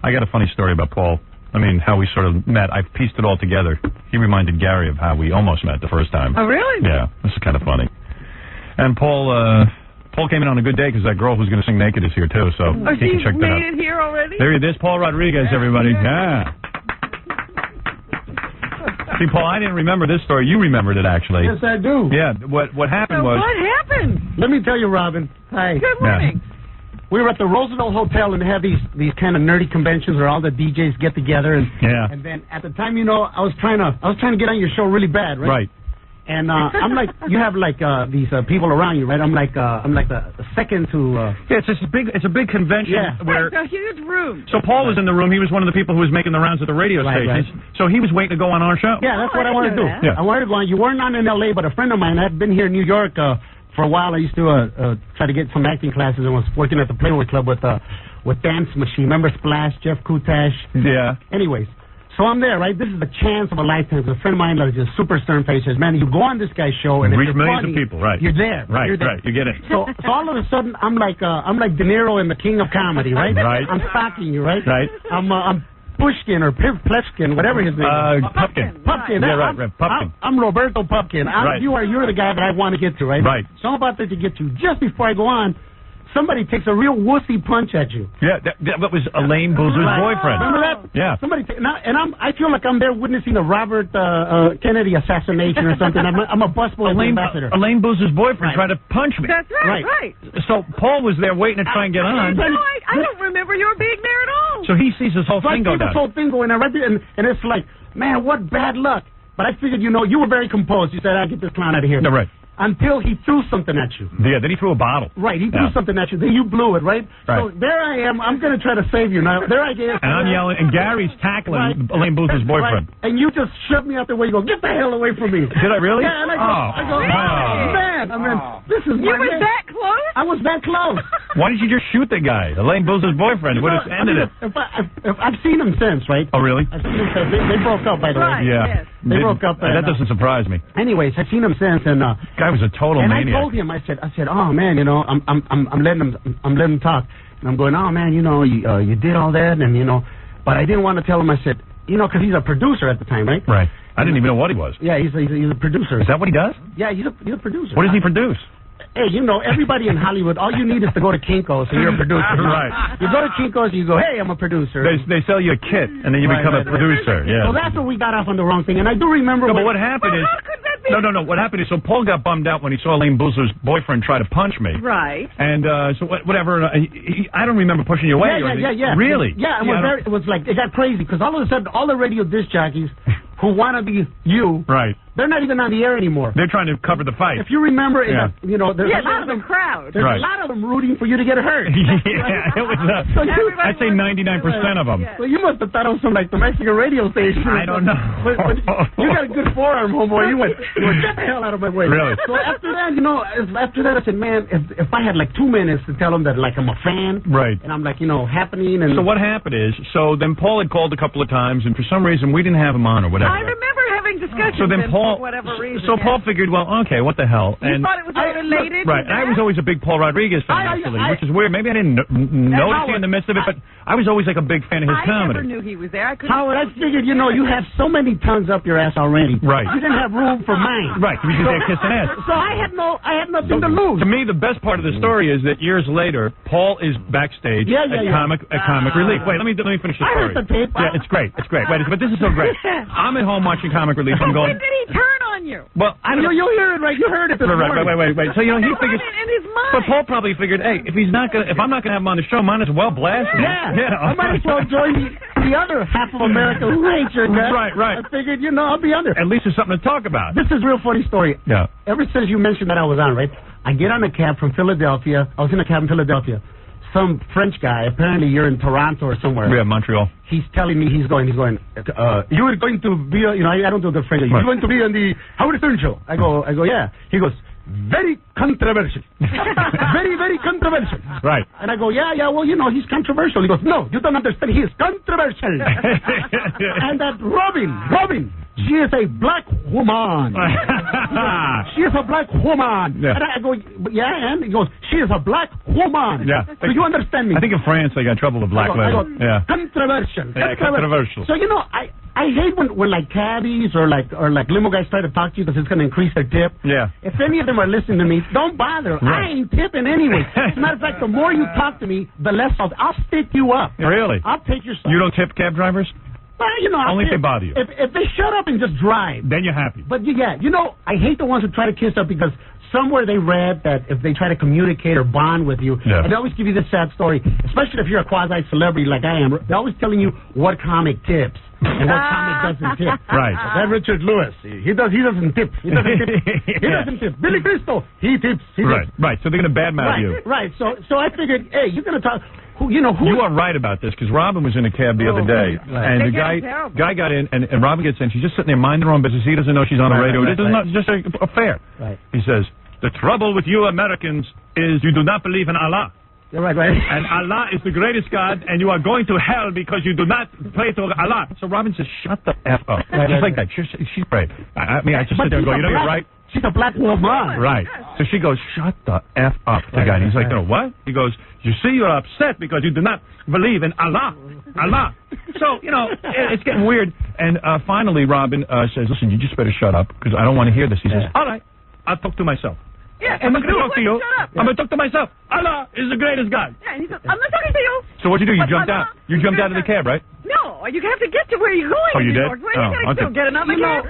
I got a funny story about Paul. I mean, how we sort of met. I pieced it all together. He reminded Gary of how we almost met the first time. Oh, really? Yeah, this is kind of funny. And Paul came in on a good day because that girl who's going to sing naked is here, too, so he can check that out. Made it here already? There he is, Paul Rodriguez, everybody. Yeah. See, Paul, I didn't remember this story. You remembered it, actually. Yes, I do. Yeah, what happened was... What happened? Let me tell you, Robin. Hi. Good morning. We were at the Roosevelt Hotel and they have these kind of nerdy conventions where all the DJs get together and then at the time, I was trying to get on your show really bad, right? Right. And I'm like, you have like these people around you, right? I'm like the second to. Yeah, it's a big convention where. It's a huge room. So Paul was in the room. He was one of the people who was making the rounds at the radio stations. Right. So he was waiting to go on our show. Yeah, that's what I wanted to do. Yeah. I wanted to go on. You weren't on in L.A., but a friend of mine had been here in New York for a while. I used to try to get some acting classes and was working at the Playboy Club with Dance Machine. Remember Splash, Jeff Kutash? Yeah. Anyways. So I'm there, right? This is the chance of a lifetime. A friend of mine is a super stern face. Says, man, you go on this guy's show and reach it's millions funny, of people, right? You're there, right? You're there. Right, you get it. So all of a sudden, I'm like De Niro in The King of Comedy, right? Right. I'm stalking you, right? Right. I'm Pushkin or Plevskin, whatever his name is. Pumpkin. Pumpkin. Yeah, right. Pumpkin. I'm Roberto Pumpkin. Right. You're the guy that I want to get to, right? Right. So I'm about to get to. Just before I go on, somebody takes a real wussy punch at you. Yeah, that was Elaine Boozer's boyfriend. Remember that? Yeah. Somebody I feel like I'm there witnessing a Robert Kennedy assassination or something. I'm a busboy ambassador. Elaine Boozer's boyfriend tried to punch me. That's right. So Paul was there waiting to try and get on. No, I don't remember your being there at all. So he sees this whole thing go down. This whole thing going on right there, and it's like, man, what bad luck. But I figured, you were very composed. You said, I'll get this clown out of here. No, right. Until he threw something at you. Yeah, then he threw a bottle. Right, he threw something at you. Then you blew it, right? So there I am. I'm going to try to save you. Now, there I get. And I'm yelling, and Gary's tackling Elaine Boozer's boyfriend. Right. And you just shoved me out the way. You go, get the hell away from me. Did I really? Yeah, and I go, man. I mean, this is You were that close? I was that close. Why did you just shoot the guy? Elaine Boozer's boyfriend would have ended it. If I've seen him since, right? Oh, really? I've seen him since. They broke up, by the way. Yeah. Yes. They broke up. That doesn't surprise me. Anyways, I've seen him since, and guy was a total maniac. I told him, I said, oh man, I'm letting him talk, and I'm going, oh man, you did all that, and but I didn't want to tell him. I said, because he's a producer at the time, right? Right. I didn't even know what he was. Yeah, he's a producer. Is that what he does? Yeah, he's a producer. What does he produce? Hey, everybody in Hollywood, all you need is to go to Kinko's and you're a producer. Right. You go to Kinko's and you go, hey, I'm a producer. They sell you a kit, and then you become a producer. Yeah. So that's where we got off on the wrong thing. And I do remember. No, but what happened is. How could that be? No. What happened is, so Paul got bummed out when he saw Elaine Boozer's boyfriend try to punch me. Right. And so whatever. I don't remember pushing you away. Yeah. Really? Yeah. It was like it got crazy because all of a sudden all the radio disc jockeys who want to be you, right? They're not even on the air anymore. They're trying to cover the fight. If you remember, there's a lot of them. Crowd. There's a lot of them rooting for you to get hurt. Yeah, it was. I'd say 99% of them. So you must have thought it was some like the Mexican radio station. I don't know. But you got a good forearm, homeboy. You went, get the hell out of my way. Really? So after that, I said, man, if I had like 2 minutes to tell them that like I'm a fan, right? And I'm like, happening. And so what happened is, then Paul had called a couple of times, and for some reason we didn't have him on or whatever. I remember having discussions. So then for whatever reason. So Paul figured, well, okay, what the hell? You thought it was related? Right. And I was always a big Paul Rodriguez fan, actually, which is weird. Maybe I didn't notice you in the midst of it, but I was always like a big fan of his comedy. I never knew he was there. Howard, I figured, you have so many tongues up your ass already. Right. You didn't have room for mine. Right. Because they're kissing ass. So I had nothing to lose. To me, the best part of the story is that years later, Paul is backstage at Comic Relief. Wait, let me finish the story. I heard the tape. Yeah, it's great. Wait, but this is so great. I'm at home watching Comic Relief. I'm going. When did he turn on you? Well, I don't know. You'll hear it, right? You heard it. Wait. So he figures. In his mind. But Paul probably figured, hey, if I'm not gonna have him on the show, might as well blast him. Yeah. I might as well join the other half of America who hates your guts. Right. I figured, I'll be under. At least there's something to talk about. This is a real funny story. Yeah. Ever since you mentioned that I was on, right? I get on a cab from Philadelphia. I was in a cab in Philadelphia. Some French guy, apparently you're in Toronto or somewhere. Yeah, Montreal. He's telling me he's going, you were going to be, I don't do the French. You're going to be on the Howard Stern show. I go, yeah. He goes, very controversial. Very, very controversial. Right. And I go, yeah, well, he's controversial. He goes, no, you don't understand. He is controversial. And that Robin, she is a black woman. She is a black woman. Yeah. And I go, and he goes, she is a black woman. Yeah. So you understand me? I think in France they got trouble with black women. Yeah. Controversial. Yeah, controversial. So I hate when like cabbies or like limo guys try to talk to you because it's going to increase their tip. Yeah. If any of them are listening to me, don't bother. Right. I ain't tipping anyway. As a matter of fact, the more you talk to me, the less I'll stick you up. Really? I'll take your stuff. You don't tip cab drivers? Well, only if they bother you. If they shut up and just drive, then you're happy. But I hate the ones who try to kiss up because somewhere they read that if they try to communicate or bond with you, and they always give you this sad story, especially if you're a quasi-celebrity like I am, they're always telling you what comic tips. And what comic doesn't tip? Right. That Richard Lewis, he doesn't tip. He doesn't tip. Billy Crystal, he tips. Right. So they're going to badmouth you. Right. So I figured, hey, you're going to talk. Who you are right about this because Robin was in a cab the other day, and the guy got in, and Robin gets in. She's just sitting there minding her own business. He doesn't know she's on the radio. This is not just a fair. Right. He says, "The trouble with you Americans is you do not believe in Allah." Right. And Allah is the greatest God, and you are going to hell because you do not pray to Allah. So Robin says, "Shut the f up." She's like that. She's brave. I just sit there and go, "You know, you're right." She's a black woman. Right. So she goes, "Shut the f up." The guy. And he's like, "No, what?" He goes, "You see, you're upset because you do not believe in Allah." So, it's getting weird. And finally, Robin says, "Listen, you just better shut up because I don't want to hear this." He says, "All right, I'll talk to myself." Yeah, I'm not going to talk to you. I'm going to talk to myself. Allah is the greatest God. Yeah, and he says, "I'm not talking to you." So what'd you do? You jumped out. You jumped out of the cab, right? No, you have to get to where you're going. Oh, you did? Where are you going to get another cab?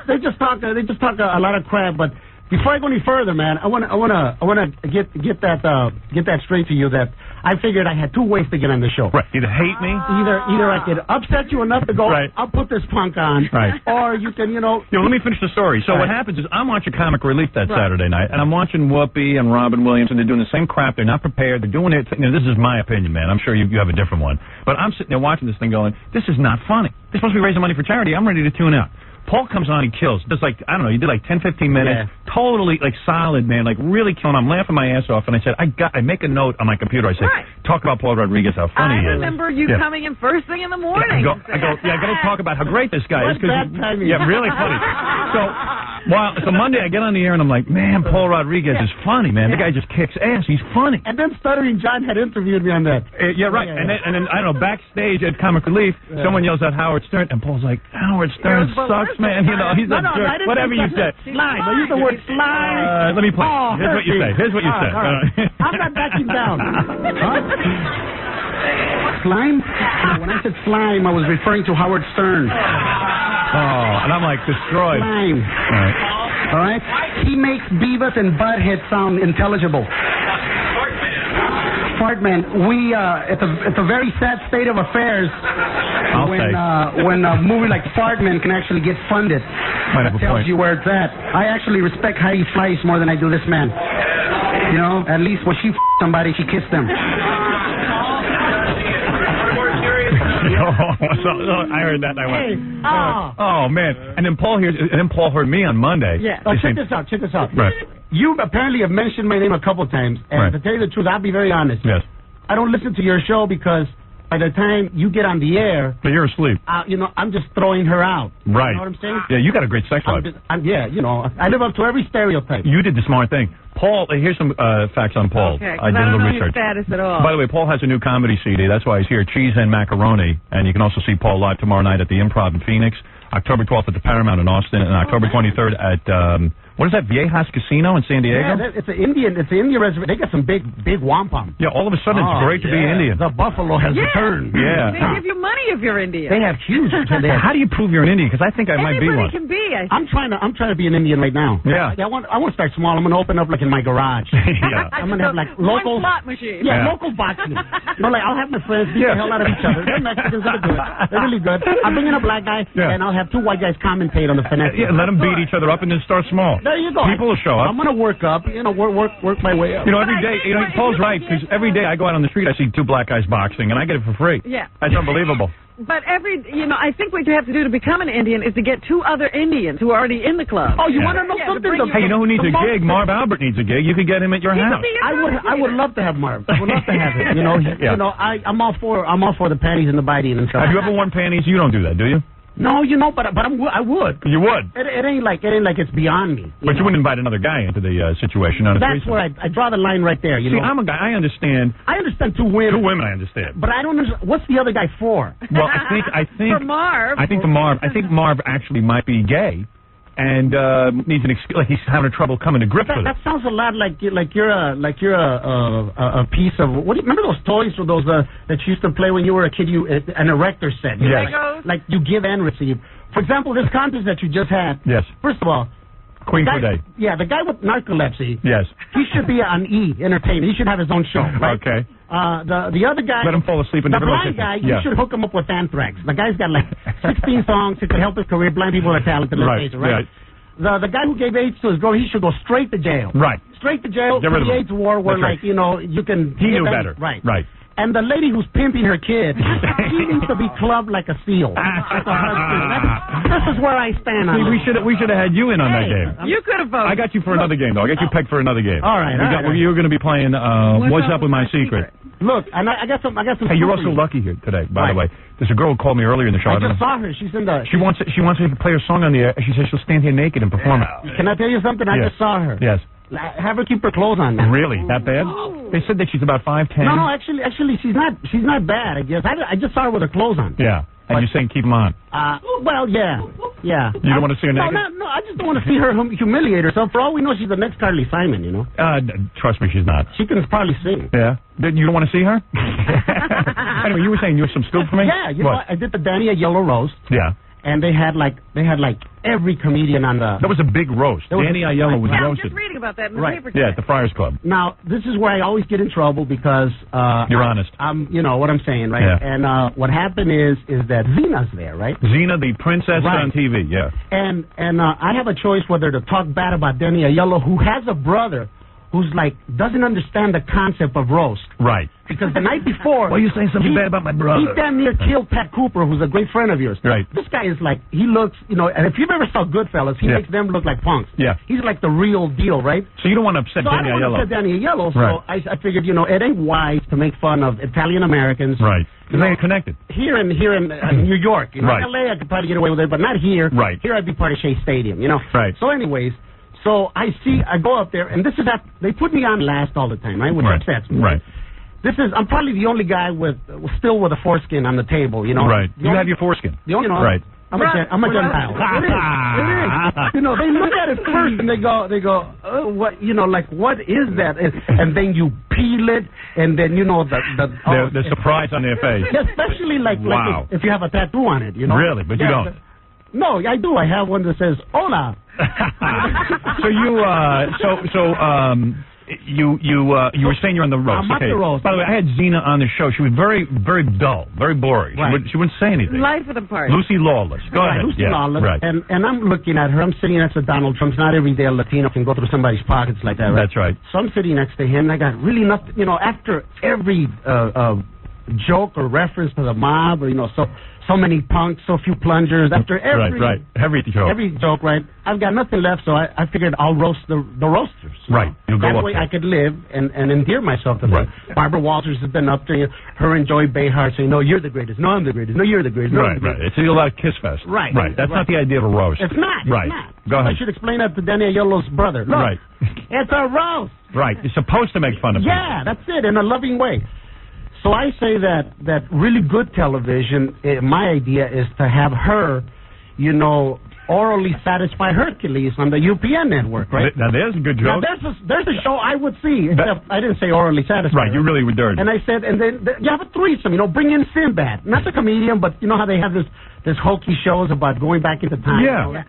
They just talk a lot of crap, but before I go any further, man, I want to get that straight to you that I figured I had two ways to get on the show. Right. Either hate me. Either I could upset you enough to go, I'll put this punk on. Right. Or you can, let me finish the story. So what happens is I'm watching Comic Relief that Saturday night, and I'm watching Whoopi and Robin Williams, and they're doing the same crap. They're not prepared. They're doing it. This is my opinion, man. I'm sure you have a different one. But I'm sitting there watching this thing going, this is not funny. They're supposed to be raising money for charity. I'm ready to tune out. Paul comes on, he kills. Does he did 10, 15 minutes. Yeah. Totally, solid, man. Really killing. I'm laughing my ass off. And I said, I make a note on my computer. I said, talk about Paul Rodriguez, how funny he is. I remember you coming in first thing in the morning. I got to talk about how great this guy is. Really funny. So Monday I get on the air and I'm like, man, Paul Rodriguez is funny, man. The guy just kicks ass. He's funny. And then Stuttering John had interviewed me on that. Right. And then I don't know, backstage at Comic Relief, someone yells out Howard Stern, and Paul's like, Howard Stern sucks, man. He's a jerk. Whatever you said. Slime. I use the word slime. Let me play. Here's what you said. I'm not backing down. Slime? When I said slime, I was referring to Howard Stern. Oh, and I'm destroyed. Slime. All right? He makes Beavis and Butthead sound intelligible. Fartman, it's a very sad state of affairs when a movie like Fartman can actually get funded. That tells you where it's at. I actually respect Heidi Fleiss more than I do this man. At least when she somebody, she kissed them. I heard that and I went, oh man. And then Paul heard me on Monday. Yeah. Check this out. Right. You apparently have mentioned my name a couple times, and to tell you the truth, I'll be very honest. Yes. I don't listen to your show because by the time you get on the air, but you're asleep. I'm just throwing her out. Right. You know what I'm saying? Yeah, you got a great sex life. I live up to every stereotype. You did the smart thing. Paul, here's some facts on Paul. Okay, I did a little research. His status at all. By the way, Paul has a new comedy CD. That's why he's here, Cheese and Macaroni. And you can also see Paul live tomorrow night at the Improv in Phoenix, October 12th at the Paramount in Austin, and October 23rd at what is that, Viejas Casino in San Diego? Yeah, it's an Indian reservation. They got some big wampum. Yeah, all of a sudden it's great to be Indian. The buffalo has returned. Yeah. They give you money if you're Indian. They have huge. How do you prove you're an Indian? Because I think I might be one. Anybody can be. I'm trying to be an Indian right now. Yeah. I want to start small. I'm going to open up in my garage. Yeah. I'm going to have local slot machine. Yeah, local boxing. I'll have my friends beat the hell out of each other. They're Mexicans. They're good. They're really good. I'll bring in a black guy and I'll have two white guys commentate on the finesse. Yeah, let them beat each other up and then start small. There you go. People will show up. I'm going to work up, work my way up. Every day, Paul's right, because every day I go out on the street, I see two black guys boxing, and I get it for free. Yeah. That's unbelievable. But I think what you have to do to become an Indian is to get two other Indians who are already in the club. Oh, you want to know something? Hey, you know who needs a gig? Marv Albert needs a gig. You could get him at your house. I would love to have Marv. I would love to have him. I'm all for the panties and the biting and stuff. Have you ever worn panties? You don't do that, do you? No, but I would. You would. It ain't like it's beyond me. But you wouldn't invite another guy into the situation. That's where I draw the line right there. See, I'm a guy. I understand. I understand two women. Two women, I understand. But I don't understand. What's the other guy for? Well, I think for Marv. I think Marv actually might be gay. And needs an excuse. He's having trouble coming to grips with it. That sounds a lot like you're a piece of. Remember those toys for those that you used to play when you were a kid? An erector set. Yes. Like you give and receive. For example, this contest that you just had. Yes. First of all, Queen Corday. Yeah, the guy with narcolepsy. Yes. He should be on E! Entertainment. He should have his own show. Right? Okay. The other guy. Let him fall asleep in the blind guy. You should hook him up with Anthrax. The guy's got like 16 songs. It could help his career. Blind people are talented. Let's face it, right? The guy who gave AIDS to his girl, he should go straight to jail. Right. Straight to jail Get for rid of the him. AIDS war, where That's right. you can. He knew better. Right. Right. And the lady who's pimping her kid, she needs to be clubbed like a seal. This is where I stand on it. We should have had you in on that game. You could have voted. I got you for another game, though. I got you pegged for another game. All right. You're going to be playing What's Up With My Secret. Look, and I got some. Hey, you're also lucky here today, by the way. There's a girl who called me earlier in the show. I just saw her. She's in the. She wants me to play her song on the air. She says she'll stand here naked and perform it. Can I tell you something? I just saw her. Yes. Have her keep her clothes on. Man. Really? That bad? They said that she's about 5'10". No, actually, she's not. She's not bad. I guess. I just saw her with her clothes on. Yeah. And you're saying keep them on. Well, yeah. You don't want to see her naked? No, I just don't want to see her humiliate herself. For all we know, she's the next Carly Simon, you know? Trust me, she's not. She can probably sing. Yeah? You don't want to see her? Anyway, you were saying you have some scoop for me? Yeah, you know, I did the Danny Aiello roast. Yeah. And they had like every comedian on the. That was a big roast. Danny Aiello was I'm roasted. just reading about that in the paper. Yeah, at the Friars Club. Now, this is where I always get in trouble because you're honest. You know what I'm saying, right? Yeah. And what happened is that Zena's there, right? Zena, the princess on TV, yeah. And I have a choice whether to talk bad about Danny Aiello, who has a brother who's like doesn't understand the concept of roast. Right. Because the night before, why are you saying something bad about my brother? He damn near killed Pat Cooper, who's a great friend of yours. Right. This guy is like, he looks, you know, and if you've ever saw Goodfellas, he makes them look like punks. Yeah. He's like the real deal, right? So you don't want to upset Danny Aiello. I don't want to upset Danny Aiello, so I figured, you know, it ain't wise to make fun of Italian Americans. Right. Because they're connected. Here in New York, you know, right. LA, I could probably get away with it, but not here. Right. Here I'd be part of Shea Stadium, you know. Right. So anyways, so I go up there, and this is that they put me on last all the time, right? Which upsets me. Right. I'm probably the only guy still with a foreskin on the table, you know. Right. You have your foreskin. You know. Right. I'm a Gentile. It is. You know, they look at it first and they go, oh, what? You know, like what is that? And then you peel it, and then you know the surprise on their face. Especially like if you have a tattoo on it, you know. Really, but you don't. No, I do. I have one that says "Hola." So you were saying you're on the roast. I'm on the roast. By the way, I had Zena on the show. She was very, very dull, very boring. Right. She wouldn't say anything. Life of the party. Lucy Lawless. Go ahead. Lucy Lawless. Right. And I'm looking at her. I'm sitting next to Donald Trump. Not every day a Latino can go through somebody's pockets like that. Right? That's right. So I'm sitting next to him. And I got really nothing. You know, after every joke or reference to the mob, or so many punks, so few plungers. After every joke, right? I've got nothing left, so I figured I'll roast the roasters. Right. You'll go that up way there. I could live and endear myself to them. Right. Barbara Walters has been up there, her and Joy Behar saying, "No, you're the greatest. No, I'm the greatest. No, you're the greatest." No, right. It's a lot of kiss fest. Right. Right. That's not the idea of a roast. It's not. Right. It's not. Go ahead. I should explain that to Danny Aiello's brother. Look, right. It's a roast. Right. You're supposed to make fun of people. Yeah, that's it, in a loving way. So I say that really good television, my idea is to have her, orally satisfy Hercules on the UPN network, right? Now there's a good joke. Now there's a show I would see, except I didn't say orally satisfy. Right, you really were dirty. And I said, and then you have a threesome, bring in Sinbad. Not the comedian, but you know how they have this hokey shows about going back into time. Yeah.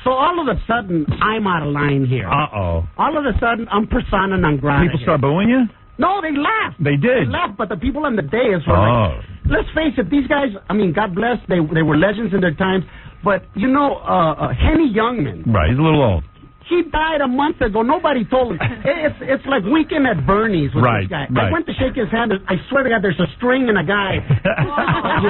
So all of a sudden, I'm out of line here. Uh-oh. All of a sudden, I'm persona non grata. People start booing you? No, they laughed. They did. They laughed, but the people on the dais were like, let's face it, these guys, God bless, they were legends in their times, but, Henny Youngman. Right, he's a little old. He died a month ago. Nobody told him. It's like Weekend at Bernie's with this guy. Right. I went to shake his hand. I swear to God, there's a string and a guy.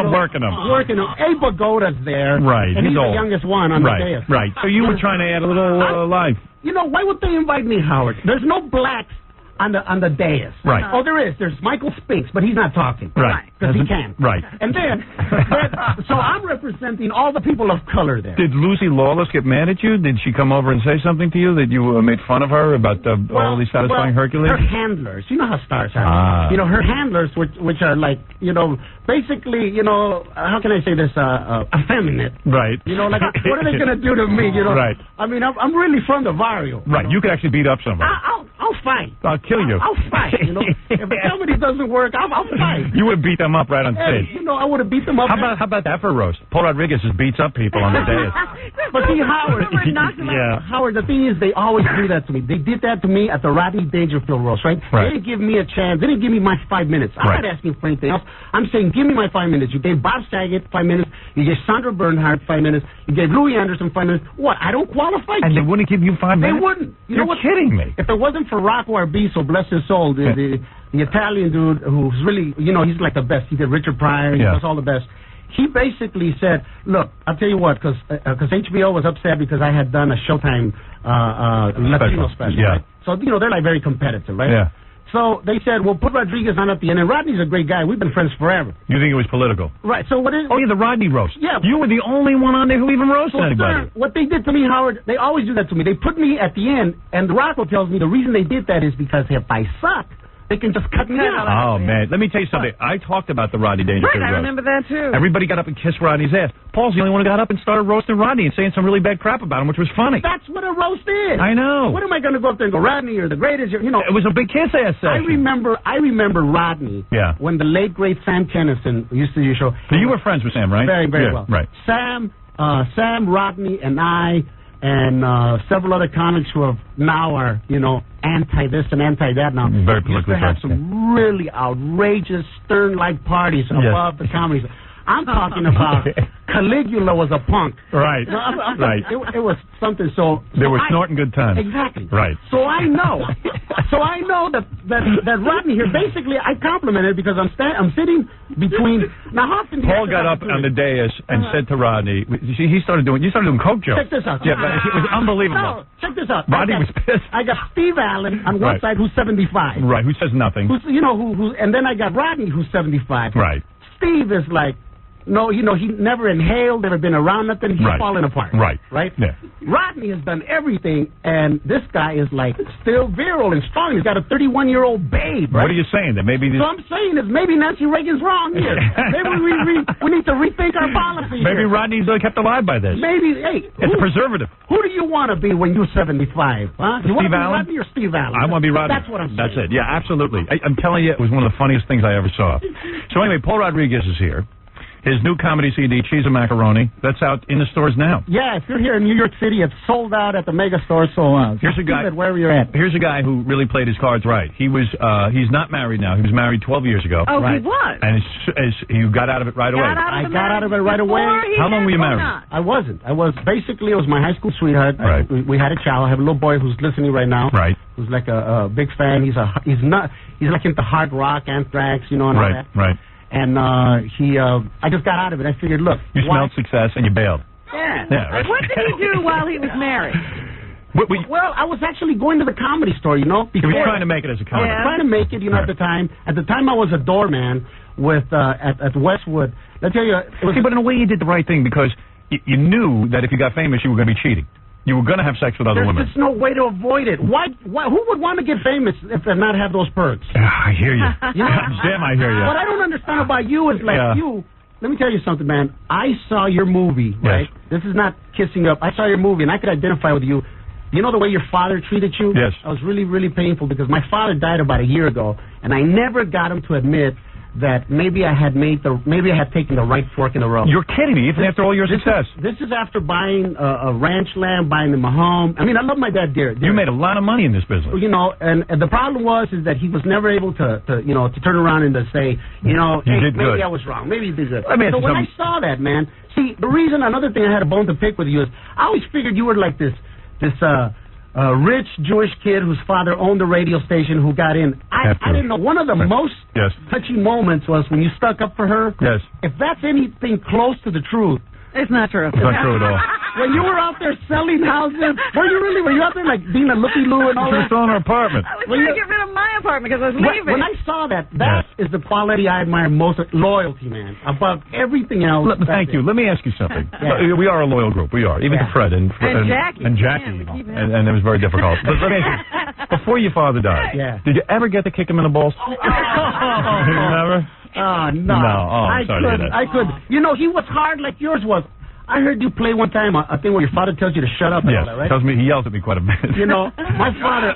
Working him. Abe Pagoda's there. Right. And he's old. the youngest one on the dais. Right. So you were trying to add a little life. Why would they invite me, Howard? There's no blacks on the dais. Right. Oh, there is. There's Michael Spinks, but he's not talking. Right. Because he can. Right. And then, so I'm representing all the people of color there. Did Lucy Lawless get mad at you? Did she come over and say something to you that you made fun of her about all these satisfying Hercules? Her handlers. You know how stars are. Her handlers, which are like, basically, how can I say this? Effeminate. Right. What are they going to do to me? Right. I'm really from the barrio. Right. You could actually beat up somebody. I'll fight. I'll kill you. I'll fight. If the comedy doesn't work, I'll fight. You would beat them up right on stage. I would have beat them up. How about that for a roast? Paul Rodriguez just beats up people on the dais. But see, Howard, Yeah. Howard, the thing is, they always do that to me. They did that to me at the Rodney Dangerfield roast, right? They didn't give me a chance. They didn't give me my 5 minutes. I'm not asking for anything else. I'm saying, give me my 5 minutes. You gave Bob Saget 5 minutes. You gave Sandra Bernhardt 5 minutes. You gave Louis Anderson 5 minutes. What? I don't qualify. And they wouldn't give you 5 minutes? They wouldn't. You're kidding me. If it wasn't for Rocco Arbizo, bless his soul, the Italian dude who's really, he's like the best. He did Richard Pryor. He does all the best. He basically said, look, I'll tell you what, because HBO was upset because I had done a Showtime Latino special. Yeah. Right? So, they're like very competitive, right? Yeah. So they said, well, put Rodriguez on at the end. And Rodney's a great guy. We've been friends forever. You think it was political? Right. So what is... Oh, yeah, the Rodney roast. Yeah. You were the only one on there who even roasted anybody. What they did to me, Howard, they always do that to me. They put me at the end, and Rocco tells me the reason they did that is because if I suck, they can just cut me out. Oh, man. Let me tell you something. I talked about the Rodney Dangerfield Right, I roast. remember that, too. Everybody got up and kissed Rodney's ass. Paul's the only one who got up and started roasting Rodney and saying some really bad crap about him, which was funny. That's what a roast is. I know. What am I going to go up there and go, Rodney, you're the greatest? It was a big kiss-ass session. I remember Rodney when the late, great Sam Kennison used to do your show. So you were friends with Sam, right? Very, very well. Right. Sam, Rodney, and I, and several other comics who now are, anti this and anti that now. Very politically used to have some really outrageous, stern-like parties above the comedy. I'm talking about Caligula was a punk. Right. Right. It was something so... They were snorting good times. Exactly. Right. So I know that Rodney here, basically, I complimented because I'm sitting between... Now, how often... Paul got up on the dais and said to Rodney, you started doing coke jokes. Check this out. Yeah, but it was unbelievable. No, check this out. Rodney was pissed. I got Steve Allen on one side who's 75. Right, who says nothing. And then I got Rodney who's 75. Right. Steve is like... No, he never inhaled, never been around nothing. He's falling apart. Right. Right? Yeah. Rodney has done everything, and this guy is like still virile and strong. He's got a 31-year-old babe. Right? What are you saying? That maybe So I'm saying is maybe Nancy Reagan's wrong here. Maybe we need to rethink our policy. Maybe Rodney's kept alive by this. Maybe, hey. It's a preservative. Who do you want to be when you're 75? Huh? You want to be Rodney or Steve Allen? I want to be Rodney. That's what I'm saying. That's it. Yeah, absolutely. I'm telling you, it was one of the funniest things I ever saw. So anyway, Paul Rodriguez is here. His new comedy CD, Cheese and Macaroni, that's out in the stores now. Yeah, if you're here in New York City, it's sold out at the mega store. So here's a guy wherever you're at. Here's a guy who really played his cards right. He's not married now. He was married 12 years ago. Oh, he was. And he got out of it right away. I got out of it right away. How long were you married? I wasn't. It was my high school sweetheart. Right. We had a child. I have a little boy who's listening right now. Right. Who's like a big fan. He's like into hard rock, Anthrax, and all that. Right. And I just got out of it. I figured, look. You smelled success and you bailed. Yeah. Right. What did he do while he was married? Well, I was actually going to the comedy store, He was trying to make it as a comic. Trying to make it, at the time. At the time, I was a doorman at Westwood. Let's tell you, but in a way, you did the right thing because you knew that if you got famous, you were going to be cheating. You were going to have sex with other women. There's no way to avoid it. Why? Who would want to get famous if they not have those perks? I hear you. Damn, I hear you. What I don't understand about you is you. Let me tell you something, man. I saw your movie, right? This is not kissing up. I saw your movie, and I could identify with you. You know the way your father treated you? Yes. I was really, really painful because my father died about a year ago, and I never got him to admit that maybe I had taken the right fork in the road. You're kidding me, even after all your success. This is after buying a ranch land, buying my home. I mean, I love my dad dear. You made a lot of money in this business. And the problem is that he was never able to turn around and to say, maybe I was wrong. Maybe you did good. So when I saw that, man, see, another thing I had a bone to pick with you is I always figured you were like this rich Jewish kid whose father owned a radio station who got in. I didn't know. One of the most touching moments was when you stuck up for her. Yes. If that's anything close to the truth. It's not true. It's not true at all. When you were out there selling houses, were you out there like being a looky-loo and all that? She was selling her apartment. I was trying to get rid of my apartment because I was leaving. When I saw that is the quality I admire most. Loyalty, man. Above everything else. Thank you. Let me ask you something. We are a loyal group. We are. Even to Fred and Jackie. And Jackie. And it was very difficult. But let me ask you, before your father died, did you ever get to kick him in the balls? Never? Oh, no. I'm sorry to hear that. I could. He was hard like yours was. I heard you play one time a thing where your father tells you to shut up and all that, right? He yells at me quite a bit. My father...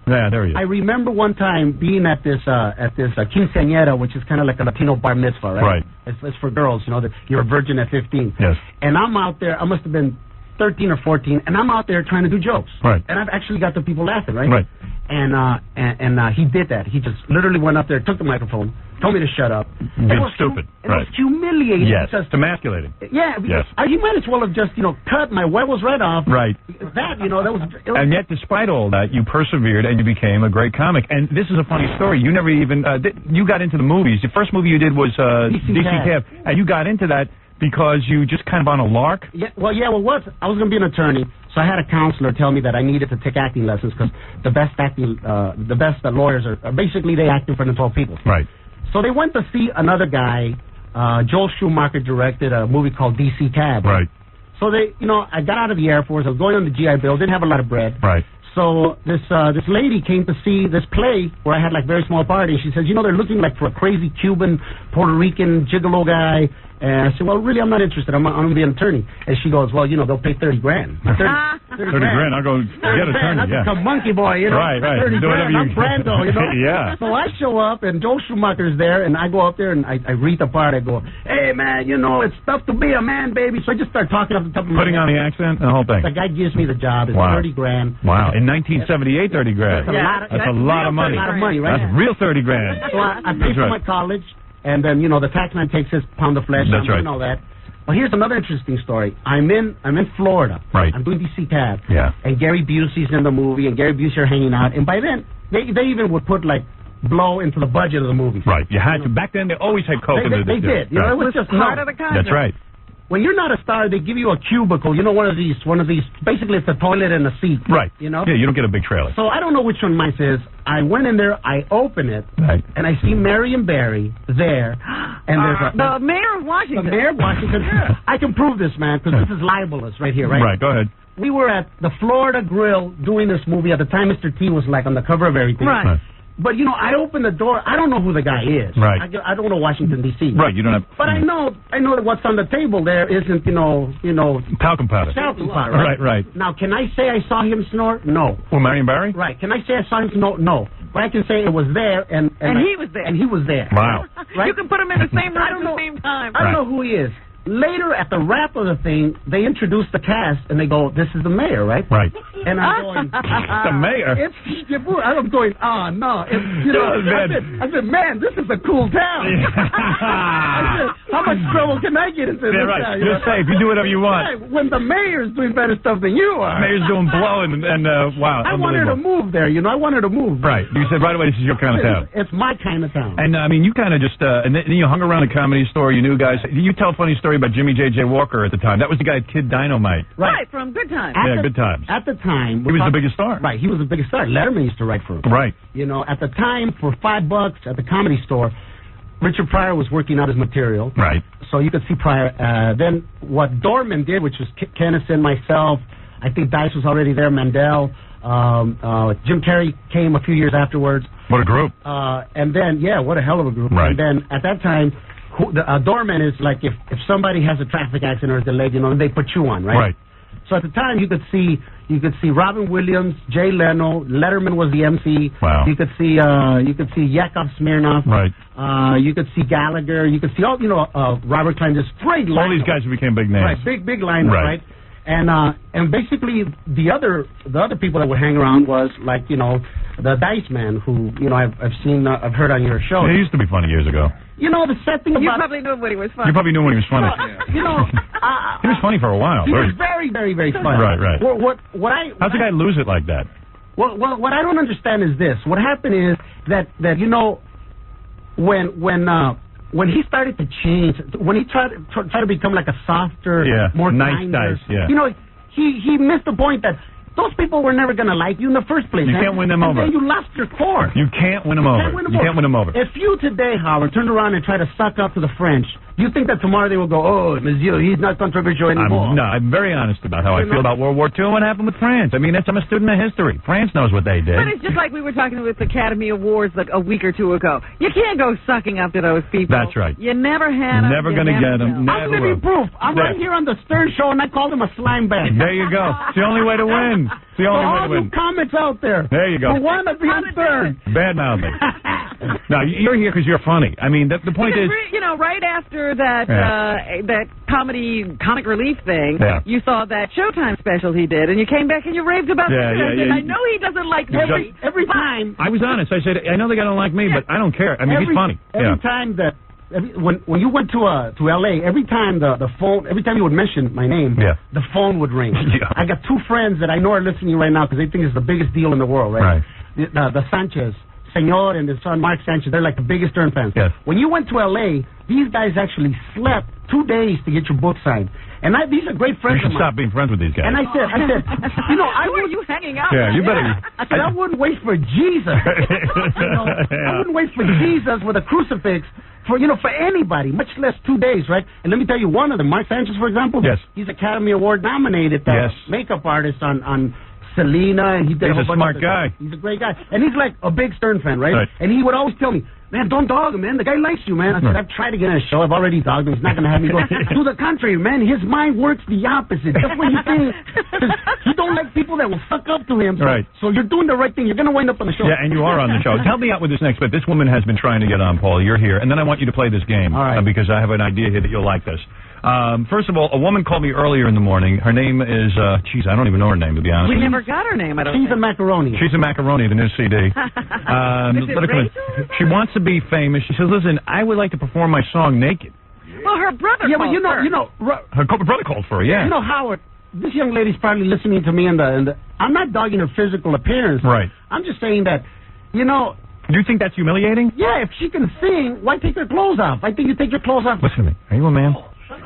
there he is. I remember one time being at this quinceañera, which is kind of like a Latino bar mitzvah, right? Right. It's for girls, that you're a virgin at 15. Yes. And I'm out there, I must have been 13 or 14, and I'm out there trying to do jokes. Right. And I've actually got the people laughing, right? Right. And he did that. He just literally went up there, took the microphone, told me to shut up. Being stupid. It was humiliating. Yes. Because, It's emasculating. yeah. Yes. He might as well have just, cut my huevos right off. Right. That, that was... And yet, despite all that, you persevered and you became a great comic. And this is a funny story. You never even you got into the movies. The first movie you did was DC Cab, and you got into that because you just kind of on a lark. Yeah. Well, I was going to be an attorney, so I had a counselor tell me that I needed to take acting lessons because the best lawyers are basically they act in front of 12 people. Right. So they went to see another guy. Joel Schumacher directed a movie called DC Cab. Right. So I got out of the Air Force. I was going on the GI Bill. Didn't have a lot of bread. Right. So this lady came to see this play where I had like very small part, and she says, they're looking like for a crazy Cuban, Puerto Rican gigolo guy. And I said, well, really, I'm not interested. I'm going to be an attorney. And she goes, well, they'll pay $30,000. 30 grand. I'll go get an attorney. I'll become Monkey Boy, Right. 30 Do grand. whatever I'm Brando, Yeah. So I show up, and Joel Schumacher's there, and I go up there, and I read the part. I go, hey, man, it's tough to be a man, baby. So I just start talking off the top of my Putting head. on the accent and the whole thing. The guy gives me the job. It's Wow. $30,000. Wow. In 1978, 30 grand. That's a lot of money. That's a lot of money, right? That's real 30 grand. So I paid for my college, and then, the tax man takes his pound of flesh. That's right. And all that. Well, here's another interesting story. I'm in Florida. Right. I'm doing DC Cab. Yeah. And Gary Busey's in the movie, and Gary Busey are hanging out. And by then, they even would put, blow into the budget of the movie. Right. You had to. Back then, they always had coke in the They did. Right. It was just part of the contract. That's right. When you're not a star, they give you a cubicle. One of these. Basically, it's a toilet and a seat. Right. Yeah, you don't get a big trailer. So I don't know which one mine is. I went in there, I open it, right. And I see Marion Barry there, and there's the mayor of Washington. The mayor of Washington. Yeah. I can prove this, man, because this is libelous right here, right? Right. Go ahead. We were at the Florida Grill doing this movie. At the time, Mr. T was on the cover of everything. Right. But, I opened the door. I don't know who the guy is. Right. I don't know Washington, D.C. Right, you don't have... But I know that what's on the table there isn't, talcum powder. Talcum powder, right? Right. Now, can I say I saw him snort? No. Well, Marion Barry? Right. Can I say I saw him snort? No. But I can say it was there, and he was there. And he was there. Wow. Right? You can put him in the same room at the same time. I don't know who he is. Later, at the wrap of the thing, they introduce the cast, and they go, this is the mayor, right? Right. And I'm going... the mayor? It's... I'm going, no. I said, man, this is a cool town. I said, how much trouble can I get into this town? You're safe. You do whatever you want. Right. When the mayor's doing better stuff than you are. The mayor's doing blow and wow. I want her to move there, I want her to move. Right. You said right away this is your kind of town. It's my kind of town. And, you kind of just... and then you hung around the Comedy Store. You knew guys... You tell a funny story about Jimmy J.J. Walker at the time. That was the guy at Kid Dynamite. Right, from Good Times. Good Times. At the time... He was the biggest star. Right, he was the biggest star. Letterman used to write for him. Right. At the time, for $5 at the Comedy Store, Richard Pryor was working out his material. Right. So you could see Pryor. Then what Dorman did, which was Kennison, myself, I think Dice was already there, Mandel, Jim Carrey came a few years afterwards. What a group. And then, what a hell of a group. Right. And then at that time... doorman is like if somebody has a traffic accident or is delayed, they put you on, right? Right. So at the time you could see Robin Williams, Jay Leno, Letterman was the MC. Wow. You could see Yakov Smirnoff. Right. You could see Gallagher. You could see Robert Klein, just great lineup. All these guys who became big names. Right, big lineup, right? And basically the other people that would hang around was the Dice Man, who I've heard on your show. He used to be funny years ago. The sad thing about... You probably knew when he was funny. You probably knew when he was funny. He was funny for a while. He was very, very, very funny. Right. How's the guy lose it like that? Well, what I don't understand is this. What happened is that when he started to change, when he tried to become like a softer, more nice kinder, Dice, he missed the point that those people were never going to like you in the first place. You can't win them over. And then you lost your core. You can't win them over. You can't win them over. If you today, Howard, turned around and tried to suck up to the French, do you think that tomorrow they will go, oh, Monsieur, he's not controversial anymore? I'm very honest about how I feel about World War II and what happened with France. I mean, I'm a student of history. France knows what they did. But it's just like we were talking with the Academy Awards a week or two ago. You can't go sucking up to those people. That's right. You never had them. Never going to get them. I'm going to be proof. I'm right here on the Stern Show, and I called him a slime bag. There you go. It's the only way to win. It's the only way to win. All you comics out there. There you go. Who want to be on Stern. Bad mouthing. No, you're here because you're funny. I mean, the point is, you know, right after that that comic relief thing, you saw that Showtime special he did, and you came back and you raved about it. And I know he doesn't like me. Every time. I was honest. I said, I know they don't like me, but I don't care. I mean, he's funny. Every time that. When you went to L.A., every time the phone, every time you would mention my name, the phone would ring. I got two friends that I know are listening right now because they think it's the biggest deal in the world, right? The Sanchez, Senor and his son Mark Sanchez, they're like the biggest Stern fans. Yes. When you went to L.A., these guys actually slept 2 days to get your book signed. And these are great friends of mine. You should stop being friends with these guys. And I said, you know, who are you hanging out with? You better. I said, I wouldn't wait for Jesus. I wouldn't wait for Jesus with a crucifix for anybody, much less 2 days, right? And let me tell you, one of them, Mark Sanchez, for example, he's Academy Award nominated makeup artist on Selena, and he did he's a smart guy. He's a great guy, and he's like a big Stern fan, right? And he would always tell me, man, don't dog him, man. The guy likes you, man. I said, I've tried to get on a show. I've already dogged him. He's not going to have me go. To the contrary, man. His mind works the opposite. That's what he thinks. He don't like people that will suck up to him. So you're doing the right thing. You're going to wind up on the show. Yeah, and you are on the show. Help me out with this next bit. This woman has been trying to get on, Paul. You're here. And then I want you to play this game. All right. Because I have an idea here that you'll like this. First of all, a woman called me earlier in the morning. Her name is, I don't even know her name, to be honest. We never got her name, I don't think. She's a Macaroni. She's a Macaroni, the new CD. She wants to be famous. She says, listen, I would like to perform my song naked. Well, her brother called her brother called for her, You know, Howard, this young lady's probably listening to me in the I'm not dogging her physical appearance. Right. I'm just saying that, you know. Do you think that's humiliating? Yeah, if she can sing, why take her clothes off? I think you take your clothes off. Listen to me. Are you a man?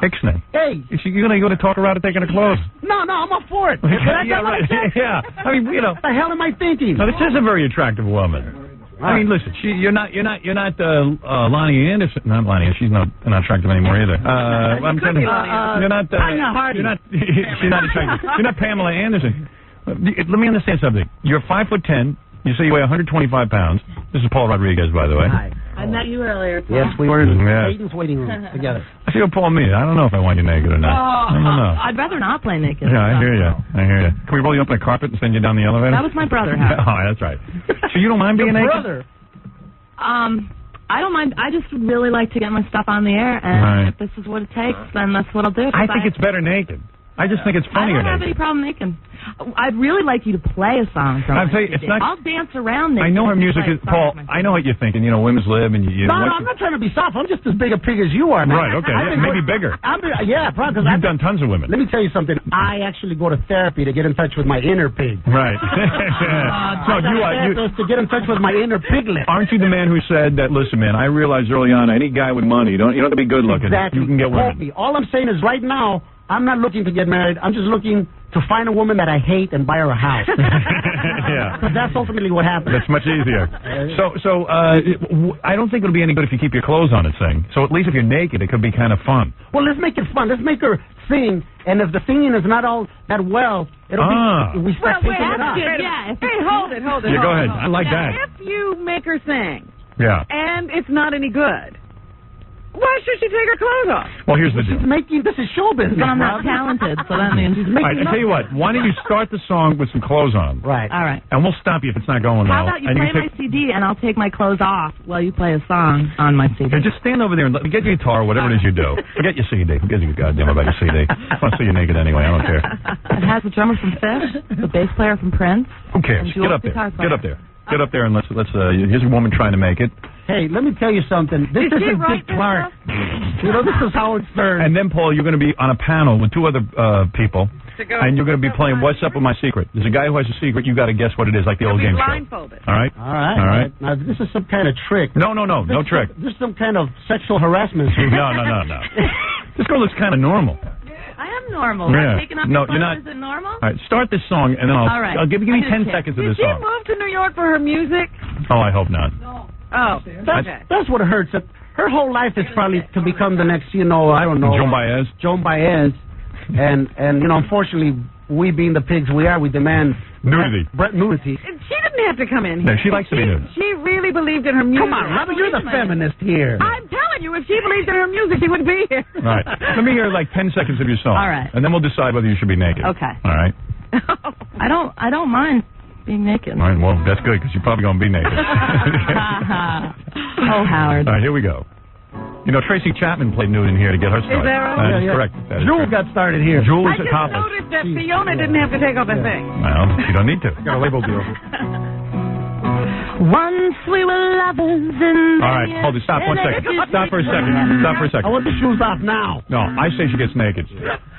Ixnay. Hey. You're going to talk her out of taking her clothes. No, I'm up for it. Yeah. I mean, you know. What the hell am I thinking? No, this is a very attractive woman. I mean, listen, you're not Lonnie Anderson. Not Lonnie. She's not attractive anymore either. I'm telling you, you're not. She's not attractive. You're not Pamela Anderson. Let me understand something. You're 5'10". You say you weigh 125 pounds. This is Paul Rodriguez, by the way. Hi. I met you earlier. Paul. Yes, we were in Hayden's waiting room together. I feel Paul me. I don't know if I want you naked or not. I don't know. I'd rather not play naked. Yeah, I hear you. Can we roll you up on a carpet and send you down the elevator? That was my brother, Howard. Oh, that's right. So you don't mind being naked? Brother. I don't mind. I just really like to get my stuff on the air, and if this is what it takes, then that's what I'll do. I think it's better naked. I just think it's funnier. I don't have any problem naked. I'd really like you to play a song from I'll tell you, I'll dance around naked. I know her music is, Paul, I know what you're thinking. You know, women's lib and you. No, I'm not trying to be soft. I'm just as big a pig as you are, man. Right, okay. Maybe bigger. Yeah, probably. You've done tons of women. Let me tell you something. I actually go to therapy to get in touch with my inner pig. Right. No, you to get in touch with my inner piglet. Aren't you the man who said that, listen, man, I realized early on, any guy with money, you don't have to be good looking. Exactly. You can get women. All I'm saying is right now, I'm not looking to get married. I'm just looking to find a woman that I hate and buy her a house. Yeah. Because that's ultimately what happens. That's much easier. So I don't think it'll be any good if you keep your clothes on and sing. So at least if you're naked, it could be kind of fun. Well, let's make it fun. Let's make her sing. And if the singing is not all that well, it'll be we start taking it off. Hey, hold it. Yeah, go ahead. I like that. If you make her sing, and it's not any good, why should she take her clothes off? Well, here's the deal. This is show business. But I'm not talented, so that means she's making. All right, I tell you what. Why don't you start the song with some clothes on? Right. All right. And we'll stop you if it's not going well. How about you play my CD and I'll take my clothes off while you play a song on my CD? Okay, just stand over there and get your guitar, whatever it is you do. Forget your CD. Forget your goddamn about your CD. I want to see you naked anyway. I don't care. It has the drummer from Fish, the bass player from Prince. Who cares? Get up there. Get up there. Get up there and let's. Here's a woman trying to make it. Hey, let me tell you something. This isn't Dick Clark. You know, this is Howard Stern. And then, Paul, you're going to be on a panel with two other people, and you're going to be playing What's Up With My Secret. There's a guy who has a secret. You got to guess what it is, like the old game show. Blindfolded. All right. All right. Now, this is some kind of trick. No trick. This is some kind of sexual harassment. No. This girl looks kind of normal. I am normal. Yeah. I'm taking up you're clothes. not. Is it normal? All right, start this song, and then I'll give me 10 seconds of this song. Did she move to New York for her music? Oh, I hope not. Oh, that's what hurts. Her whole life is probably to become the next, I don't know. Joan Baez. And unfortunately, we being the pigs we are, we demand nudity. Nudity. She didn't have to come in No, here. she likes to be nude. She really believed in her music. Come on, Robert, you're the feminist here. I'm telling you, if she believed in her music, she wouldn't be here. All right. Let me hear like 10 seconds of your song. All right. And then we'll decide whether you should be naked. Okay. All right. I don't mind being naked. All right, well, that's good, because you're probably going to be naked. Oh, Howard. All right, here we go. You know, Tracy Chapman played nude in here to get her started. Is that right? That is correct. That is Jewel got started here. Jewel I is just accomplished. noticed that Fiona didn't have to take off a thing. Well, you don't need to. Got a label deal. Once we were lovers and... All right, hold it. Stop 1 second. Stop for a second. Stop for a second. I want the shoes off now. No, I say she gets naked.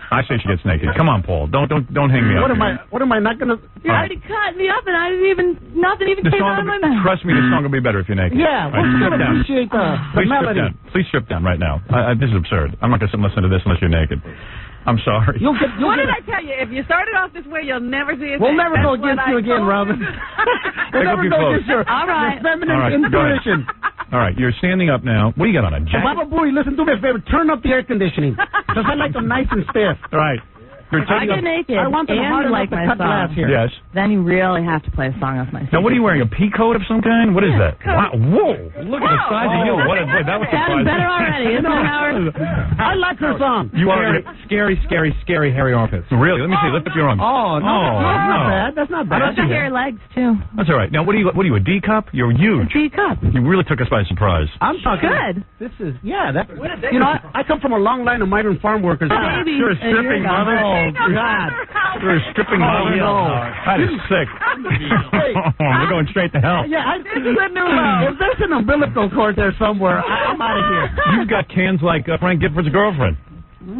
I say she gets naked. Come on, Paul. Don't hang me up. What am I not gonna? You already cut me up, and I didn't even nothing The came song out of my will be, mouth. trust me, the song will be better if you're naked. Yeah, All right, we're strip gonna down. appreciate the Please strip melody. down. Please strip down right now. This is absurd. I'm not going to sit and listen to this unless you're naked. I'm sorry. What did I tell you? If you started off this way, you'll never see it. We'll never go against you again, Robin. We'll Take off never your go clothes. against your All right. feminine All right, go ahead. intuition. All right, you're standing up now. What do you got on, a jacket? Baba Booey, listen, do me a favor. Turn up the air conditioning. Because I like them nice and stiff. All right. You're If I taking get up... naked I want them and hard you enough like to my cut glass song, here. Yes. then you really have to play a song off my Now, what are you wearing, a pea coat of some kind? What is that? Wow. Whoa. Look at the size of you. What a, boy, that was surprising. Sounds better already, isn't it, Howard? I like her song. You are... Scary, hairy armpits. Really? Let me see. Lift up your arms. Oh, no, that's not bad. That's not bad. I have hairy legs, too. That's all right. Now, what are you, a D cup? You're huge. D cup. You really took us by surprise. I'm talking. Good. This is, that. You know, I come from a long line of migrant farm workers. Baby. You're a stripping mother. Oh, God. You're a stripping mother. no. That is sick. We're going straight to hell. Yeah, this is a new love. If there's an umbilical cord there somewhere, I'm out of here. You've got cans like Frank Gifford's girlfriend.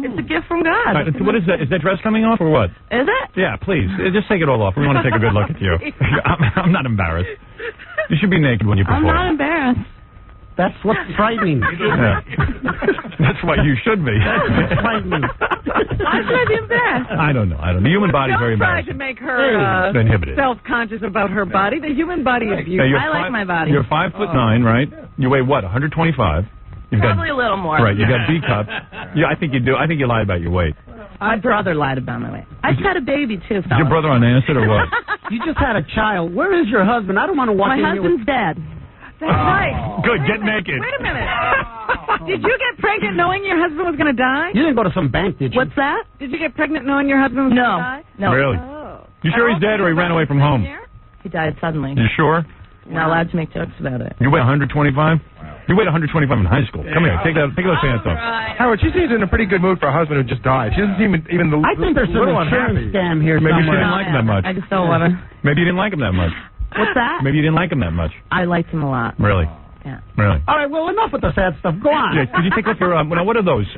It's a gift from God. All right, what is that? Is that dress coming off or what? Is it? Yeah, please. Just take it all off. We want to take a good look at you. I'm not embarrassed. You should be naked when you perform. I'm not embarrassed. That's what's frightening. Yeah. That's what you should be. That's frightening. Why should I be embarrassed? I don't know. The human body is very Don't try to embarrassing. make her Inhibited. self-conscious about her body. The human body is beautiful. You're I like my body. You're 5'9", right? You weigh what? 125. You've Probably a little more. Right. You got B cup. Yeah, I think you do. I think you lied about your weight. My brother lied about my weight. I just had a baby, too, Is your fellas. brother on acid or what? You just had a child. Where is your husband? I don't want to walk My in here husband's dead. That's right. Good. Get naked. Wait a minute. Did you get pregnant knowing your husband was going to die? You didn't go to some bank, did you? What's that? Did you get pregnant knowing your husband was going to die? No. Really? Oh. You sure he's dead or he ran away from home? He died suddenly. You sure? I'm not allowed to make jokes about it. You weigh 125? You weighed 125 in high school. Come here. Take those pants off. Howard, she seems in a pretty good mood for a husband who just died. She doesn't seem even the I think there's some little insurance unhappy. scam here Maybe she somewhere. didn't like him that much. I just don't want to. Maybe you didn't like him that much. What's that? Maybe you didn't like him that much. I liked him a lot. Really? Yeah. Really? All right, well, enough with the sad stuff. Go on. Yeah, could you take off your... now, what are those?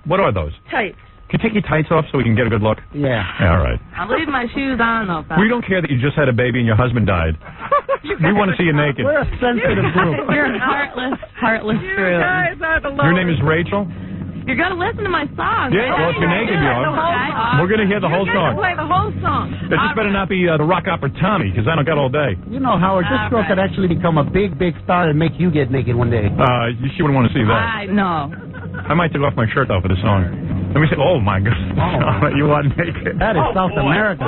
What are those? Tight. Can you take your tights off so we can get a good look? Yeah. All right. I'm leaving my shoes on, though, fellas. We don't care that you just had a baby and your husband died. We want to see you naked. We're a sensitive group. You're heartless You screw. guys are the Your name is Rachel? You're going to listen to my song. Yeah, well, if you're naked, you are. We're going to hear the whole song. Play the whole song. It just better not be the rock opera Tommy, because I don't got all day. You know, Howard, this girl could actually become a big, big star and make you get naked one day. She wouldn't want to see that. I know. I might take off my shirt, though, for the song. Let me see. Oh, my God. You are naked. That is South America.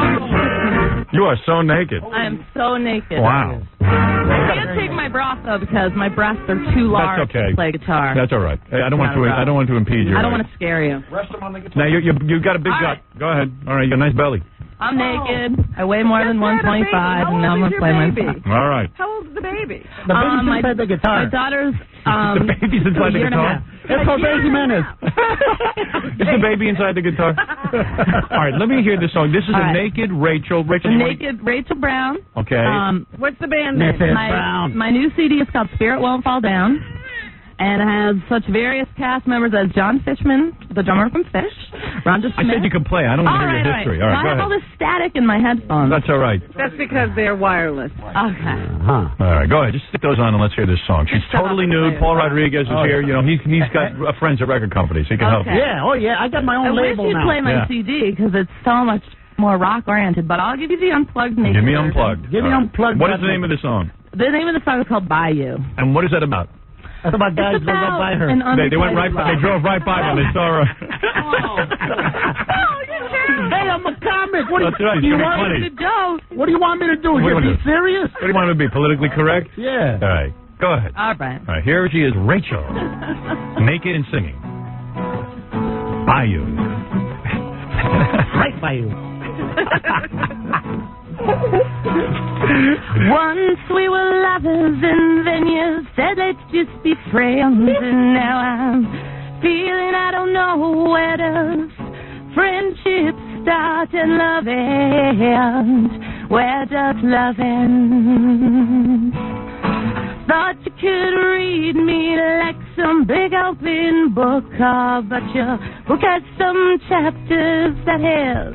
You are so naked. I am so naked. Wow. I can't take my bra off, though, because my breasts are too large That's okay. to play guitar. That's all right. I don't want to impede you. I don't want to scare you. Now, you've got a big gut. Go ahead. All right, you got a nice belly. I'm naked. I weigh more than 125, and now I'm going to play my song. All right. How old is the baby? The baby's inside the guitar. My daughter's the baby's inside the guitar? It's Jose Jimenez. Is the baby inside the guitar? All right, let me hear this song. This is a naked Rachel. Naked Rachel Brown. Okay. What's the band name? My new CD is called Spirit Won't Fall Down. And it has such various cast members as John Fishman, the drummer from Fish, Rhonda Smith. I said you could play. I don't want to hear your history. All right, I go have all ahead. this static in my headphones. That's all right. That's because they're wireless. Okay. All right, go ahead. Just stick those on and let's hear this song. She's totally nude. Paul Rodriguez is here. You know, he's got friends at record companies. He can help. Yeah, oh yeah, I got my own label I wish you'd now. play my CD because it's so much more rock oriented. But I'll give you the unplugged naked. Give me version. unplugged. Give me unplugged. What is the name of the song? The name of the song is called Bayou. And what is that about? That's about guys that went by her. They went right by. They drove right by when they saw her. Hey, I'm a comic. What do That's right, you it's want funny. me to do? What do you want me to do? What do you You want be to do? serious? What do you want me to be? Politically correct? Yeah. All right, go ahead. All right. All right, here she is, Rachel, naked and singing. Bayou. Right by you. Once we were lovers and then you said let's just be friends, and now I'm feeling I don't know where does friendship start and love end. Where does love end? Thought you could read me like some big open book, but your book has some chapters that have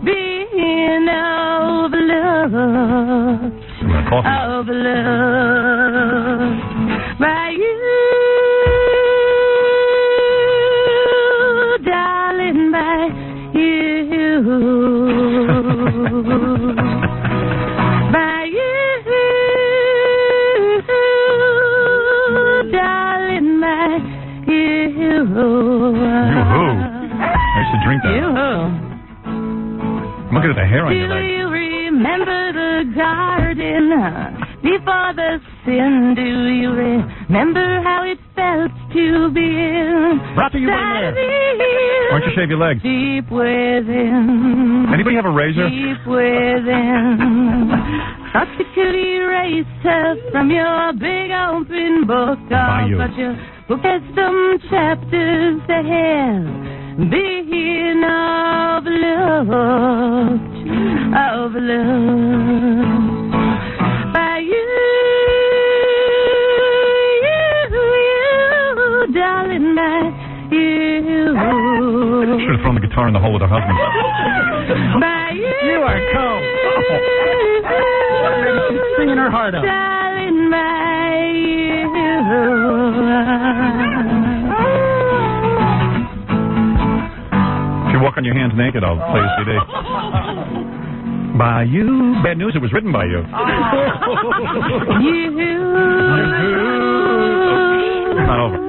been overlooked. Overlooked by you, darling, by you. By you, darling, by you. I used to drink that. Look at the hair on your leg. Do you remember the garden before the sin? Do you remember how it felt to be in? Brought to you by Mayor. Why don't you shave your legs? Deep within. Anybody have a razor? Deep within. Thought you could erase her from your big open book, but your book has some chapters that have been overlooked, overlooked by you, darling, by you. Should have thrown the guitar in the hole with her husband. By you. You are cold. She's singing her heart out. Darling, by you. If you walk on your hands naked, I'll play a CD. By you. Bad news, it was written by you. Not over.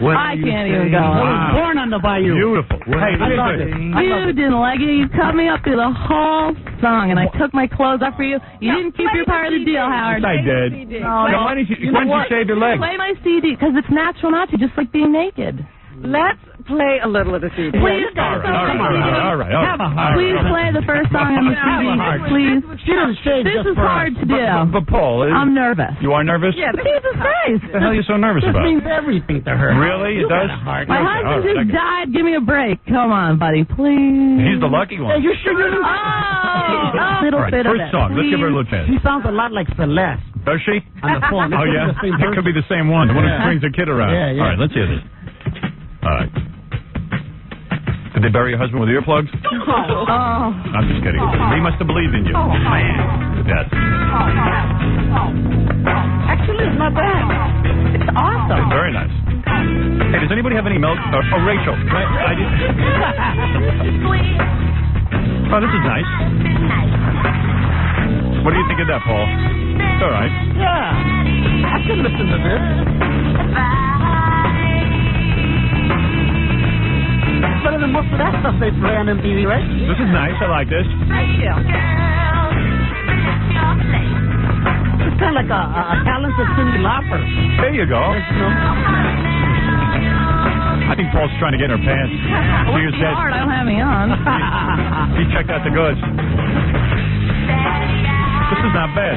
I can't even go. I was born on the bayou. Beautiful. Hey, I loved it. You didn't like it. You cut me up through the whole song, and I took my clothes off for you. You didn't keep your part of the deal, Howard. I did. Why didn't you shave your legs? Play my CD, because it's natural not to, just like being naked. Let's play a little of the CD. Please, all right. Please play the first song on the CD. Please. She doesn't shave. This is hard to do. But Paul, I'm nervous. You are nervous? Yeah, Jesus Christ. What the hell are you so nervous This about? means everything to her. Really? It does? My husband just died. Give me a break. Come on, buddy, please. He's the lucky one. Hey, you sure you're a little right, bit of first it. song. Let's give her a little chance. She sounds a lot like Celeste. Does she? On the phone. Oh, yeah? It could be the same one. The one who brings the kid around. Yeah. All right, let's hear this. All right. Did they bury your husband with earplugs? Oh. I'm just kidding. He must have believed in you. Man. Yes. Actually, it's not bad. It's awesome. It's very nice. Hey, does anybody have any milk? Oh, Rachel. Right? Oh, this is nice. What do you think of that, Paul? It's all right. Yeah. I can listen to this. Better than most of that stuff they play on MTV, right? This is nice. I like this. Thank you. It's kind of like a talented Cyndi Lauper. There you go. I think Paul's trying to get in her pants. She is dead. Hard, I don't have any on. He checked out the goods. This is not bad.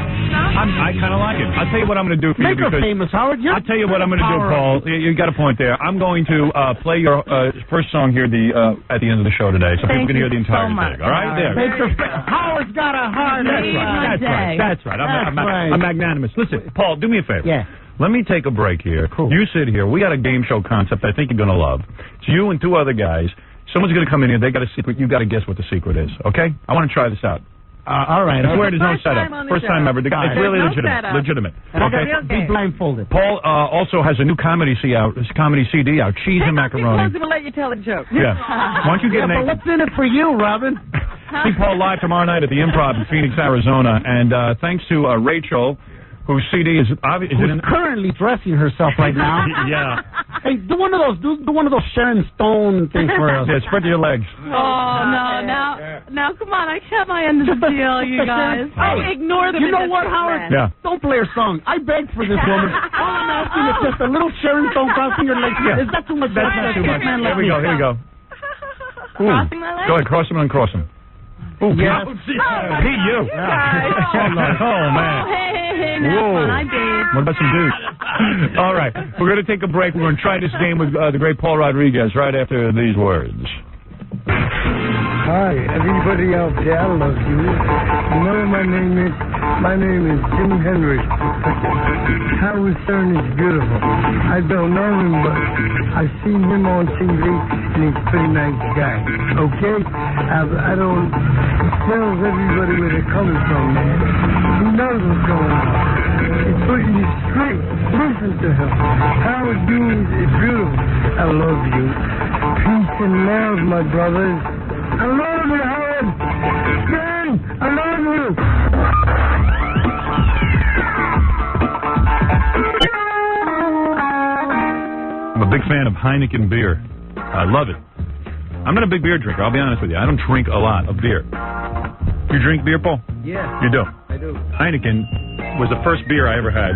I kind of like it. I'll tell you what I'm going to do for Make you. her famous, Howard. I'll tell you what I'm going to do, Paul. You got a point there. I'm going to play your first song here at the end of the show today, so people can hear the entire thing. All right? There. Make her Howard's got a heart. That's right. I'm magnanimous. Listen, Paul, do me a favor. Yeah. Let me take a break here. Cool. You sit here. We got a game show concept I think you're going to love. It's you and two other guys. Someone's going to come in here. They got a secret. You got to guess what the secret is. Okay? I want to try this out. All right. I swear there's no setup. First time ever. It's really legitimate. Okay. Be blindfolded. Paul also has a new comedy CD out, Cheese and Macaroni. We'll let you tell a joke. Yeah. Why don't you get but what's in it for you, Robin? See Paul live tomorrow night at the Improv in Phoenix, Arizona. And thanks to Rachel, whose CD is who's currently dressing herself right now. Yeah. Hey, do one of those Sharon Stone things for us. Yeah, spread your legs. Oh, now, come on. I kept my end of the deal, you guys. Ignore them. You know what, Howard? Yeah. Don't play her song. I begged for this woman. All I'm asking is just a little Sharon Stone crossing your legs. Yeah. Is that too much? That's not too much. Here we go. Crossing my legs? Go ahead, cross them and uncross them. Oh, Yes. Pete, you. Oh, man. Hey, Whoa. I did. What about some dudes? All right. We're going to take a break. We're going to try this game with the great Paul Rodriguez right after these words. Hi, everybody out there, I love you. You know my name is Jim Henry. Howard Stern is beautiful. I don't know him, but I've seen him on TV, and he's a pretty nice guy. Okay? I don't tell everybody where they're coming from, man. He knows what's going on. He's putting you straight. Listen to him. Howard Dean is beautiful. I love you. Peace and love, my brothers. I love you, Howard. Stan, I love you. I'm a big fan of Heineken beer. I love it. I'm not a big beer drinker, I'll be honest with you. I don't drink a lot of beer. You drink beer, Paul? Yes. You do? I do. Heineken was the first beer I ever had.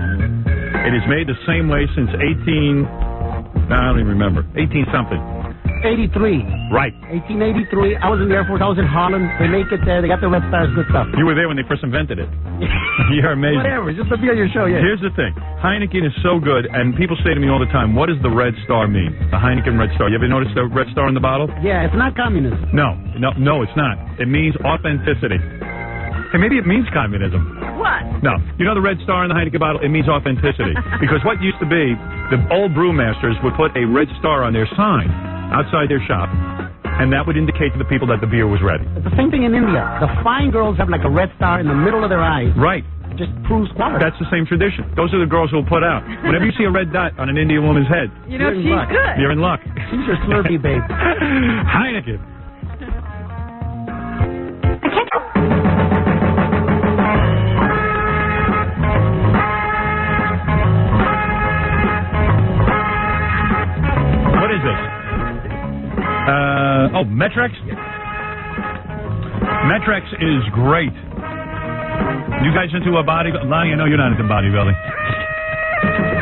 It is made the same way since I don't even remember. 18-something. 83. Right. 1883. I was in the Air Force. I was in Holland. They make it there. They got the Red Stars. Good stuff. You were there when they first invented it. You're amazing. Whatever. Just to be on your show, yeah. Here's the thing. Heineken is so good, and people say to me all the time, what does the Red Star mean? The Heineken Red Star. You ever notice the Red Star in the bottle? Yeah, it's not communism. No, it's not. It means authenticity. Hey, maybe it means communism. What? No. You know the Red Star in the Heineken bottle? It means authenticity. Because what used to be, the old brewmasters would put a Red Star on their sign outside their shop, and that would indicate to the people that the beer was ready. It's the same thing in India. The fine girls have like a red star in the middle of their eyes. Right. It just proves quality. That's the same tradition. Those are the girls who will put out. Whenever you see a red dot on an Indian woman's head, you know, she's good. You're in luck. She's your Slurpee babe. Heineken. What is this? Metrex? Metrex is great. You guys into a bodybuilding? Lonnie, I know you're not into bodybuilding.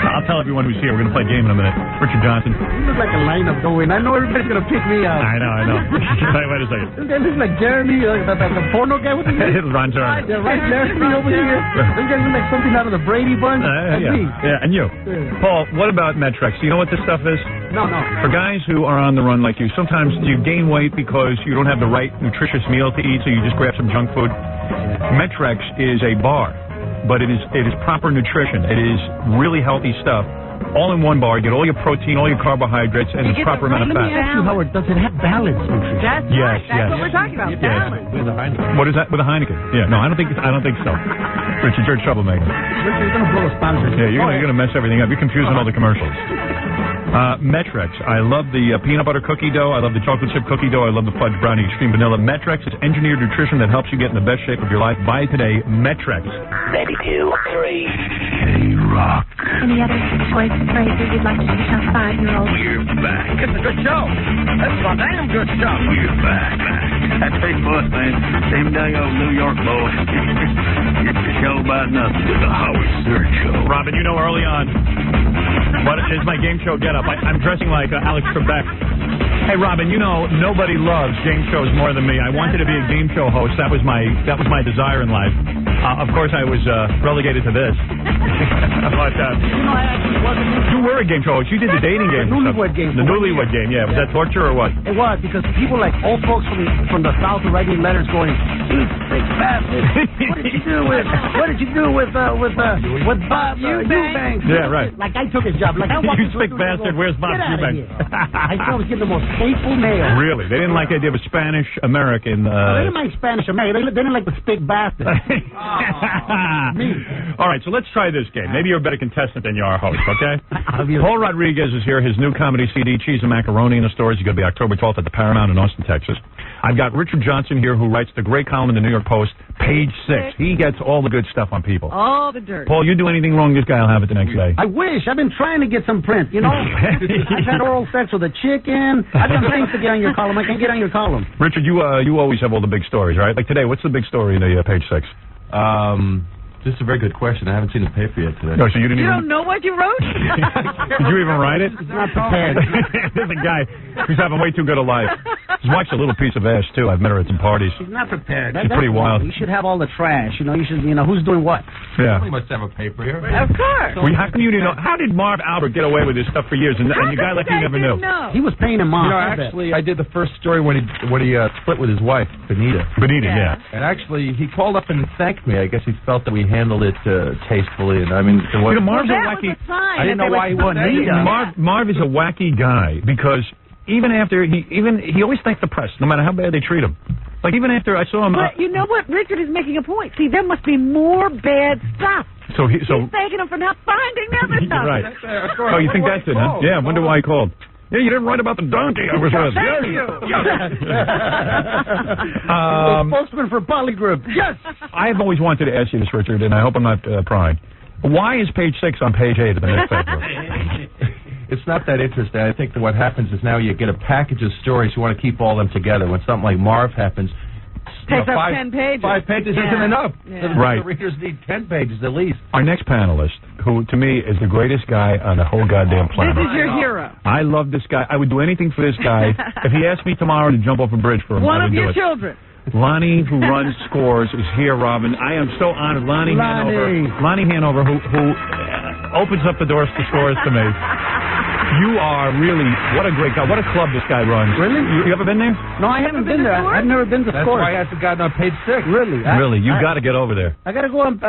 I'll tell everyone who's here. We're going to play a game in a minute. Richard Johnson. You look like a lineup going. I know everybody's going to pick me out. I know. Wait a second. This guy looks like Jeremy, the porno guy. What's his name? Ron Turner. Yeah, right, Jeremy over here. This guy looks like something out of the Brady Bunch. Yeah, and you. Yeah. Paul, what about Metrex? Do you know what this stuff is? No. For guys who are on the run like you, sometimes you gain weight because you don't have the right nutritious meal to eat, so you just grab some junk food. Metrex is a bar, but it is proper nutrition. It is really healthy stuff. All in one bar. You get all your protein, all your carbohydrates, and the proper amount of fat. Let me ask you, Howard, does it have balance nutrition? That's Yes, right. That's yes. what we're talking about. Balance. With a Heineken. What is that with a Heineken? Yeah, no, I don't think so. Richard, you're a troublemaker. Richard, you're going to blow a sponsor. Yeah, you're going to mess everything up. You're confusing all the commercials. Metrex. I love the peanut butter cookie dough. I love the chocolate chip cookie dough. I love the fudge brownie extreme vanilla. Metrex is engineered nutrition that helps you get in the best shape of your life. Buy it today. Metrex. Maybe 2, 3. Hey, Rock. Any other voice phrases you'd like to teach our 5-year-old? We're back. It's a good show. That's a damn good show. We're back. I tell you what, man. Them dang old New York boys. It's a show about nothing. It's the Howard Stern Show. Robin, you know early on, what is my game show getup? I'm dressing like Alex Trebek. Hey, Robin, you know nobody loves game shows more than me. I wanted to be a game show host. That was my desire in life. Of course, I was relegated to this. But you were a game show host. You did the dating game. The newlywed game. The newlywed game. Yeah. Was that torture or what? It was, because people like old folks from the South were writing letters going, "You big bastard! What did you do with Bob Eubanks?" Yeah, right. Like I took his job. Like I walked You sick bastard! Where's Bob Eubanks? I thought I was getting the most hateful mail. Really? They didn't like the idea of a Spanish American. They didn't like Spanish American. They didn't like the spick bastard. All right, so let's try this game. Maybe you're a better contestant than you are a host, okay? Paul Rodriguez is here. His new comedy CD, Cheese and Macaroni, in the stores. He's going to be October 12th at the Paramount in Austin, Texas. I've got Richard Johnson here, who writes the great column in the New York Post, Page 6. He gets all the good stuff on people. All the dirt. Paul, you do anything wrong, this guy will have it the next day. I wish. I've been trying to get some print. You know, I've had oral sex with a chicken. I've done things to get on your column. I can't get on your column. Richard, you always have all the big stories, right? Like today, what's the big story in the Page 6? This is a very good question. I haven't seen the paper yet today. No, so you didn't You even... don't know what you wrote? Did you even write it? Not prepared. There's a guy who's having way too good a life. His wife's a little piece of ass, too. I've met her at some parties. She's not prepared. She's pretty wild. You should have all the trash. You know, who's doing what? Yeah. We must have a paper here. Of course. Well, how come you didn't know? How did Marv Albert get away with this stuff for years, and a guy like you never knew? He was paying him off. You know, actually, I did the first story when he split with his wife, Benita. Benita, yeah. And actually, he called up and thanked me. I guess he felt that we handled it tastefully, and I mean, it was. Marv's a wacky. I didn't know why he wasn't Benita. Marv is a wacky guy because even after he always thanks the press, no matter how bad they treat him. Like even after I saw him. But you know what? Richard is making a point. See, there must be more bad stuff. He's thanking him for not finding the other stuff. Right. Oh, you think that's it, huh? Yeah, I wonder why he called. Yeah, you didn't write about the donkey I was with. Thank you. Spokesman for Polygroup. Yes. I've always wanted to ask you this, Richard, and I hope I'm not prying. Why is page 6 on page 8 of the newspaper? It's not that interesting. I think that what happens is now you get a package of stories. You want to keep all them together. When something like Marv happens, takes up 10 pages. 5 pages isn't enough. Yeah. Right. The readers need 10 pages at least. Our next panelist, who to me is the greatest guy on the whole goddamn planet. This is your hero. I love this guy. I would do anything for this guy. If he asked me tomorrow to jump off a bridge for him, I would do it. One of your children. Lonnie, who runs Scores, is here, Robin. I am so honored. Lonnie Hanover, who opens up the doors to Scores to me. You are really, what a great guy. What a club this guy runs. Really? You ever been there? No, I haven't been there. I've never been to That's Scores. why I haven't gotten on page 6. Really? Really? You got to get over there. I got to go on,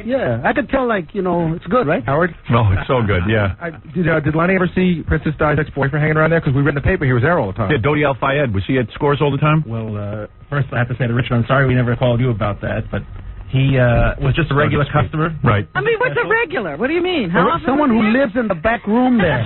yeah. I could tell, it's good, right? Howard? No, it's so good, yeah. Did Lonnie ever see Princess Di's ex-boyfriend hanging around there? Because we read in the paper he was there all the time. Yeah, Dodi Al-Fayed. Was he at Scores all the time? Well, first I have to say to Richard, I'm sorry we never called you about that, but he was just a regular customer. Right. I mean, what's a regular? What do you mean? How often Someone was who he? lives in the back room there.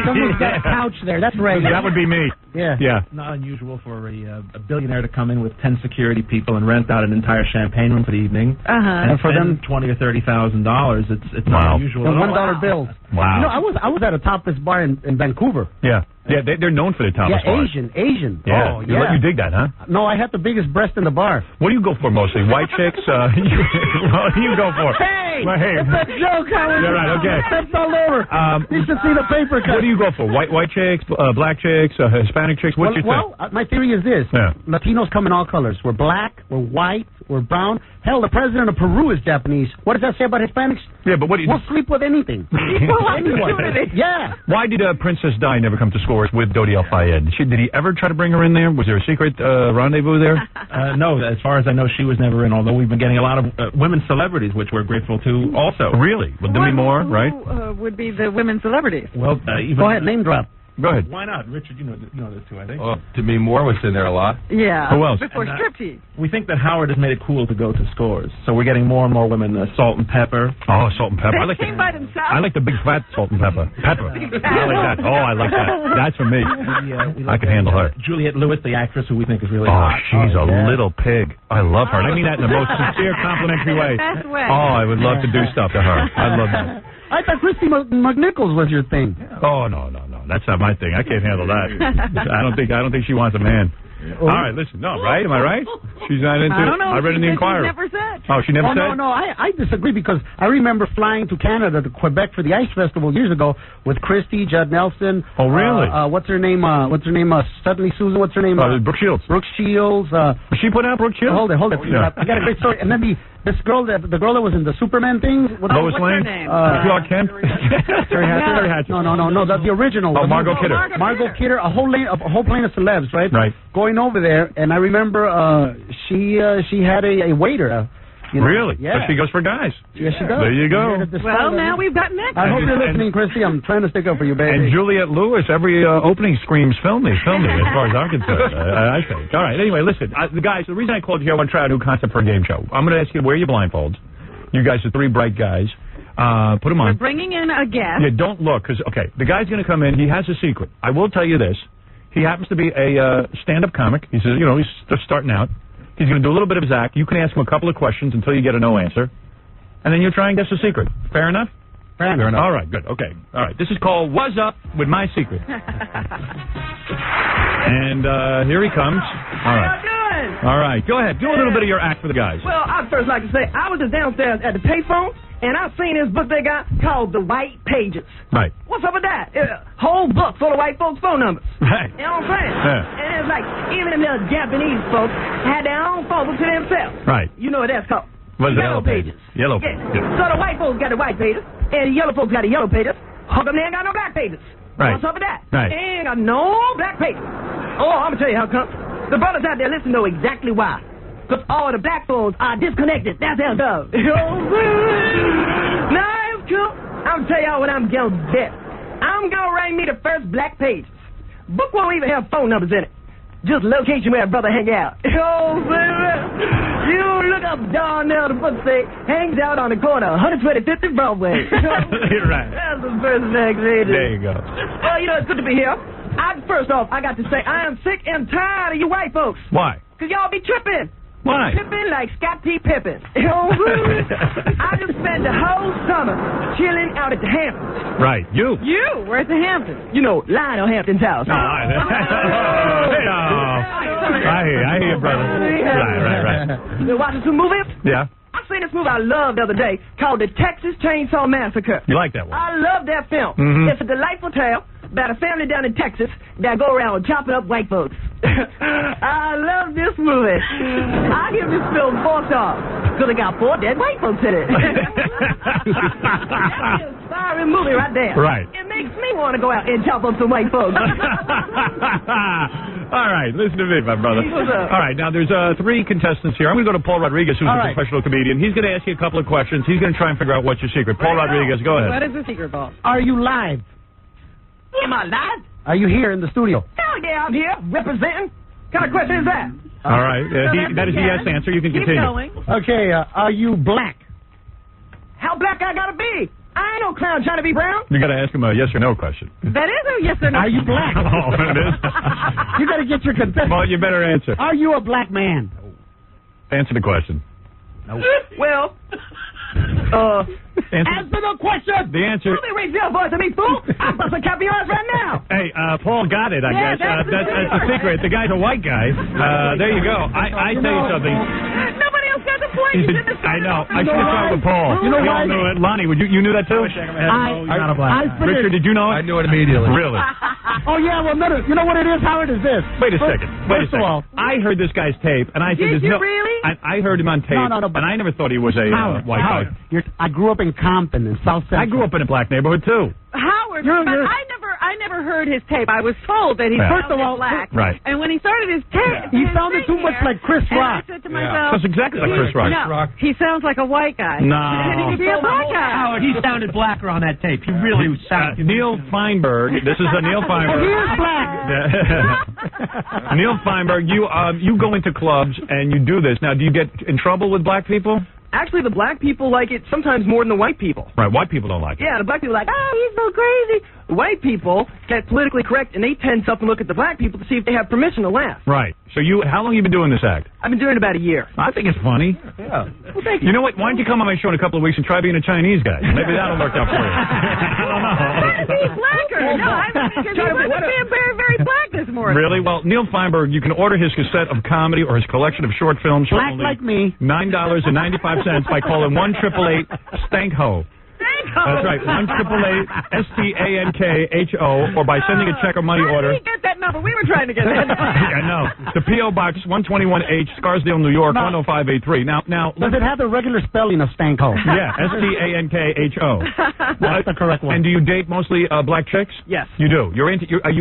Someone's got a couch there. That's regular. That would be me. Yeah. Yeah. Not unusual for a billionaire to come in with 10 security people and rent out an entire champagne room for the evening. Uh-huh. And for them, $20,000 or $30,000. It's not unusual. And $1 bills. Wow. You know, I was at a topless bar in Vancouver. Yeah. Yeah, they're known for their topless bars. Asian. Yeah. Oh, You dig that, huh? No, I had the biggest breast in the bar. What do you go for mostly? White chicks? What do you go for? Hey! Well, hey. It's a joke, Howard. Yeah, right, okay. That's all over. You should see the paper cut. What do you go for? White chicks, black chicks, Hispanic chicks? What's your thing? My theory is this. Yeah. Latinos come in all colors. We're black, we're white, we're brown. Hell, the president of Peru is Japanese. What does that say about Hispanics? Yeah, but what do you... We'll sleep with anything. Anyone. Yeah. Why did Princess Di never come to Scores with Dodi Al-Fayed? Did he ever try to bring her in there? Was there a secret rendezvous there? No, as far as I know, she was never in, although we've been getting a lot of women celebrities, which we're grateful to also. Really? Well, there be more, right? Who would be the women celebrities? Well, Go ahead, name drop. Go ahead. Why not? Richard, you know this too, I think. Demi Moore was in there a lot. Yeah. Who else? Before striptease. We think that Howard has made it cool to go to Scores, so we're getting more and more women. Salt and Pepper. Oh, Salt and Pepper. They came by themselves. I like the big fat Salt and Pepper. I like that. Oh, I like that. That's for me. I can handle her. Juliette Lewis, the actress who we think is really Oh, hot. she's a little pig. I love her. And I mean that in the most sincere, complimentary way. Best way. Oh, I would love to do stuff to her. I love that. I thought Christy McNichols was your thing. Oh, no. That's not my thing. I can't handle that. I don't think she wants a man. All right, listen. No, right? Am I right? She's not into I don't know. I read in the Inquirer. She never said. Oh, she never said? No, I disagree because I remember flying to Canada, to Quebec for the Ice Festival years ago with Christy, Judd Nelson. Oh, really? What's her name? Suddenly Susan, what's her name? Brooke Shields. Brooke Shields. Was she put out Brooke Shields? Hold it. Yeah. I got a great story. And then the girl that was in the Superman thing. Lois Lane? Clark Kent? Terry Hatcher. No, that's the original. Oh, Margot Kidder. Margot Kidder, a whole plane of celebs, right? Right. Going over there, and I remember she had a waiter. Really? Yeah. But she goes for guys. Yes, she does. There you go. Well, now we've got next. I hope you're listening, Christy. I'm trying to stick up for you, baby. And Juliette Lewis, every opening screams, film me, as far as I'm concerned, I think. All right, anyway, listen, the reason I called you here, I want to try a new concept for a game show. I'm going to ask you to wear your blindfolds. You guys are three bright guys. Put them on. We're bringing in a guest. Yeah, don't look, because, okay, the guy's going to come in. He has a secret. I will tell you this. He happens to be a stand-up comic. He's just starting out. He's going to do a little bit of his act. You can ask him a couple of questions until you get a no answer. And then you'll try and guess the secret. Fair enough? Fair enough. All right, good. Okay. All right. This is called What's Up with My Secret. And here he comes. All right. All right, go ahead. Do a little bit of your act for the guys. Well, I'd first like to say, I was just downstairs at the payphone, and I seen this book they got called The White Pages. Right. What's up with that? Whole book full of white folks' phone numbers. Right. You know what I'm saying? Yeah. And it's like, even the little Japanese folks had their own phone book to themselves. Right. You know what that's called? What's the Yellow Pages. Yellow Yeah. Pages. So the white folks got the white pages, and the yellow folks got the yellow pages. How come they ain't got no black pages? Right. What's up with that? Right. They ain't got no black pages. Oh, I'm going to tell you how come. The brothers out there listen know exactly why. Because all the black folks are disconnected. That's how it goes. Now, it's cool. I'm going to tell y'all what I'm going to bet. I'm going to write me the first black pages. Book won't even have phone numbers in it. Just location where a brother hang out. You look up Darnell, the book say, hangs out on the corner, 125th and Broadway. You're right. That's the first black pages. There you go. Well, you know, it's good to be here. First off, I got to say, I am sick and tired of you white folks. Why? Because y'all be tripping. Why? Tripping like Scotty Pippen. I just spent the whole summer chilling out at the Hamptons. Right. You. You? Where's the Hamptons? You know, Lionel Hampton's house. No, I hear you, brother. Right. You watching some movies? Yeah. I seen this movie I loved the other day called The Texas Chainsaw Massacre. You like that one? I love that film. Mm-hmm. It's a delightful tale about a family down in Texas that go around chopping up white folks. I love this movie. I give this film 4 stars because it got 4 dead white folks in it. That's an inspiring movie right there. Right. It makes me want to go out and chop up some white folks. All right, listen to me, my brother. What's up? All right, now there's 3 contestants here. I'm going to go to Paul Rodriguez, who's a professional comedian. He's going to ask you a couple of questions. He's going to try and figure out what's your secret. Paul Rodriguez, go ahead. What is the secret, boss? Are you live? Am I live? Are you here in the studio? Hell yeah, I'm here representing. What kind of question is that? All right, that is a yes answer. You can Keep continue. going. Okay, are you black? How black I gotta be? I ain't no clown trying to be brown. You got to ask him a yes or no question. That is a yes or no. Are you black? Oh, it is. You got to get your contestant. Well, you better answer. Are you a black man? Answer the question. Well, answer the question. The answer. Don't be raising your voice at me, fool. I'm busting cap your ass right now. Hey, Paul got it, I guess. That's the secret. The guy's a white guy. There you go. I tell you something. Nobody else got the point. I know. I should have started with Paul. You know we all why? knew it. Lonnie, you knew that too? Not a black. Richard, did you know it? I knew it immediately. Really? Oh yeah, well, you know what it is, Howard? Is this? Wait a second. First of all, I heard this guy's tape, and I said, Did you really? I heard him on tape, No, and I never thought he was a white guy. I grew up in Compton, in South Central. I grew up in a black neighborhood too. Howard, but I never heard his tape. I was told that he First of all, black. Right. And when he started his tape, he sounded too much like Chris Rock. I said to myself, That's exactly like Chris Rock. No, he sounds like a white guy. No. He could be a black guy. Howard, he sounded blacker on that tape. He really sounded. Neil Feinberg. This is Neil Feinberg. He is black. Neil Feinberg, you go into clubs and you do this. Now, do you get in trouble with black people? Actually, the black people like it sometimes more than the white people. Right, white people don't like it. Yeah, the black people are like, he's so crazy. The white people get politically correct, and they tend to up and look at the black people to see if they have permission to laugh. Right. So how long have you been doing this act? I've been doing it about a year. I think it's funny. Yeah. Well, thank you. You know what? Why don't you come on my show in a couple of weeks and try being a Chinese guy? Maybe that'll work out for you. I don't know. Trying to be blacker. No, I mean, because he wasn't being very, very black this morning. Really? Well, Neil Feinberg, you can order his cassette of comedy or his collection of short films for Black only like me. $9.95 by calling 1-888-STANKHO. That's right, 1-888-STANKHO, or by sending a check or money order. How did he get that number? We were trying to get that number. I know. The P.O. Box 121H, Scarsdale, New York, 10583. Now, does it have the regular spelling of Stanko? Yeah, STANKHO. That's the correct one. And do you date mostly black chicks? Yes. You do.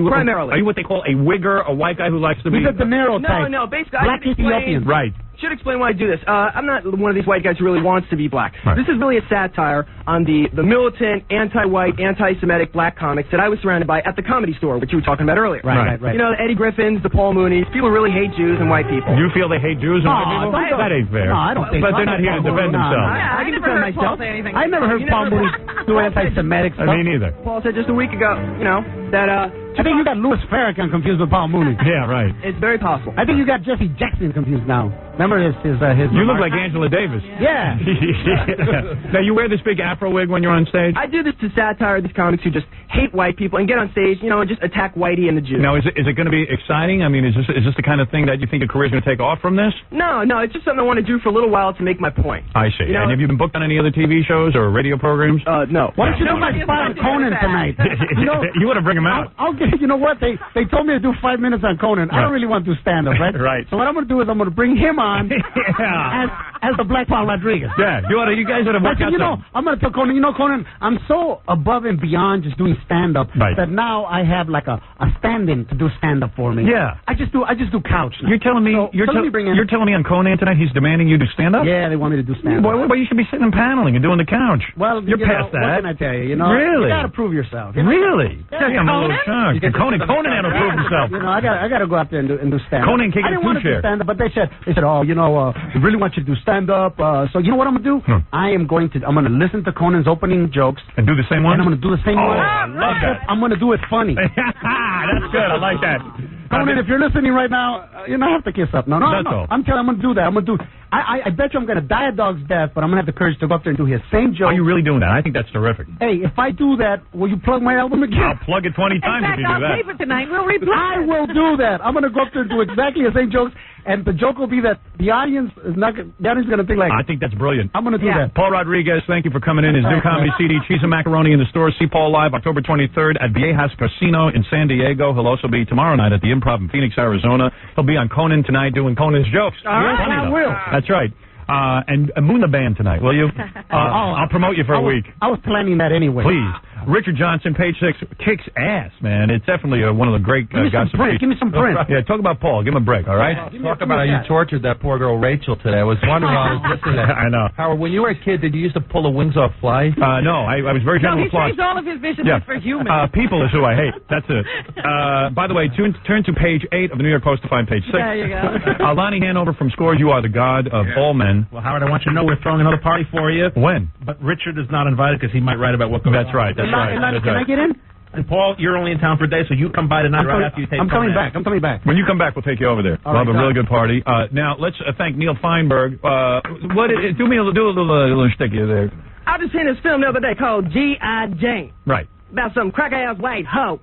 Primarily. Are you what they call a wigger, a white guy who likes to be? He's a De Niro type. No, basically, Black Ethiopian. Right. Should explain why I do this. I'm not one of these white guys who really wants to be black. Right. This is really a satire on the militant, anti-white, anti-Semitic black comics that I was surrounded by at the Comedy Store, which you were talking about earlier. Right. You know, the Eddie Griffins, the Paul Moonies. People really hate Jews and white people. You feel they hate Jews and white people? That ain't fair. No, I don't think But they're not here to defend themselves. I can defend myself. I never heard Paul Mooney do anti-Semitic stuff. Me neither. Paul said just a week ago, that I think you got Louis Farrakhan confused with Paul Mooney. Yeah, right. It's very possible. I think you got Jesse Jackson confused now. Remember his You look like Angela Davis. Yeah. Now, you wear this big afro wig when you're on stage? I do this to satire these comics who just hate white people and get on stage, and just attack Whitey and the Jews. Now, is it going to be exciting? I mean, is this the kind of thing that you think your career's going to take off from this? No, it's just something I want to do for a little while to make my point. I see. And have you been booked on any other TV shows or radio programs? No. Why don't you do my spot on Conan tonight? You want to bring him out? I'll get. You know what? They told me to do 5 minutes on Conan. I don't really want to do stand-up, right? Right. So what I'm going to do is I'm going to bring him on as the Black Paul Rodriguez. Yeah. You guys ought to work out something. I'm going to tell Conan, Conan, I'm so above and beyond just doing stand-up that now I have like a stand-in to do stand-up for me. Yeah. I just do couch now. You're telling me you're telling me on Conan tonight he's demanding you do stand-up? Yeah, they want me to do stand-up. Well, you should be sitting and paneling and doing the couch. Well, you're past that. What can I tell you? Really? You got to prove yourself. Really? Yeah, I'm a little shocked. Conan had to prove himself. I got to go out there and do stand-up. Conan can't I get didn't want to do stand-up, but they said, we really want you to do stand-up. So you know what I'm going to do? I'm going to listen to Conan's opening jokes. And do the same one? And I'm going to do the same one. I love that. I'm going to do it funny. That's good. I like that. Conan, if you're listening right now, you don't have to kiss up. No. I'm going to do that. I bet you I'm going to die a dog's death, but I'm going to have the courage to go up there and do his same joke. Are you really doing that? I think that's terrific. Hey, if I do that, will you plug my album again? I'll plug it 20 times if you do that. I'll pay for tonight. We'll replay. I will do that. I'm going to go up there and do exactly the same jokes, and the joke will be that the audience is going to think like... I think that's brilliant. I'm going to do that. Paul Rodriguez, thank you for coming in. His new comedy CD, Cheese and Macaroni, in the store. See Paul live October 23rd at Viejas Casino in San Diego. He'll also be tomorrow night at the Improv in Phoenix, Arizona. He'll be on Conan tonight doing Conan's jokes. All right, I will. That's right. And Moon the Band tonight, will you? I'll promote you for a week. I was planning that anyway. Please. Richard Johnson, page 6, kicks ass, man. It's definitely one of the great gossip. Give me some print. Yeah, talk about Paul. Give him a break, all right? Talk about how you tortured that poor girl Rachel today. I was wondering while I was listening to that. I know. Howard, when you were a kid, did you used to pull the wings off flies? No, I was very gentle with flies. He saves all of his viciousness for humans. People is who I hate. That's it. By the way, turn to page 8 of the New York Post to find page 6. There you go. Lonnie Hanover from Scores, you are the god of all men. Well, Howard, I want you to know we're throwing another party for you. When? But Richard is not invited because he might write about what goes on. That's right. Can I get in? And Paul, you're only in town for a day, so you come by tonight right after you take. I'm coming back. When you come back, we'll take you over there. We'll have a really good party. Now let's thank Neil Feinberg. Do a little shtick there. I just seen this film the other day called G.I. Jane. Right. About some crack-ass white hoe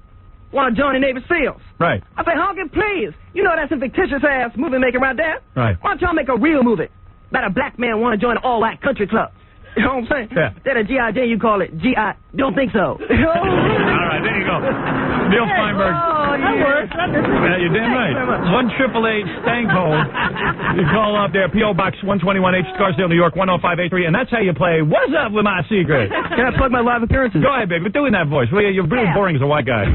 want to join the Navy SEALs. Right. I say, Honkin, please. You know that's a fictitious-ass movie making right there. Right. Why don't y'all make a real movie about a black man want to join an all-white country club? You know what I'm saying? Yeah. Instead of G.I. Jane, you call it G.I. Don't think so. All right, there you go. Neil Feinberg. That works. You're damn right. 1-888-STANKHOLE. You call up there, P.O. Box 121H, Scarsdale, New York, 10583, and that's how you play What's Up With My Secret. Can I plug my live appearances? Go ahead, baby. But doing that voice. Well, you're really boring as a white guy.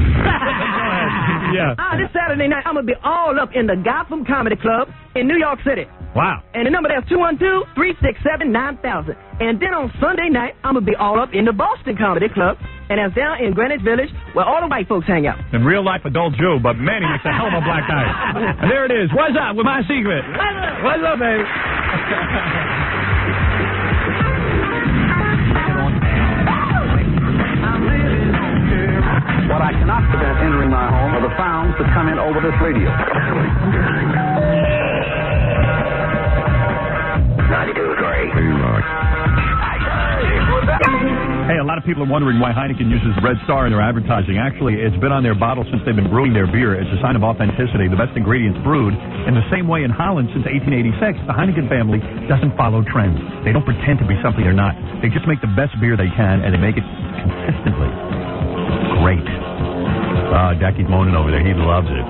Yeah. This Saturday night, I'm going to be all up in the Gotham Comedy Club in New York City. Wow. And the number there's 212-367-9000. And then on Sunday night, I'm going to be all up in the Boston Comedy Club. And that's down in Greenwich Village, where all the white folks hang out. In real life, adult Jew, but man, he makes a hell of a black guy. And there it is. What's up with my secret? What's up, baby? What I cannot prevent entering my home are the sounds that come in over this radio. 92.3. Hey, a lot of people are wondering why Heineken uses Red Star in their advertising. Actually, it's been on their bottle since they've been brewing their beer. It's a sign of authenticity. The best ingredients brewed in the same way in Holland since 1886. The Heineken family doesn't follow trends. They don't pretend to be something they're not. They just make the best beer they can, and they make it consistently great. Jackie's moaning over there. He loves it.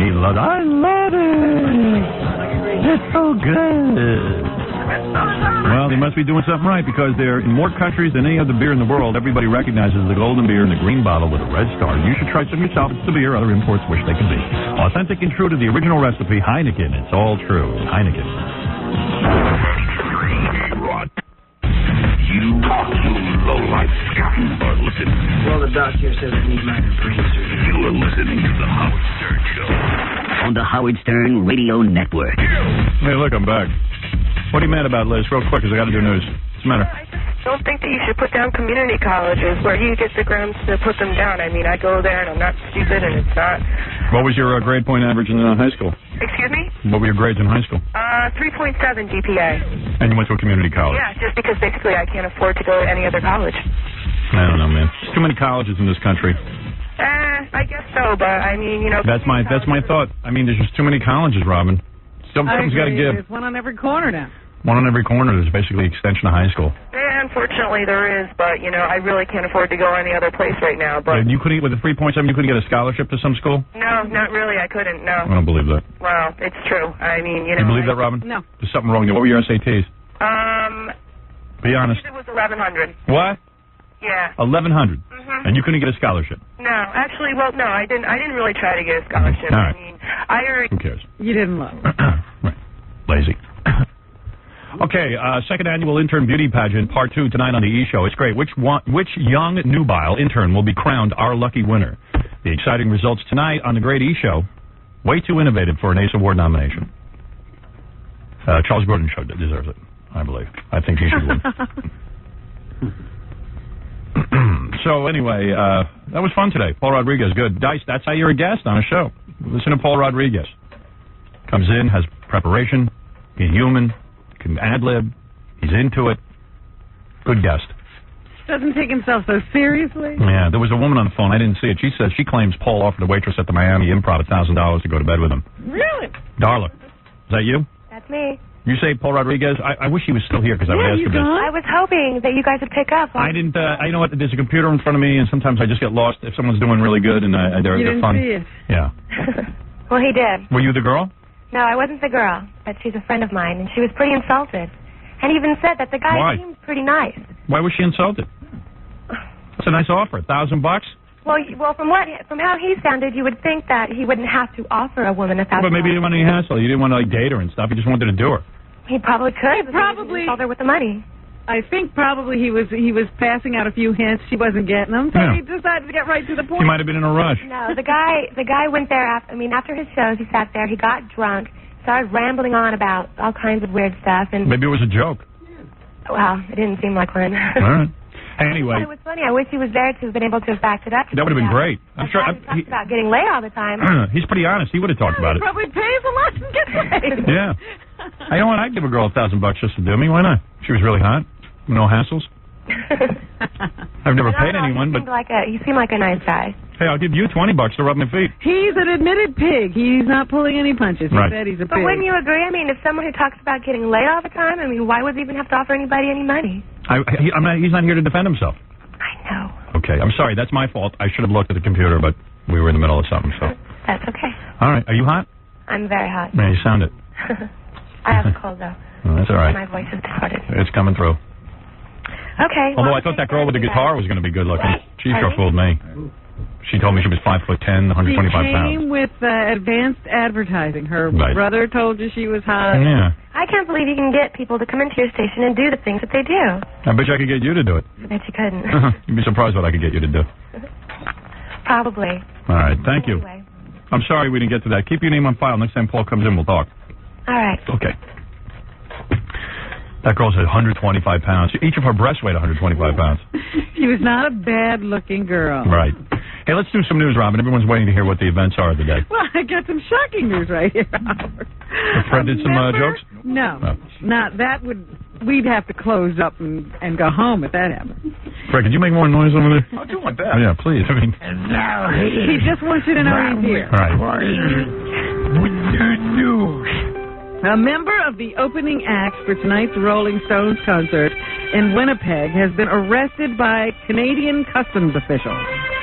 He loves it. I love it. It's so good. Well, they must be doing something right because they're in more countries than any other beer in the world. Everybody recognizes the golden beer in the green bottle with a red star. You should try some yourself. It's the beer other imports wish they could be. Authentic and true to the original recipe, Heineken. It's all true. Heineken. You low-life scum are listening. Well, the doctor says I need minor brain surgery. You are listening to the Howard Stern Show. On the Howard Stern Radio Network. Hey, look, I'm back. What are you mad about, Liz? Real quick, because I got to do news. What's the matter? don't think that you should put down community colleges where you get the grounds to put them down. I mean, I go there and I'm not stupid and it's not. What was your grade point average in high school? Excuse me? What were your grades in high school? 3.7 GPA. And you went to a community college? Yeah, just because basically I can't afford to go to any other college. I don't know, man. There's too many colleges in this country. I guess so, but I mean, you know. That's my thought. I mean, there's just too many colleges, Robin. Something's got to give. There's one on every corner now. One on every corner. There's basically extension of high school. Yeah, unfortunately there is, but you know, I really can't afford to go any other place right now. But you couldn't, with the 3.7, you couldn't get a scholarship to some school? No, not really. I couldn't. No. I don't believe that. Well, it's true. I mean, you know. You believe that, Robin? No. There's something wrong there. What were your SATs? Be honest. It was 1100. What? Yeah. 1100. And you couldn't get a scholarship? No, actually, well, no, I didn't really try to get a scholarship. All right. I mean, I already. Who cares? You didn't look. Right. Lazy. Okay, second annual intern beauty pageant, part 2 tonight on the E! Show. It's great. Which young nubile intern will be crowned our lucky winner? The exciting results tonight on the great E! Show. Way too innovative for an ACE Award nomination. Charles Grodin show deserves it, I believe. I think he should win. So anyway, that was fun today. Paul Rodriguez, good. Dice, that's how you're a guest on a show. Listen to Paul Rodriguez. Comes in, has preparation, he's human, can ad-lib, he's into it. Good guest. Doesn't take himself so seriously. Yeah, there was a woman on the phone, I didn't see it. She claims Paul offered a waitress at the Miami Improv $1,000 to go to bed with him. Really? Darla, is that you? That's me. You say Paul Rodriguez? I wish he was still here because I would ask him this. I was hoping that you guys would pick up. I didn't. You know what? There's a computer in front of me, and sometimes I just get lost if someone's doing really good and they're fun. See it. Yeah. Well, he did. Were you the girl? No, I wasn't the girl, but she's a friend of mine, and she was pretty insulted, and even said that the guy Why? seemed pretty nice. Why was she insulted? That's a nice offer. $1,000 bucks. Well, from how he sounded, you would think that he wouldn't have to offer a woman $1,000. But maybe you didn't want any hassle. You didn't want to date her and stuff. You just wanted to do her. He probably could. Probably he there with the money. I think probably he was passing out a few hints. She wasn't getting them, so he decided to get right to the point. He might have been in a rush. No, the guy went there after his shows. He sat there. He got drunk, started rambling on about all kinds of weird stuff, and maybe it was a joke. Well, it didn't seem like one. All right. Anyway, it was funny. I wish he was there to have been able to have backed it up. That would have been great. I'm sure. He talks about getting laid all the time. He's pretty honest. He would have talked about it. Probably pays a lot and gets laid. Yeah. You know what? I'd give a girl $1,000 just to do me. Why not? She was really hot. No hassles. I've never paid anyone, but you seem like a nice guy. Hey, I'll give you $20 to rub my feet. He's an admitted pig. He's not pulling any punches. He Right. said he's a pig. But wouldn't you agree? I mean, if someone who talks about getting laid all the time, I mean, why would he even have to offer anybody any money? He's not here to defend himself. I know. Okay, I'm sorry. That's my fault. I should have looked at the computer, but we were in the middle of something, so. That's okay. All right. Are you hot? I'm very hot. Yeah, you sound it. I have a cold, though. Oh, that's all right. My voice is distorted. It's coming through. Okay. Although I thought that girl with the guitar was going to be good looking. She sure fooled me. She told me she was 5'10", 125 She pounds. came with advanced advertising. Her Right. brother told you she was hot. Yeah. I can't believe you can get people to come into your station and do the things that they do. I bet you I could get you to do it. I bet you couldn't. You'd be surprised what I could get you to do. Probably. All right. Thank you. Anyway. I'm sorry we didn't get to that. Keep your name on file. Next time Paul comes in, we'll talk. All right. Okay. That girl's at 125 pounds. Each of her breasts weighed 125 pounds. She was not a bad-looking girl. Right. Hey, let's do some news, Robin. Everyone's waiting to hear what the events are of the day. Well, I got some shocking news right here. Fred did some jokes? No. Not that would... We'd have to close up and go home if that happened. Fred, could you make more noise over there? I do want that. Yeah, please. I mean... And now He just wants you to know he's here. All right. with the news. A member of the opening act for tonight's Rolling Stones concert in Winnipeg has been arrested by Canadian customs officials.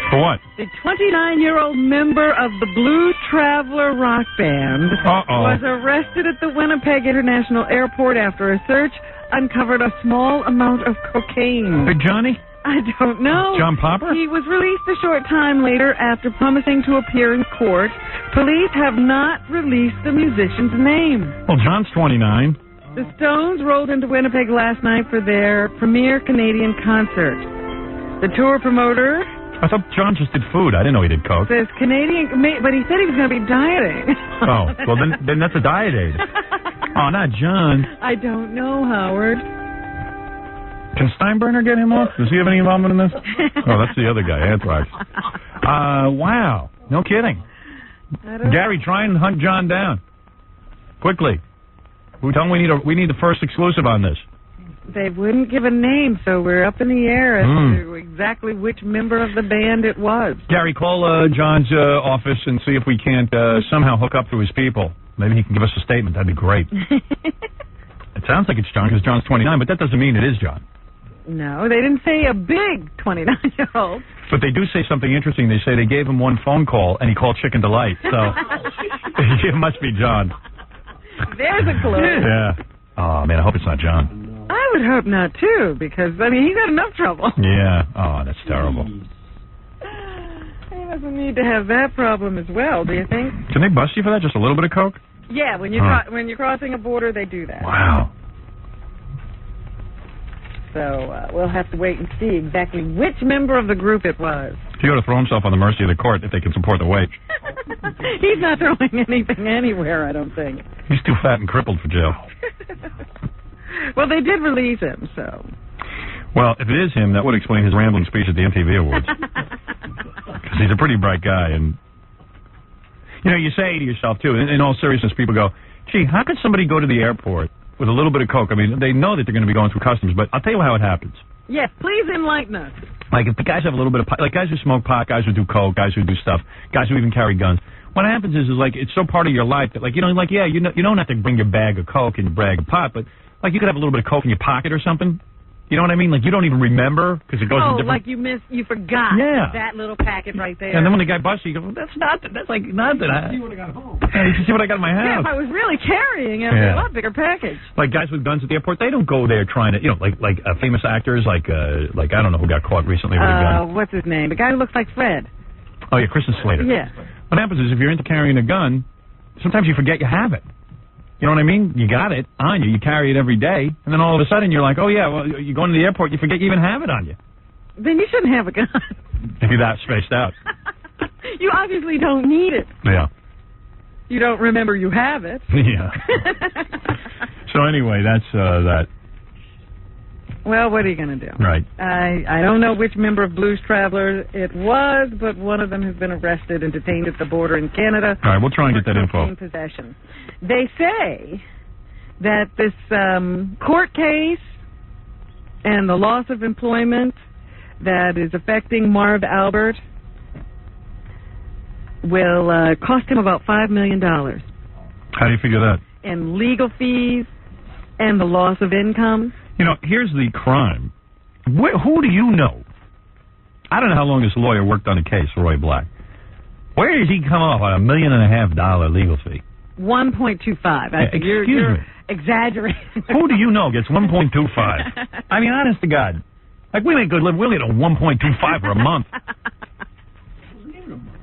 For what? The 29-year-old member of the Blue Traveler rock band was arrested at the Winnipeg International Airport after a search uncovered a small amount of cocaine. Big Johnny? I don't know. John Popper? He was released a short time later after promising to appear in court. Police have not released the musician's name. Well, John's 29. The Stones rolled into Winnipeg last night for their premier Canadian concert. The tour promoter... I thought John just did food. I didn't know he did coke. Says Canadian... But he said he was going to be dieting. Oh, well, then that's a diet aid. Oh, not John. I don't know, Howard. Can Steinbrenner get him off? Does he have any involvement in this? Oh, that's the other guy, Anthrax. Wow. No kidding. Gary, try and hunt John down. Quickly. Tell him we need the first exclusive on this. They wouldn't give a name, so we're up in the air as to exactly which member of the band it was. Gary, call John's office and see if we can't somehow hook up to his people. Maybe he can give us a statement. That'd be great. It sounds like it's John because John's 29, but that doesn't mean it is John. No, they didn't say a big 29-year-old. But they do say something interesting. They say they gave him one phone call, and he called Chicken Delight. So it must be John. There's a clue. Yeah. Oh, man, I hope it's not John. I would hope not, too, because, I mean, he's got enough trouble. Yeah. Oh, that's terrible. He doesn't need to have that problem as well, do you think? Can they bust you for that? Just a little bit of coke? Yeah, when you're crossing a border, they do that. Wow. So we'll have to wait and see exactly which member of the group it was. He ought to throw himself on the mercy of the court if they can support the wage. He's not throwing anything anywhere, I don't think. He's too fat and crippled for jail. Well, they did release him, so. Well, if it is him, that would explain his rambling speech at the MTV Awards. Because he's a pretty bright guy, and you know, you say to yourself too. In all seriousness, people go, "Gee, how could somebody go to the airport with a little bit of coke?" I mean, they know that they're going to be going through customs, but I'll tell you how it happens. Yes, please enlighten us. Like if the guys have a little bit of pot, like guys who smoke pot, guys who do coke, guys who do stuff, guys who even carry guns. What happens is like it's so part of your life that like you know you don't have to bring your bag of coke and your bag of pot, but like you could have a little bit of coke in your pocket or something. You know what I mean? Like you don't even remember because it goes in different. Like you forgot that little packet right there. And then when the guy busts you, you go, "That's like nothing." See what I got at home. You can see what I got in my house. Yeah, if I was really carrying a lot bigger package. Like guys with guns at the airport, they don't go there trying to, like famous actors, like I don't know who got caught recently with a gun. What's his name? The guy who looks like Fred. Oh yeah, Kristen Slater. Yeah. What happens is if you're into carrying a gun, sometimes you forget you have it. You know what I mean? You got it on you. You carry it every day. And then all of a sudden you're like, oh, yeah, well, you go into the airport, you forget you even have it on you. Then you shouldn't have a gun. If you're that spaced out. You obviously don't need it. Yeah. You don't remember you have it. Yeah. So anyway, that's that. Well, what are you going to do? Right. I don't know which member of Blues Travelers it was, but one of them has been arrested and detained at the border in Canada. All right, we'll try and get that info. Possession. They say that this court case and the loss of employment that is affecting Marv Albert will cost him about $5 million. How do you figure that? And legal fees and the loss of income. You know, here's the crime. Who do you know? I don't know how long this lawyer worked on the case, Roy Black. Where does he come off on $1.5 million legal fee? 1.25. You're exaggerating. Who do you know gets 1.25? I mean, honest to God. Like, we make good living. We'll get a 1.25 for a month.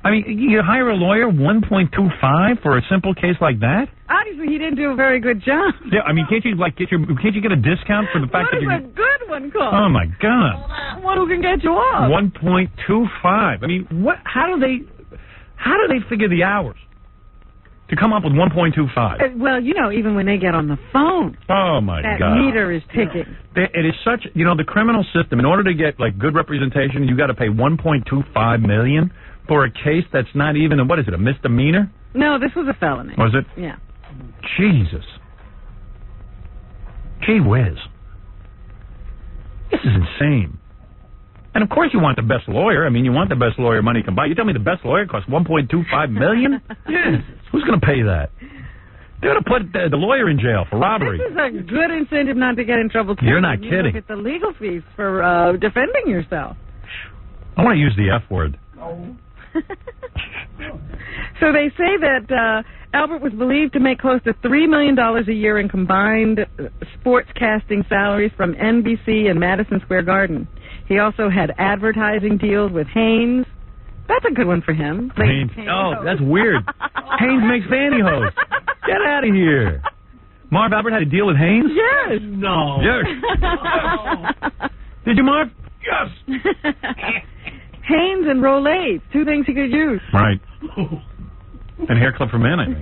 I mean, you hire a lawyer, 1.25 for a simple case like that? Obviously, he didn't do a very good job. Yeah, I mean, can't you get a discount for the fact that you're... What is a good one called? Oh, my God. One who can get you off. 1.25. I mean, how do they figure the hours to come up with 1.25? Well, you know, even when they get on the phone. Oh, my God. That meter is ticking. It is such, the criminal system, in order to get, like, good representation, you got to pay $1.25 million for a case that's not even, a misdemeanor? No, this was a felony. Was it? Yeah. Jesus. Gee whiz. This is insane. And of course you want the best lawyer. I mean, you want the best lawyer money can buy. You tell me the best lawyer costs $1.25 million? Yes. Who's going to pay that? They're going to put the lawyer in jail for robbery. This is a good incentive not to get in trouble, too. You're not kidding. You look at the legal fees for defending yourself. I want to use the F word. So they say that Albert was believed to make close to $3 million a year in combined sportscasting salaries from NBC and Madison Square Garden. He also had advertising deals with Hanes. That's a good one for him. Hanes. Oh, that's weird. Hanes makes pantyhose. Get out of here. Marv Albert had a deal with Hanes? Yes. No. Yes. Did you, Marv? Yes. Hanes and Rolaids, two things he could use. Right. And hair clip for men, I mean.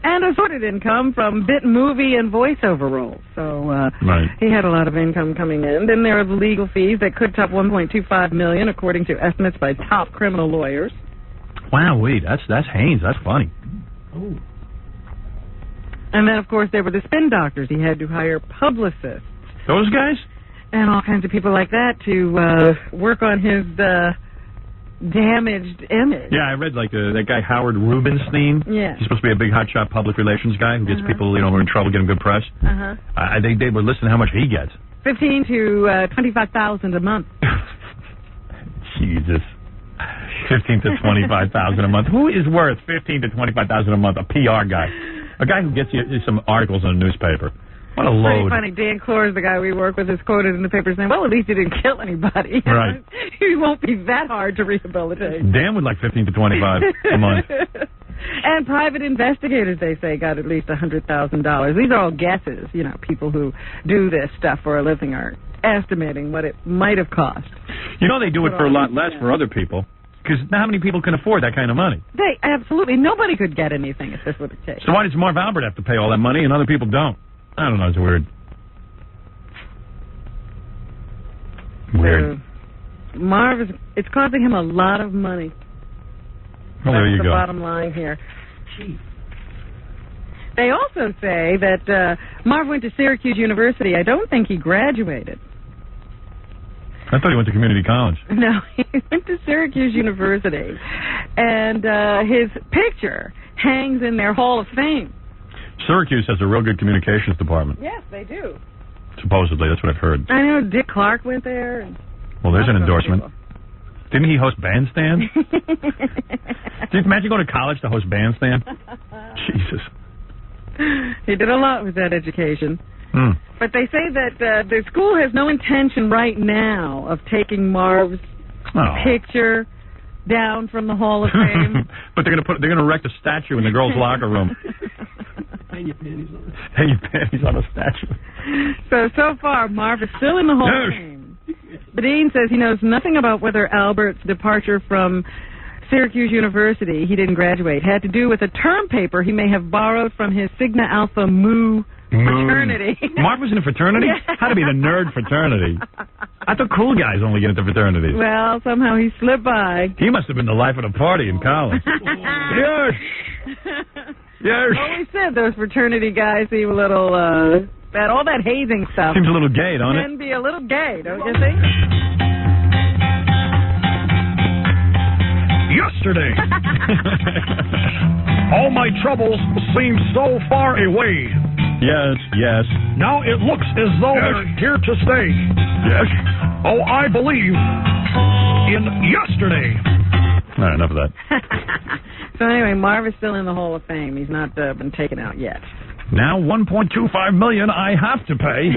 And assorted income from bit movie and voiceover roles. So right. He had a lot of income coming in. Then there are the legal fees that could top $1.25 million, according to estimates by top criminal lawyers. Wow, that's Haynes. That's funny. Ooh. And then, of course, there were the spin doctors. He had to hire publicists. Those guys? And all kinds of people like that to work on his damaged image. Yeah, I read that guy Howard Rubenstein. Yeah. He's supposed to be a big hotshot public relations guy who gets people, who are in trouble, getting good press. They were listening to how much he gets. $15,000 to $25,000 a month. Jesus. $15,000 to $25,000 a month. Who is worth $15,000 to $25,000 a month? A PR guy, a guy who gets you some articles in a newspaper. What a load. Pretty funny. Dan Clores, the guy we work with, is quoted in the paper saying, well, at least he didn't kill anybody. Right. He won't be that hard to rehabilitate. Dan would like $15,000 to $25,000 a month. And private investigators, they say, got at least $100,000. These are all guesses. People who do this stuff for a living are estimating what it might have cost. They do it for a lot less for other people. Because how many people can afford that kind of money? Absolutely. Nobody could get anything if this would have taken. So why does Marv Albert have to pay all that money and other people don't? I don't know. It's weird. Weird. Marv it's costing him a lot of money. Well, there you go. That's the bottom line here. They also say that Marv went to Syracuse University. I don't think he graduated. I thought he went to community college. No, he went to Syracuse University. And his picture hangs in their Hall of Fame. Syracuse has a real good communications department. Yes, they do. Supposedly, that's what I've heard. I know Dick Clark went there. And well, there's an endorsement. Didn't he host Bandstand? Did you imagine going to college to host Bandstand? Jesus. He did a lot with that education. But they say that the school has no intention right now of taking Marv's picture down from the Hall of Fame. But they're going to erect a statue in the girls' locker room. Hang your panties on it. Hang your panties on a statue. So far, Marv is still in the Hall of Fame. Badine says he knows nothing about whether Albert's departure from Syracuse University, he didn't graduate, had to do with a term paper he may have borrowed from his Sigma Alpha Mu fraternity. Marv was in a fraternity? Yeah. Had to be the nerd fraternity. I thought cool guys only get into fraternities. Well, somehow he slipped by. He must have been the life of the party in college. Yes. Yes. Always said those fraternity guys seem a little, all that hazing stuff. Seems a little gay, don't it? Can be a little gay, don't you think? Yesterday, all my troubles seemed so far away. Yes, yes. Now it looks as though they're here to stay. Yes. Oh, I believe in yesterday. All right, enough of that. So anyway, Marv is still in the Hall of Fame. He's not been taken out yet. Now $1.25 million I have to pay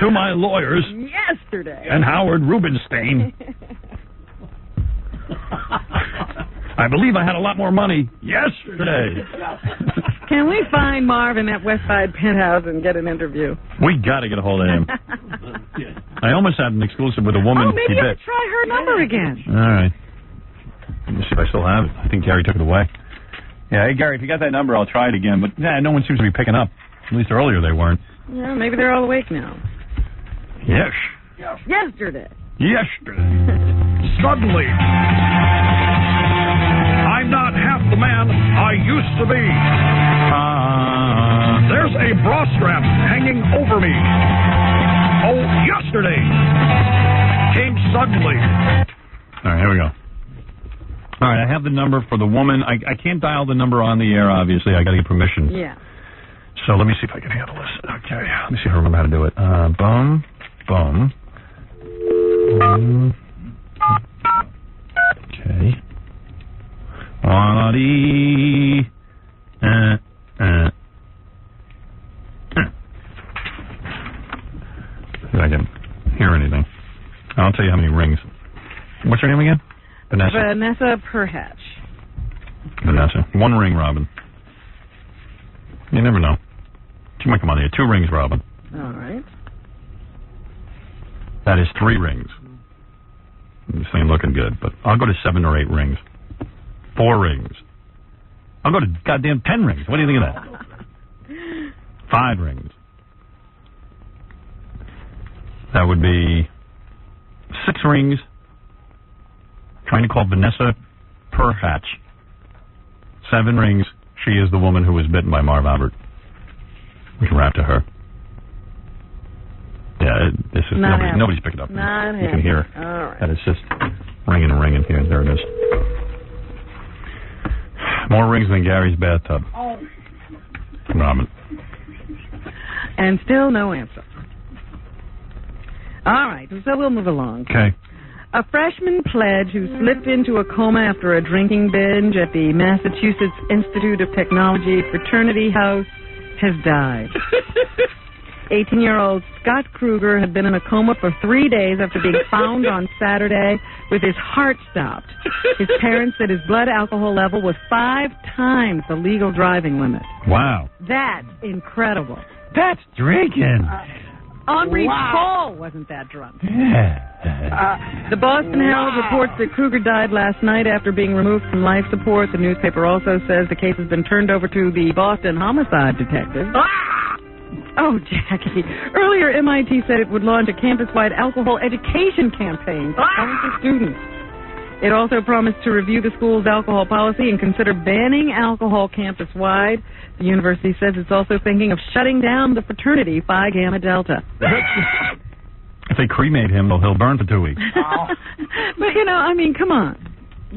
to my lawyers. Yesterday. And Howard Rubenstein. I believe I had a lot more money yesterday. Can we find Marv in that West Side penthouse and get an interview? We got to get a hold of him. I almost had an exclusive with a woman. Oh, maybe I'll try her number again. All right. Let me see if I still have it. I think Gary took it away. Yeah, hey, Gary, if you got that number, I'll try it again. But no one seems to be picking up. At least earlier they weren't. Yeah, maybe they're all awake now. Yes. Yesterday. Suddenly, I'm not half the man I used to be. There's a bra strap hanging over me. Oh, yesterday came suddenly. All right, here we go. All right, I have the number for the woman. I can't dial the number on the air, obviously. I got to get permission. Yeah. So let me see if I can handle this. Okay, let me see if I remember how to do it. Boom. Okay. If I can hear anything. I'll tell you how many rings. What's her name again? Vanessa Perhatch. Vanessa. One ring, Robin. You never know. She might come on here. 2 rings, Robin. All right. That is 3 rings. This ain't looking good, but I'll go to 7 or 8 rings. 4 rings. I'll go to goddamn 10 rings. What do you think of that? 5 rings. That would be 6 rings. Trying to call Vanessa Perhatch. 7 rings. She is the woman who was bitten by Marv Albert. We can rap to her. Yeah, this is nobody's picking up. Not you can hear. All right. That it's just ringing and ringing here. There it is. More rings than Gary's bathtub. Robin. And still no answer. All right, so we'll move along. Okay. A freshman pledge who slipped into a coma after a drinking binge at the Massachusetts Institute of Technology fraternity house has died. 18-year-old Scott Kruger had been in a coma for 3 days after being found on Saturday with his heart stopped. His parents said his blood alcohol level was 5 times the legal driving limit. Wow. That's incredible. That's drinking. Henri Paul wasn't that drunk. Yeah. The Boston Herald reports that Kruger died last night after being removed from life support. The newspaper also says the case has been turned over to the Boston homicide detective. Oh, Jackie. Earlier, MIT said it would launch a campus-wide alcohol education campaign for talented students. It also promised to review the school's alcohol policy and consider banning alcohol campus-wide. The university says it's also thinking of shutting down the fraternity Phi Gamma Delta. If they cremate him, he'll burn for 2 weeks. But, come on.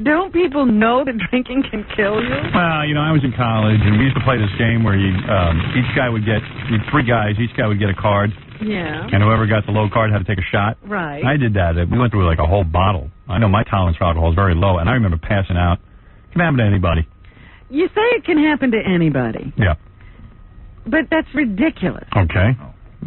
Don't people know that drinking can kill you? Well, I was in college, and we used to play this game where each guy would get, 3 guys, each guy would get a card. Yeah. And whoever got the low card had to take a shot. Right. I did that. We went through like a whole bottle. I know my tolerance for alcohol is very low, and I remember passing out. It can happen to anybody. You say it can happen to anybody. Yeah. But that's ridiculous. Okay.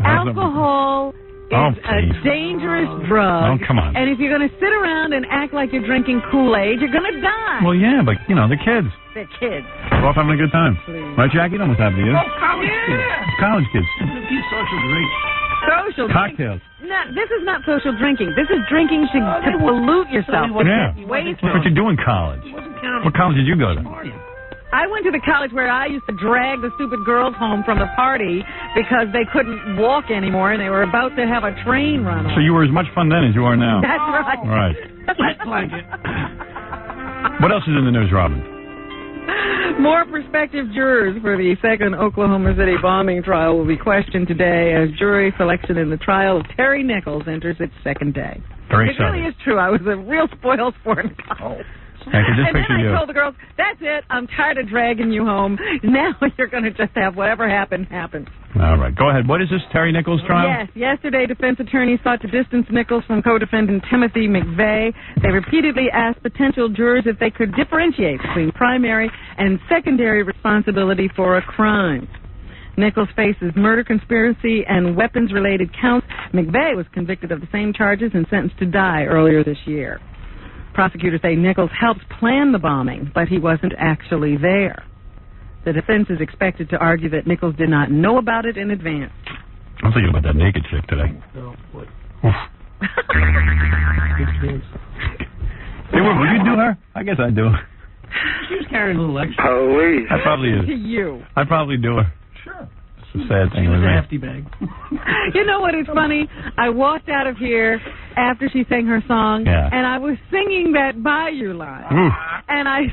Alcohol is a dangerous drug. Oh, come on. And if you're going to sit around and act like you're drinking Kool-Aid, you're going to die. Well, yeah, but, they're kids. They're kids. They're off having a good time. Please. Right, Jackie? That must happen to you. Oh, college kids. College kids. Social drinks. Social cocktails. No, this is not social drinking. This is drinking to pollute yourself. Yeah. Waste. That's what you do in college. What college did you go to? I went to the college where I used to drag the stupid girls home from the party because they couldn't walk anymore and they were about to have a train run on. So you were as much fun then as you are now. That's right. Right. That's like it. What else is in the news, Robin? More prospective jurors for the second Oklahoma City bombing trial will be questioned today as jury selection in the trial of Terry Nichols enters its second day. Very It really is true. I was a real spoil sport in college. I can just And then picture I you. told the girls, that's it. I'm tired of dragging you home. Now you're going to just have whatever happen. All right. Go ahead. What is this Terry Nichols trial? Yes. Yesterday, defense attorneys sought to distance Nichols from co-defendant Timothy McVeigh. They repeatedly asked potential jurors if they could differentiate between primary and secondary responsibility for a crime. Nichols faces murder, conspiracy, and weapons-related counts. McVeigh was convicted of the same charges and sentenced to die earlier this year. Prosecutors say Nichols helped plan the bombing, but he wasn't actually there. The defense is expected to argue that Nichols did not know about it in advance. I'm thinking about that naked chick today. Oof. Hey, would you do her? I guess I'd do her. She was carrying a little extra. Police. I probably To do. you. I'd probably do her. Sure. It's a sad thing She was with a me. hefty bag. You know what is funny? I walked out of here after she sang her song, Yeah. and I was singing that Bayou line. Oof. And I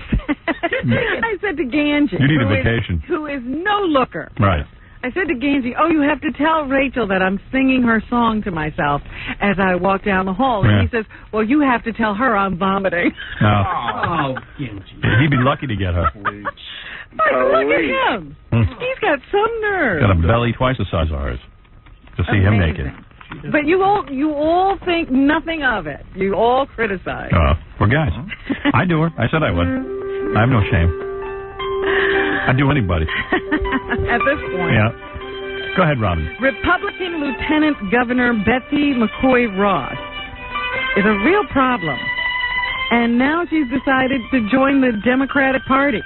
said to Ganji, You need a vacation. who is no looker. Right. I said to Ganji, oh, you have to tell Rachel that I'm singing her song to myself as I walk down the hall. Yeah. And he says, well, you have to tell her I'm vomiting. No. Oh, Yeah, he'd be lucky to get her. But look at him. He's got some nerve. Got a belly twice the size of hers. To see him naked. But you all think nothing of it. You all criticize. We're guys. I do her. I said I would. I have no shame. I'd do anybody. At this point. Yeah. Go ahead, Robin. Republican Lieutenant Governor Betsy McCoy Ross is a real problem. And now she's decided to join the Democratic Party.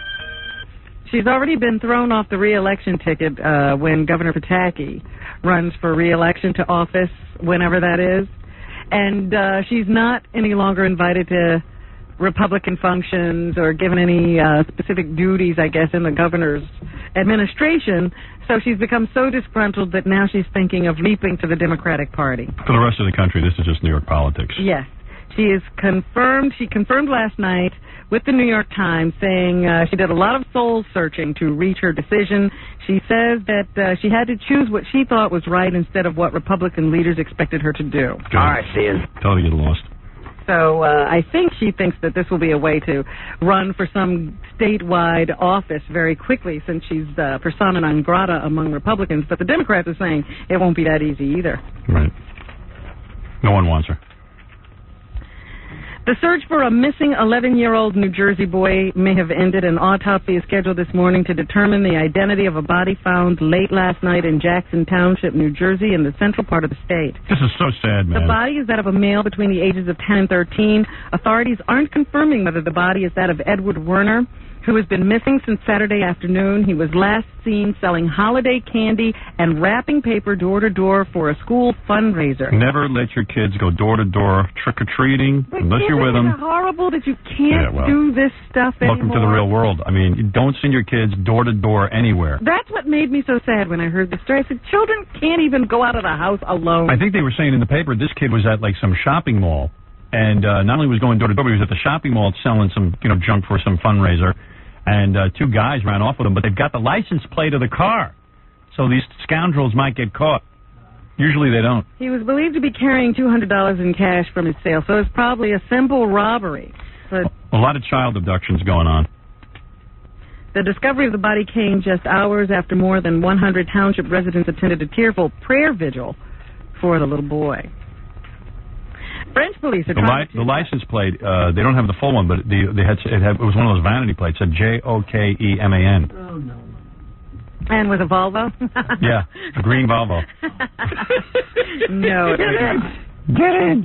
She's already been thrown off the re-election ticket when Governor Pataki runs for re-election to office, whenever that is. And she's not any longer invited to Republican functions or given any specific duties, I guess, in the governor's administration. So she's become so disgruntled that now she's thinking of leaping to the Democratic Party. For the rest of the country, this is just New York politics. Yes. She confirmed last night with the New York Times, saying she did a lot of soul searching to reach her decision. She says that she had to choose what she thought was right instead of what Republican leaders expected her to do. Good. All right, Sid. Tell her to get lost. So I think she thinks that this will be a way to run for some statewide office very quickly, since she's persona non grata among Republicans. But the Democrats are saying it won't be that easy either. Right. No one wants her. The search for a missing 11-year-old New Jersey boy may have ended. An autopsy is scheduled this morning to determine the identity of a body found late last night in Jackson Township, New Jersey, in the central part of the state. This is so sad, man. The body is that of a male between the ages of 10 and 13. Authorities aren't confirming whether the body is that of Edward Werner, who has been missing since Saturday afternoon. He was last seen selling holiday candy and wrapping paper door-to-door for a school fundraiser. Never let your kids go door-to-door trick-or-treating unless you're with them. Isn't it horrible that you can't do this stuff anymore? Welcome to the real world. I mean, you don't send your kids door-to-door anywhere. That's what made me so sad when I heard the story. I said, children can't even go out of the house alone. I think they were saying in the paper this kid was at, like, some shopping mall, and not only was going door-to-door, but he was at the shopping mall selling some, junk for some fundraiser. And two guys ran off with him, but they've got the license plate of the car. So these scoundrels might get caught. Usually they don't. He was believed to be carrying $200 in cash from his sale, so it's probably a simple robbery. But a lot of child abductions going on. The discovery of the body came just hours after more than 100 township residents attended a tearful prayer vigil for the little boy. French police are trying the license plate, they don't have the full one, but it was one of those vanity plates. It said Jokeman. Oh, no. And with a Volvo? Yeah, a green Volvo. No. Get in.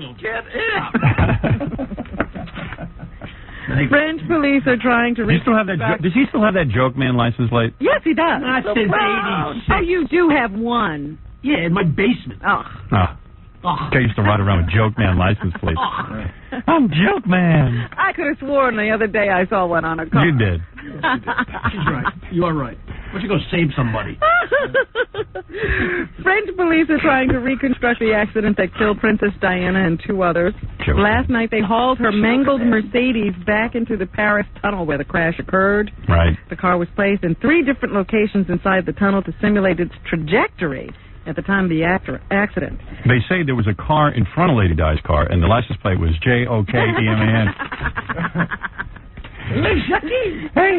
French police are trying to... Does he still have that Jokeman license plate? Yes, he does. Not since 86. Oh, you do have one. Yeah, in my basement. I used to ride around with Jokeman license plates. I'm Jokeman. I could have sworn the other day I saw one on a car. You did. She's right. You are right. Why don't you go save somebody? French police are trying to reconstruct the accident that killed Princess Diana and two others. Last night they hauled her mangled Mercedes back into the Paris tunnel where the crash occurred. Right. The car was placed in 3 different locations inside the tunnel to simulate its trajectory at the time of the accident. They say there was a car in front of Lady Di's car, and the license plate was Jokeman. In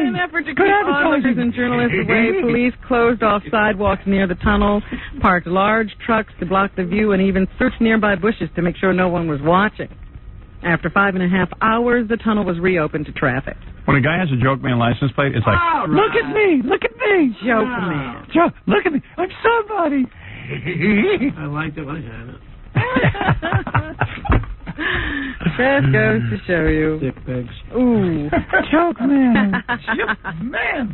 an effort to keep onlookers and journalists away, police closed off sidewalks near the tunnel, parked large trucks to block the view, and even searched nearby bushes to make sure no one was watching. After 5.5 hours, the tunnel was reopened to traffic. When a guy has a Jokeman license plate, it's like, look at me, Jokeman. Look at me, I'm somebody. I liked it when I had it. Just goes to show you. Dick pigs. Ooh. Jokeman. Man.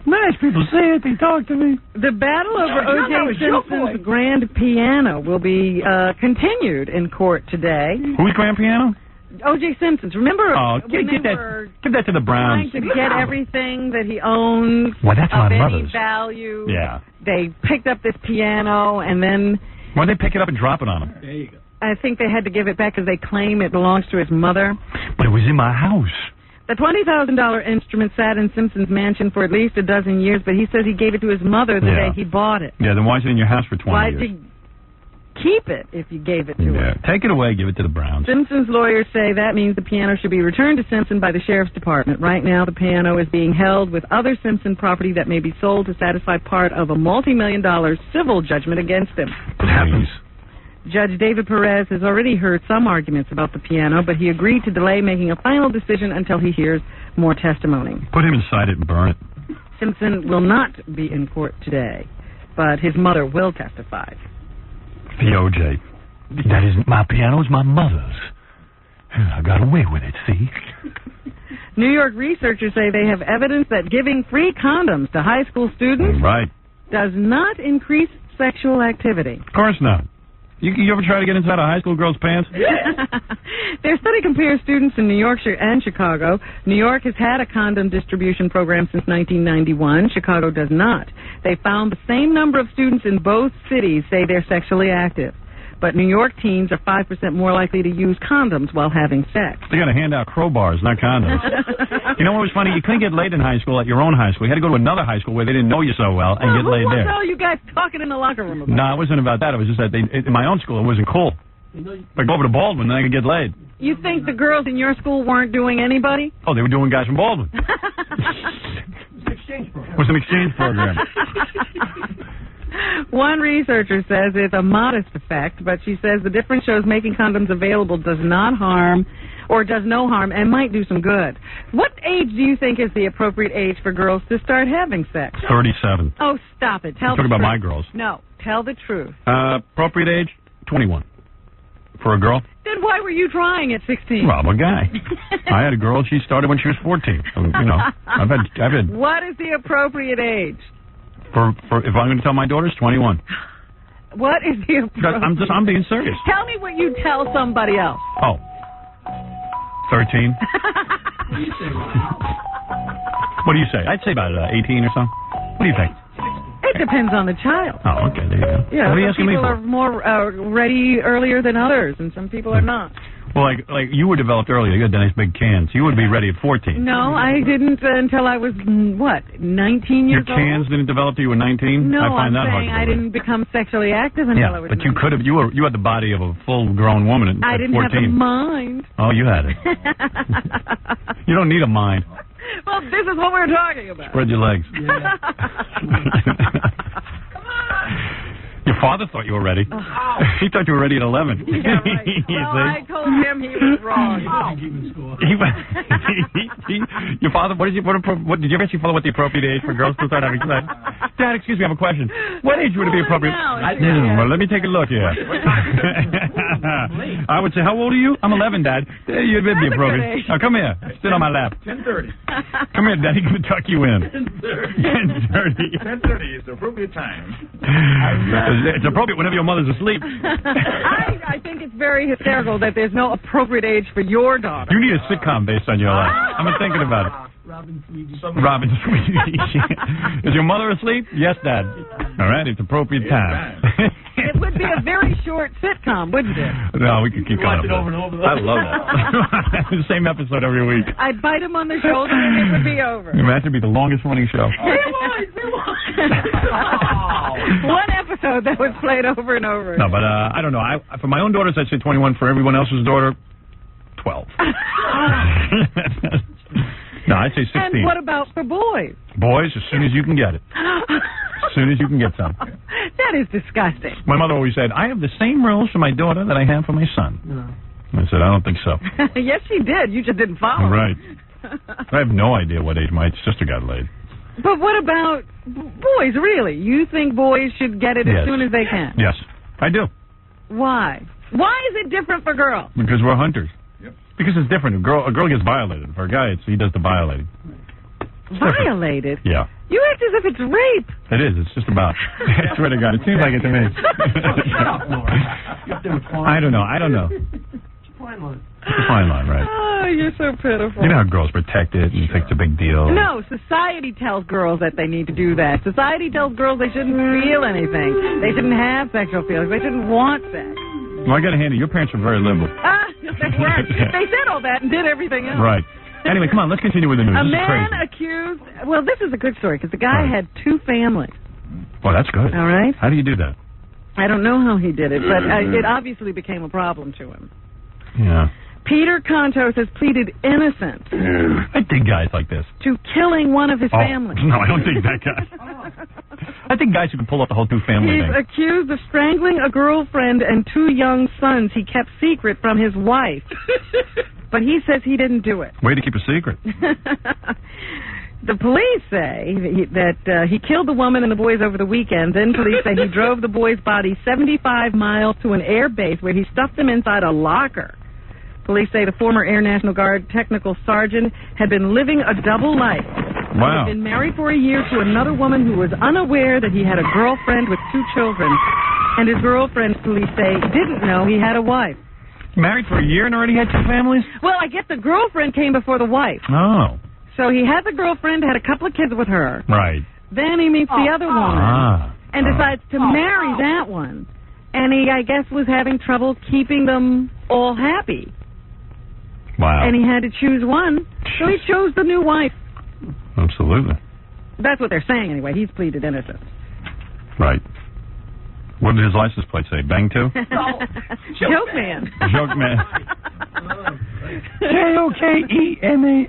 Nice people say it, they talk to me. The battle over O.J. Simpson's grand piano will be continued in court today. Whose grand piano? O.J. Simpson's. Remember give that to the Browns. Trying to get everything that he owns that's of my any mother's value. Yeah. They picked up this piano, and then... Why'd they pick it up and drop it on him? There you go. I think they had to give it back because they claim it belongs to his mother. But it was in my house. The $20,000 instrument sat in Simpson's mansion for at least a dozen years, but he says he gave it to his mother the day he bought it. Yeah, then why is it in your house for 20 years? Why'd you keep it if you gave it to her? Take it away, give it to the Browns. Simpson's lawyers say that means the piano should be returned to Simpson by the sheriff's department. Right now, the piano is being held with other Simpson property that may be sold to satisfy part of a multi-million-dollar civil judgment against him. It happens. Judge David Perez has already heard some arguments about the piano, but he agreed to delay making a final decision until he hears more testimony. Put him inside it and burn it. Simpson will not be in court today, but his mother will testify. The O.J. That isn't my piano, it's my mother's. I got away with it, see? New York researchers say they have evidence that giving free condoms to high school students right. does not increase sexual activity. Of course not. You ever try to get inside a high school girl's pants? Their study compares students in New York and Chicago. New York has had a condom distribution program since 1991. Chicago does not. They found the same number of students in both cities say they're sexually active. But New York teens are 5% more likely to use condoms while having sex. They got to hand out crowbars, not condoms. You know what was funny? You couldn't get laid in high school at your own high school. You had to go to another high school where they didn't know you so well and get laid there. What the hell you guys talking in the locker room about? No, it wasn't about that. It was just that in my own school, it wasn't cool. I go over to Baldwin, then I could get laid. You think the girls in your school weren't doing anybody? Oh, they were doing guys from Baldwin. It was an exchange program. One researcher says it's a modest effect, but she says the difference shows making condoms available does not harm or does no harm and might do some good. What age do you think is the appropriate age for girls to start having sex? 37. Oh, stop it. Tell I'm the talking about truth. my girls. No, tell the truth. Appropriate age? 21. For a girl? Then why were you trying at 16? Well, I'm a guy. I had a girl, she started when she was 14. So, you know, I've had What is the appropriate age? For if I'm going to tell my daughters, 21. What is the appropriate I'm being serious. Tell me what you tell somebody else. Oh. 13. What do you say? I'd say about 18 or so. What do you think? It depends on the child. Oh, okay, there you go. Yeah, what are you some asking me people for? are more ready earlier than others, and some people are not. Well, like you were developed earlier. You had nice big cans. You would be ready at 14. No, I didn't until I was, 19 years old? Your cans didn't develop till you were 19? No, I find I'm that saying hard I didn't become sexually active until I yeah, was but you could have. You had the body of a full-grown woman at 14. I didn't have the mind. Oh, you had it. You don't need a mind. Well, this is what we're talking about. Spread your legs. Your father thought you were ready. He thought you were ready at 11. Yeah, right. Well, I told him he was wrong. Your father, what did you ever ask your father what the appropriate age for girls to start having sex? Dad, excuse me, I have a question. What age would it be appropriate? Well, let me take a look here. I would say, how old are you? I'm 11, Dad. You'd be appropriate. Now, come here. Sit on my lap. 10:30. Come here, Daddy's going to tuck you in. 10:30. 10:30 is the appropriate time. It's appropriate whenever your mother's asleep. I think it's very hysterical that there's no appropriate age for your daughter. You need a sitcom based on your life. I've been thinking about it. Robin Sweetie. Is your mother asleep? Yes, Dad. All right, it's appropriate time. It would be a very short sitcom, wouldn't it? No, we could keep going. Watch it over and over. I love that. The same episode every week. I'd bite him on the shoulder and it would be over. That would be the longest running show. One episode that was played over and over. No, but I don't know. For my own daughters, I'd say 21. For everyone else's daughter, 12. No, I'd say 16. And what about for boys? Boys, as soon as you can get it. As soon as you can get some. That is disgusting. My mother always said, I have the same rules for my daughter that I have for my son. I said, I don't think so. Yes, she did. You just didn't follow. Right. I have no idea what age my sister got laid. But what about boys, really? You think boys should get it as soon as they can? Yes, I do. Why? Why is it different for girls? Because we're hunters. Yep. Because it's different. A girl gets violated. For a guy, he does the violating. Violated? Yeah. You act as if it's rape. It is. It's just about. I swear to God, it seems like it to me. I don't know. It's a fine line, right? Oh, you're so pitiful. You know how girls protect it and think it's a big deal. No, society tells girls that they need to do that. Society tells girls they shouldn't feel anything. They shouldn't have sexual feelings. They shouldn't want sex. Well, I got to hand it. Your parents were very liberal. Yes, they were. They said all that and did everything else. Right. Anyway, come on, let's continue with the news. A This is man crazy. accused. Well, this is a good story because the guy had 2 families. Well, that's good. All right. How do you do that? I don't know how he did it, but it obviously became a problem to him. Yeah. Peter Contos has pleaded innocent I dig guys like this. to killing one of his families. No, I don't dig that guy. I think guys who can pull up the whole 2-family He's thing. accused of strangling a girlfriend and 2 young sons he kept secret from his wife. But he says he didn't do it. Way to keep a secret. The police say that he killed the woman and the boys over the weekend. Then police say he drove the boys' bodies 75 miles to an air base where he stuffed them inside a locker. Police say the former Air National Guard technical sergeant had been living a double life. Wow. He had been married for a year to another woman who was unaware that he had a girlfriend with 2 children. And his girlfriend, police say, didn't know he had a wife. Married for a year and already had 2 families? Well, I guess the girlfriend came before the wife. Oh. So he had the girlfriend, had a couple of kids with her. Right. Then he meets the other woman and decides to marry that one. And he, I guess, was having trouble keeping them all happy. Wow. And he had to choose one, so he chose the new wife. Absolutely. That's what they're saying anyway. He's pleaded innocent. Right. What did his license plate say? Bang 2? Joke man. Joke man. Jokeman.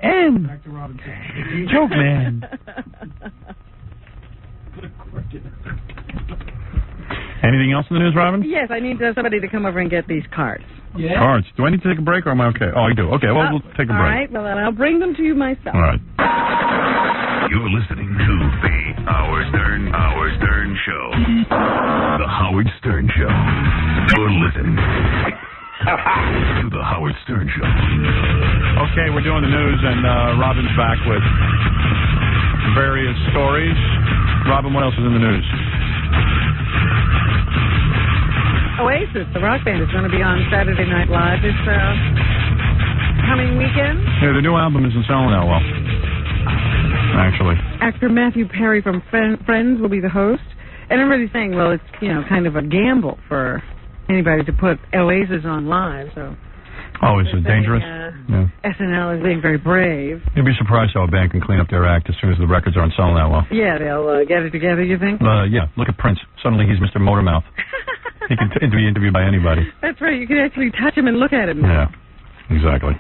Joke man. Anything else in the news, Robin? Yes, I need somebody to come over and get these cards. Yeah. Cards. Do I need to take a break or am I okay? Oh, I do. Okay, well, we'll take a break. All right, well, then I'll bring them to you myself. All right. You're listening to the Howard Stern Show. The Howard Stern Show. You're listening to the Howard Stern Show. Okay, we're doing the news, and Robin's back with various stories. Robin, what else is in the news? Oasis, the rock band, is going to be on Saturday Night Live this coming weekend. Yeah, the new album isn't selling that well, actually. Actor Matthew Perry from Friends will be the host. And everybody's saying, well, it's, kind of a gamble for anybody to put Oasis on live, so... Oh, is it dangerous? Yeah. SNL is being very brave. You'd be surprised how a band can clean up their act as soon as the records aren't selling that well. Yeah, they'll get it together, you think? Yeah, look at Prince. Suddenly he's Mr. Motormouth. He can be interviewed by anybody. That's right. You can actually touch him and look at him. Yeah, exactly.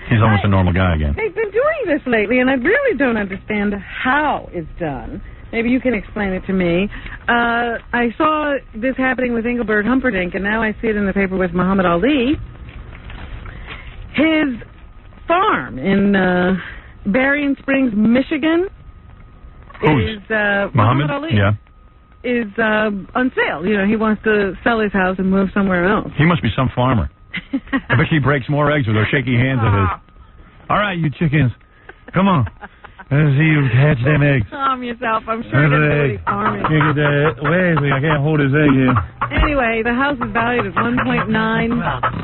He's almost a normal guy again. They've been doing this lately, and I really don't understand how it's done. Maybe you can explain it to me. I saw this happening with Engelbert Humperdinck, and now I see it in the paper with Muhammad Ali. His farm in Berrien Springs, Michigan, is Muhammad Ali. Yeah. Is on sale. He wants to sell his house and move somewhere else. He must be some farmer. I bet he breaks more eggs with those shaky hands of his. All right, you chickens, come on. Let's see you hatch them eggs. Calm yourself. I'm sure you're really farming. Can't get that. Wait, I can't hold his egg here. Anyway, the house is valued at $1.9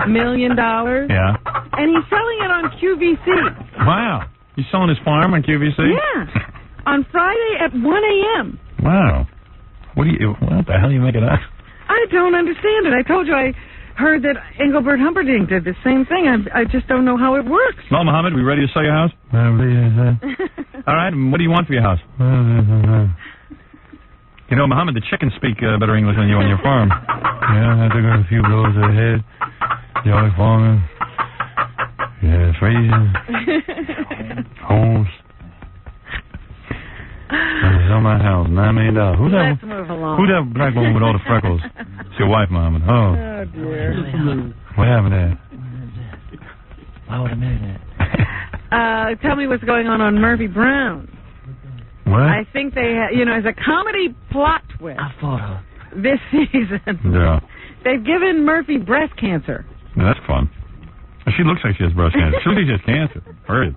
million. Yeah. And he's selling it on QVC. Wow. He's selling his farm on QVC? Yeah. On Friday at 1 a.m. Wow. What the hell are you making up? I don't understand it. I told you I heard that Engelbert Humperdinck did the same thing. I just don't know how it works. Well, Muhammad, we ready to sell your house? All right, what do you want for your house? Muhammad, the chickens speak better English than you on your farm. Yeah, I took a few blows to the head. Y'all farming. Yeah, freezing. Homes. Sell my house, $9 million. Let's move along. Who's that black woman with all the freckles? It's your wife, Muhammad. Oh, dear. What happened there? Why would I marry that? Tell me what's going on Murphy Brown. What? I think they, as a comedy plot twist this season, they've given Murphy breast cancer. Yeah, that's fun. She looks like she has breast cancer. She looks like she has cancer. Hurry.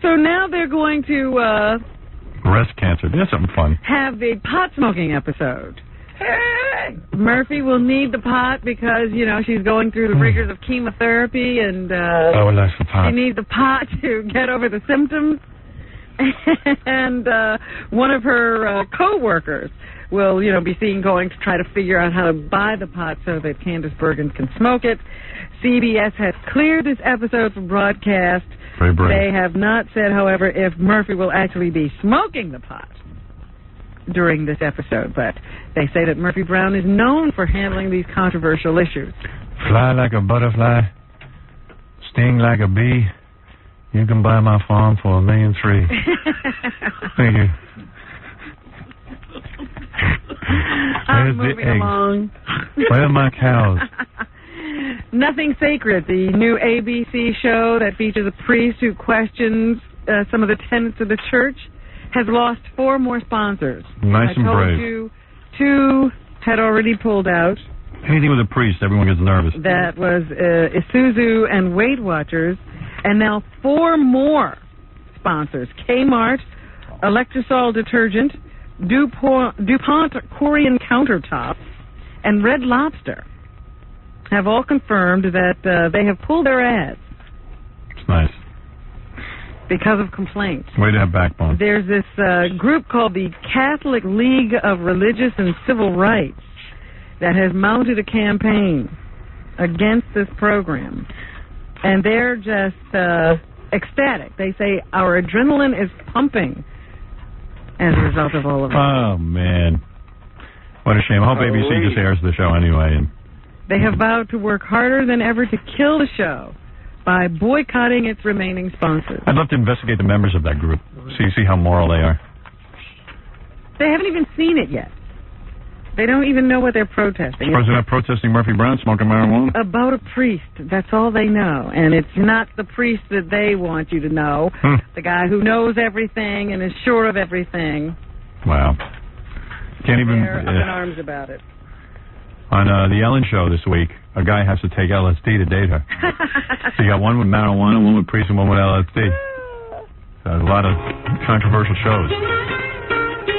So now they're going to breast cancer. That's something fun. Have the pot smoking episode. Hey! Murphy will need the pot because, she's going through the rigors of chemotherapy and I would like some pot. She needs the pot to get over the symptoms. And one of her co-workers will, be seen going to try to figure out how to buy the pot so that Candace Bergen can smoke it. CBS has cleared this episode for broadcast. Very brave. They have not said, however, if Murphy will actually be smoking the pot during this episode, but they say that Murphy Brown is known for handling these controversial issues. Fly like a butterfly, sting like a bee. You can buy my farm for $1.3 million. Thank you. I'm moving along. Where are my cows? Nothing Sacred, the new ABC show that features a priest who questions some of the tenets of the church, has lost 4 more sponsors. Nice and brave. I told you 2 had already pulled out. Anything with a priest, everyone gets nervous. That was Isuzu and Weight Watchers. And now 4 more sponsors. Kmart, Electrosol Detergent, DuPont Corian Countertops, and Red Lobster have all confirmed that they have pulled their ads. It's nice. Because of complaints. Way to have backbone. There's this group called the Catholic League of Religious and Civil Rights that has mounted a campaign against this program. And they're just ecstatic. They say our adrenaline is pumping as a result of all of it. Oh, man. What a shame. I hope ABC just airs the show anyway. And they have vowed to work harder than ever to kill the show by boycotting its remaining sponsors. I'd love to investigate the members of that group, see how moral they are. They haven't even seen it yet. They don't even know what they're protesting. Suppose they're not protesting Murphy Brown smoking marijuana? About a priest. That's all they know. And it's not the priest that they want you to know. The guy who knows everything and is sure of everything. Wow. Can't even... They're up in arms about it. On the Ellen Show this week, a guy has to take LSD to date her. So you got one with marijuana, one with priest, and one with LSD. So a lot of controversial shows.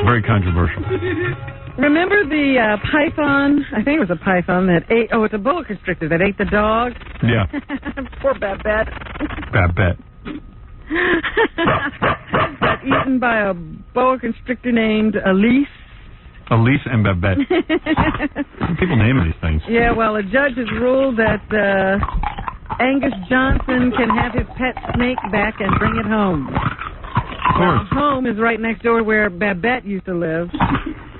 Very controversial. Remember the python? I think it was a python that ate... Oh, it's a boa constrictor that ate the dog? Yeah. Poor Babette. Babette. Got eaten by a boa constrictor named Elise. Elise and Babette. People naming these things. Yeah, well, a judge has ruled that Angus Johnson can have his pet snake back and bring it home. Of course. Home is right next door where Babette used to live.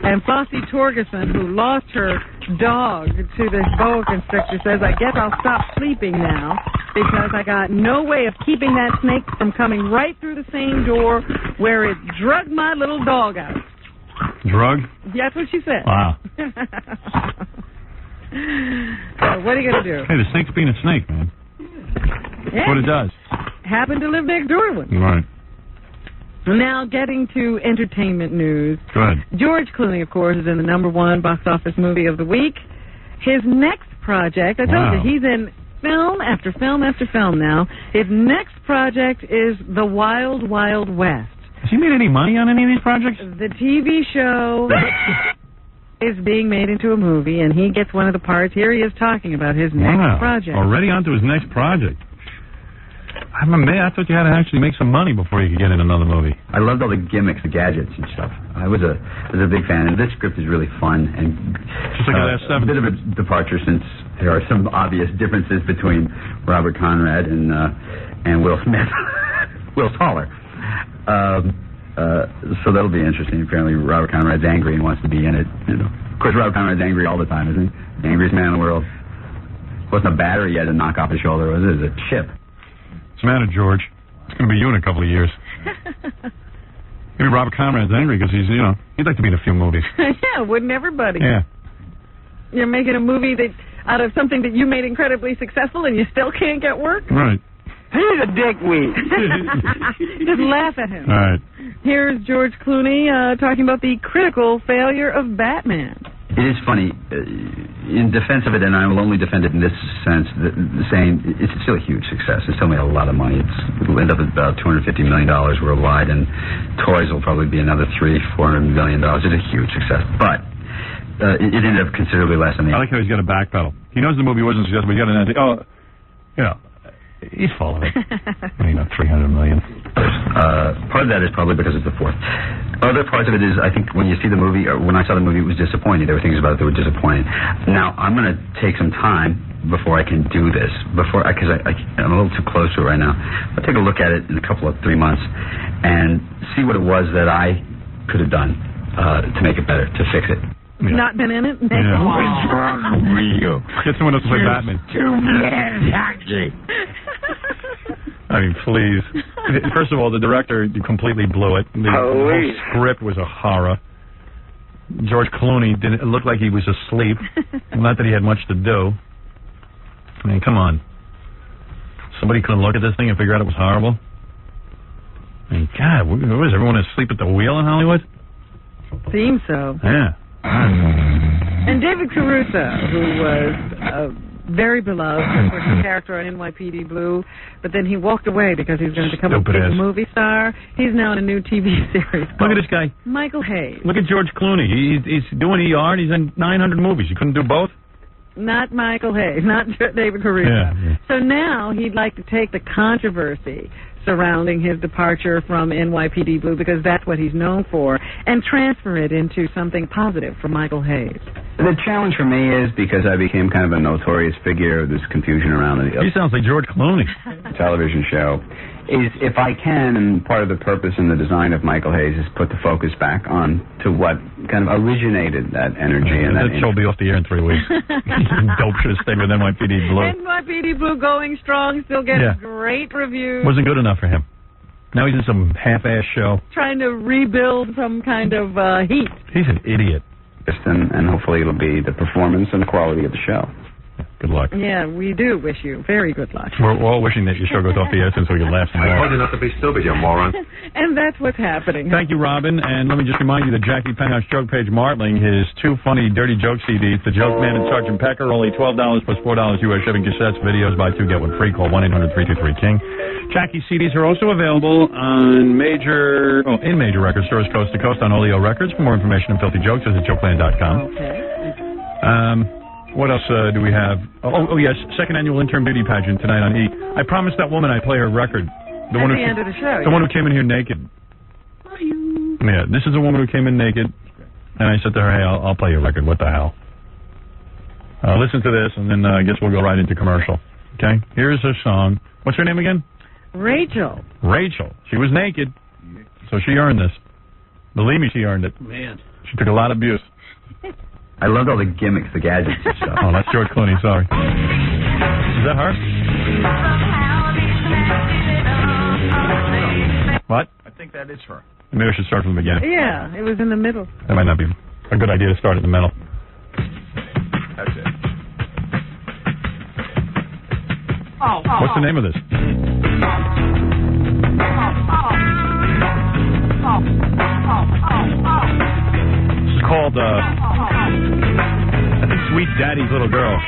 And Flossie Torgerson, who lost her dog to this boa constrictor, says, I guess I'll stop sleeping now because I got no way of keeping that snake from coming right through the same door where it drugged my little dog out. Drug? That's what she said. Wow. So what are you going to do? Hey, the snake's being a snake, man. Yeah. That's what it does. Happened to live next door to one. Right. Now, getting to entertainment news. Good. George Clooney, of course, is in the #1 box office movie of the week. His next project, I told you, he's in film after film after film now. His next project is The Wild Wild West. Has he made any money on any of these projects? The TV show is being made into a movie, and he gets one of the parts. Here he is talking about his next project. Already on to his next project. I'm amazed. I thought you had to actually make some money before you could get in another movie. I loved all the gimmicks, the gadgets and stuff. I was a big fan, and this script is really fun and just like the last 7. A bit of a departure since there are some obvious differences between Robert Conrad and Will Smith. Will's taller. So that'll be interesting. Apparently, Robert Conrad's angry and wants to be in it. You know, of course, Robert Conrad's angry all the time, isn't he? The angriest man in the world. It wasn't a battery he had to knock off his shoulder. It was a chip. What's the matter, George? It's going to be you in a couple of years. Maybe Robert Conrad's angry because he'd like to be in a few movies. Yeah, wouldn't everybody? Yeah. You're making a movie out of something that you made incredibly successful and you still can't get work? Right. He's a dickweed. Just laugh at him. All right. Here's George Clooney talking about the critical failure of Batman. It is funny, in defense of it, and I will only defend it in this sense, saying it's still a huge success. It still made a lot of money. It'll end up at about $250 million worldwide, and toys will probably be another $300-400 million. It's a huge success, but it ended up considerably less than I like how he's got a backpedal. He knows the movie wasn't successful, but he got an he's full of it. $300 million. Part of that is probably because it's the 4th. Other parts of it is, I think, when you see the movie, or when I saw the movie, it was disappointing. There were things about it that were disappointing. Now, I'm going to take some time before I can do this, because I'm a little too close to it right now. I'll take a look at it in a couple of 3 months and see what it was that I could have done to make it better, to fix it. Yeah. Not been in it? Yeah. What's wrong with you? Get someone else to play Batman. I mean, please. First of all, the director completely blew it. The whole script was a horror. George Clooney didn't look like he was asleep. Not that he had much to do. I mean, come on. Somebody couldn't look at this thing and figure out it was horrible. I mean, God, was everyone asleep at the wheel in Hollywood? Seems so. Yeah. And David Caruso, who was very beloved for his character on NYPD Blue, but then he walked away because he was going to become a big movie star. He's now in a new TV series. Look at this guy. Michael Hayes. Look at George Clooney. He's doing ER and he's in 900 movies. You couldn't do both? Not Michael Hayes, not David Caruso. Yeah. So now he'd like to take the controversy surrounding his departure from NYPD Blue, because that's what he's known for, and transfer it into something positive for Michael Hayes. The challenge for me is because I became kind of a notorious figure, there's confusion around the He sounds like George Clooney. television show, is if I can, and part of the purpose and the design of Michael Hayes is put the focus back on to what kind of originated that energy. And that show will be off the air in 3 weeks. Dope should have stayed with NYPD Blue. NYPD Blue going strong, still getting great reviews. Wasn't good enough for him. Now he's in some half-ass show. Trying to rebuild some kind of heat. He's an idiot. And hopefully it'll be the performance and the quality of the show. Good luck. Yeah, we do wish you very good luck. We're all wishing that your show goes off the air so we can laugh some more. I told you not to be stupid, you moron. And that's what's happening. Thank you, Robin. And let me just remind you that Jackie Penthouse Joke Page Martling, his 2 funny dirty joke CDs, The Joke Man and Sergeant Pecker, only $12 plus $4 U.S. shipping cassettes, videos, buy 2, get 1 free. Call 1-800-323-KING. Jackie's CDs are also available in major record stores coast to coast on Oleo Records. For more information on Filthy Jokes, visit jokeland.com. Okay. What else do we have? Oh, yes, second annual intern beauty pageant tonight on E! I promised that woman I'd play her record. The one end of the show. The one who came in here naked. Yeah, this is a woman who came in naked, and I said to her, hey, I'll play your record. What the hell? Listen to this, and then I guess we'll go right into commercial. Okay? Here's her song. What's her name again? Rachel. Rachel. She was naked, so she earned this. Believe me, she earned it. Man. She took a lot of abuse. I loved all the gimmicks, the gadgets and stuff. Oh, that's George Clooney, sorry. Is that her? What? I think that is her. Maybe I should start from the beginning. Yeah, it was in the middle. That might not be a good idea to start in the middle. That's it. What's the name of this? It's called, I think, Sweet Daddy's Little Girl.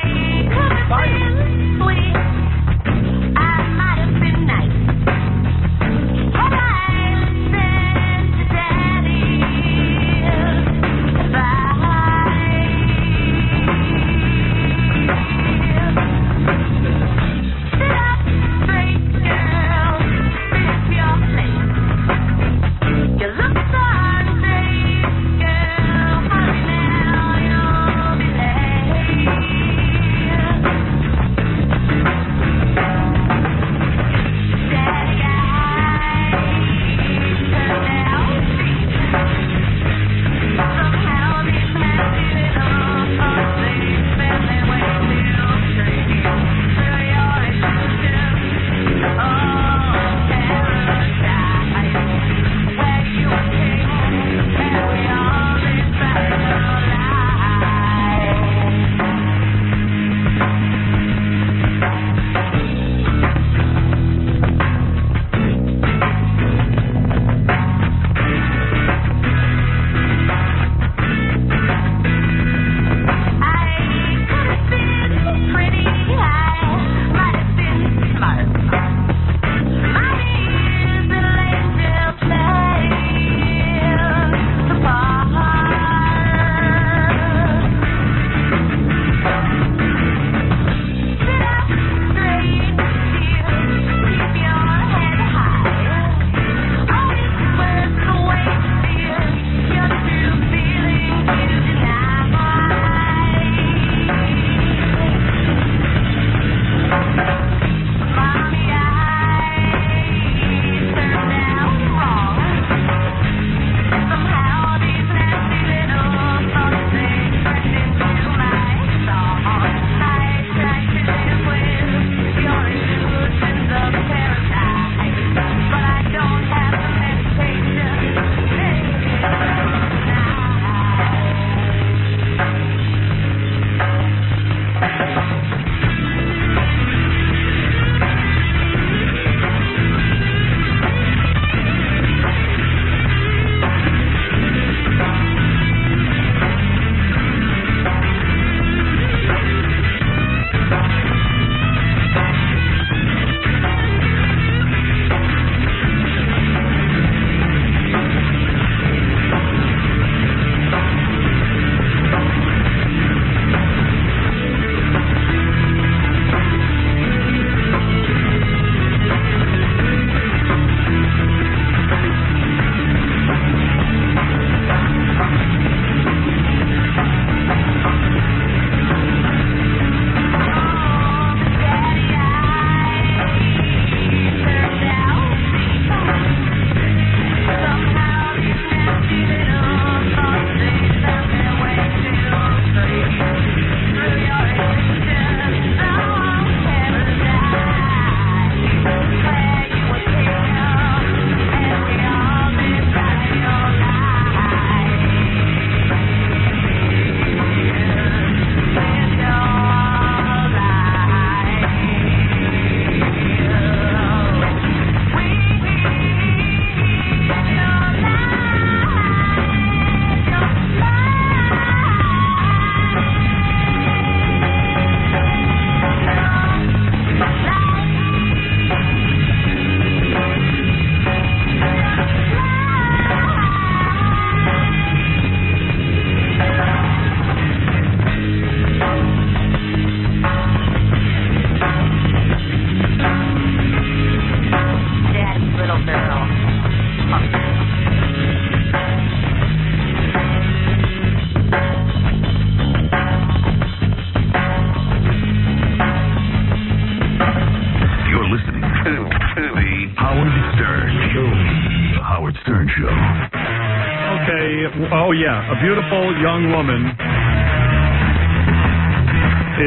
Oh, yeah. A beautiful young woman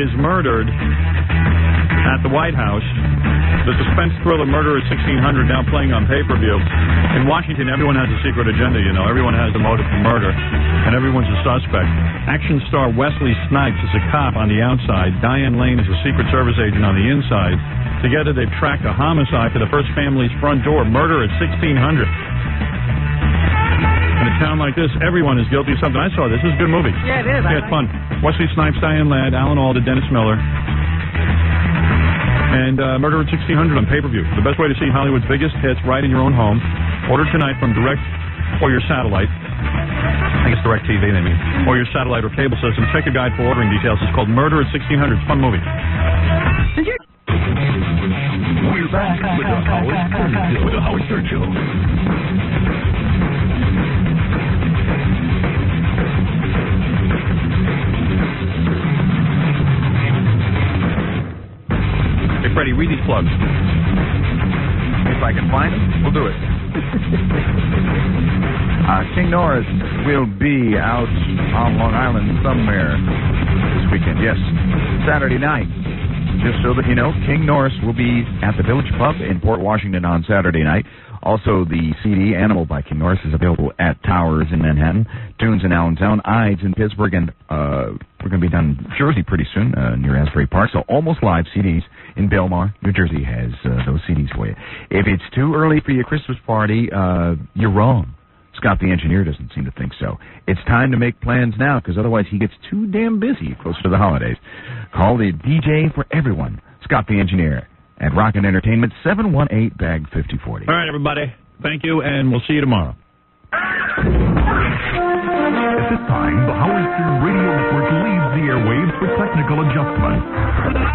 is murdered at the White House. The suspense thriller Murder at 1600 now playing on pay-per-view. In Washington, everyone has a secret agenda, you know. Everyone has a motive for murder, and everyone's a suspect. Action star Wesley Snipes is a cop on the outside. Diane Lane is a Secret Service agent on the inside. Together, they've tracked a homicide to the first family's front door. Murder at 1600. In a town like this, everyone is guilty of something. I saw this. This is a good movie. Yeah, it is. Yeah, it's fun. Wesley Snipes, Diane Ladd, Alan Alda, Dennis Miller. And Murder at 1600 on pay-per-view. The best way to see Hollywood's biggest hits right in your own home. Order tonight from Direct or your satellite. I guess Direct TV, they mean. Or your satellite or cable system. Check a guide for ordering details. It's called Murder at 1600. It's a fun movie. We're back with the Howard Stern Show. Hey, Freddie, read these plugs. If I can find them, we'll do it. King Norris will be out on Long Island somewhere this weekend. Yes, Saturday night. Just so that you know, King Norris will be at the Village Pub in Port Washington on Saturday night. Also, the CD, Animal by King Norris, is available at Towers in Manhattan, Tunes in Allentown, Ides in Pittsburgh, and we're going to be down in Jersey pretty soon, near Asbury Park. So Almost Live CDs in Belmar, New Jersey has those CDs for you. If it's too early for your Christmas party, you're wrong. Scott the Engineer doesn't seem to think so. It's time to make plans now, because otherwise he gets too damn busy closer to the holidays. Call the DJ for everyone, Scott the Engineer, at Rocket Entertainment, 718-BAG-5040. All right, everybody. Thank you, and we'll see you tomorrow. At this time, the Howard Stern Radio Network leaves the airwaves for technical adjustment.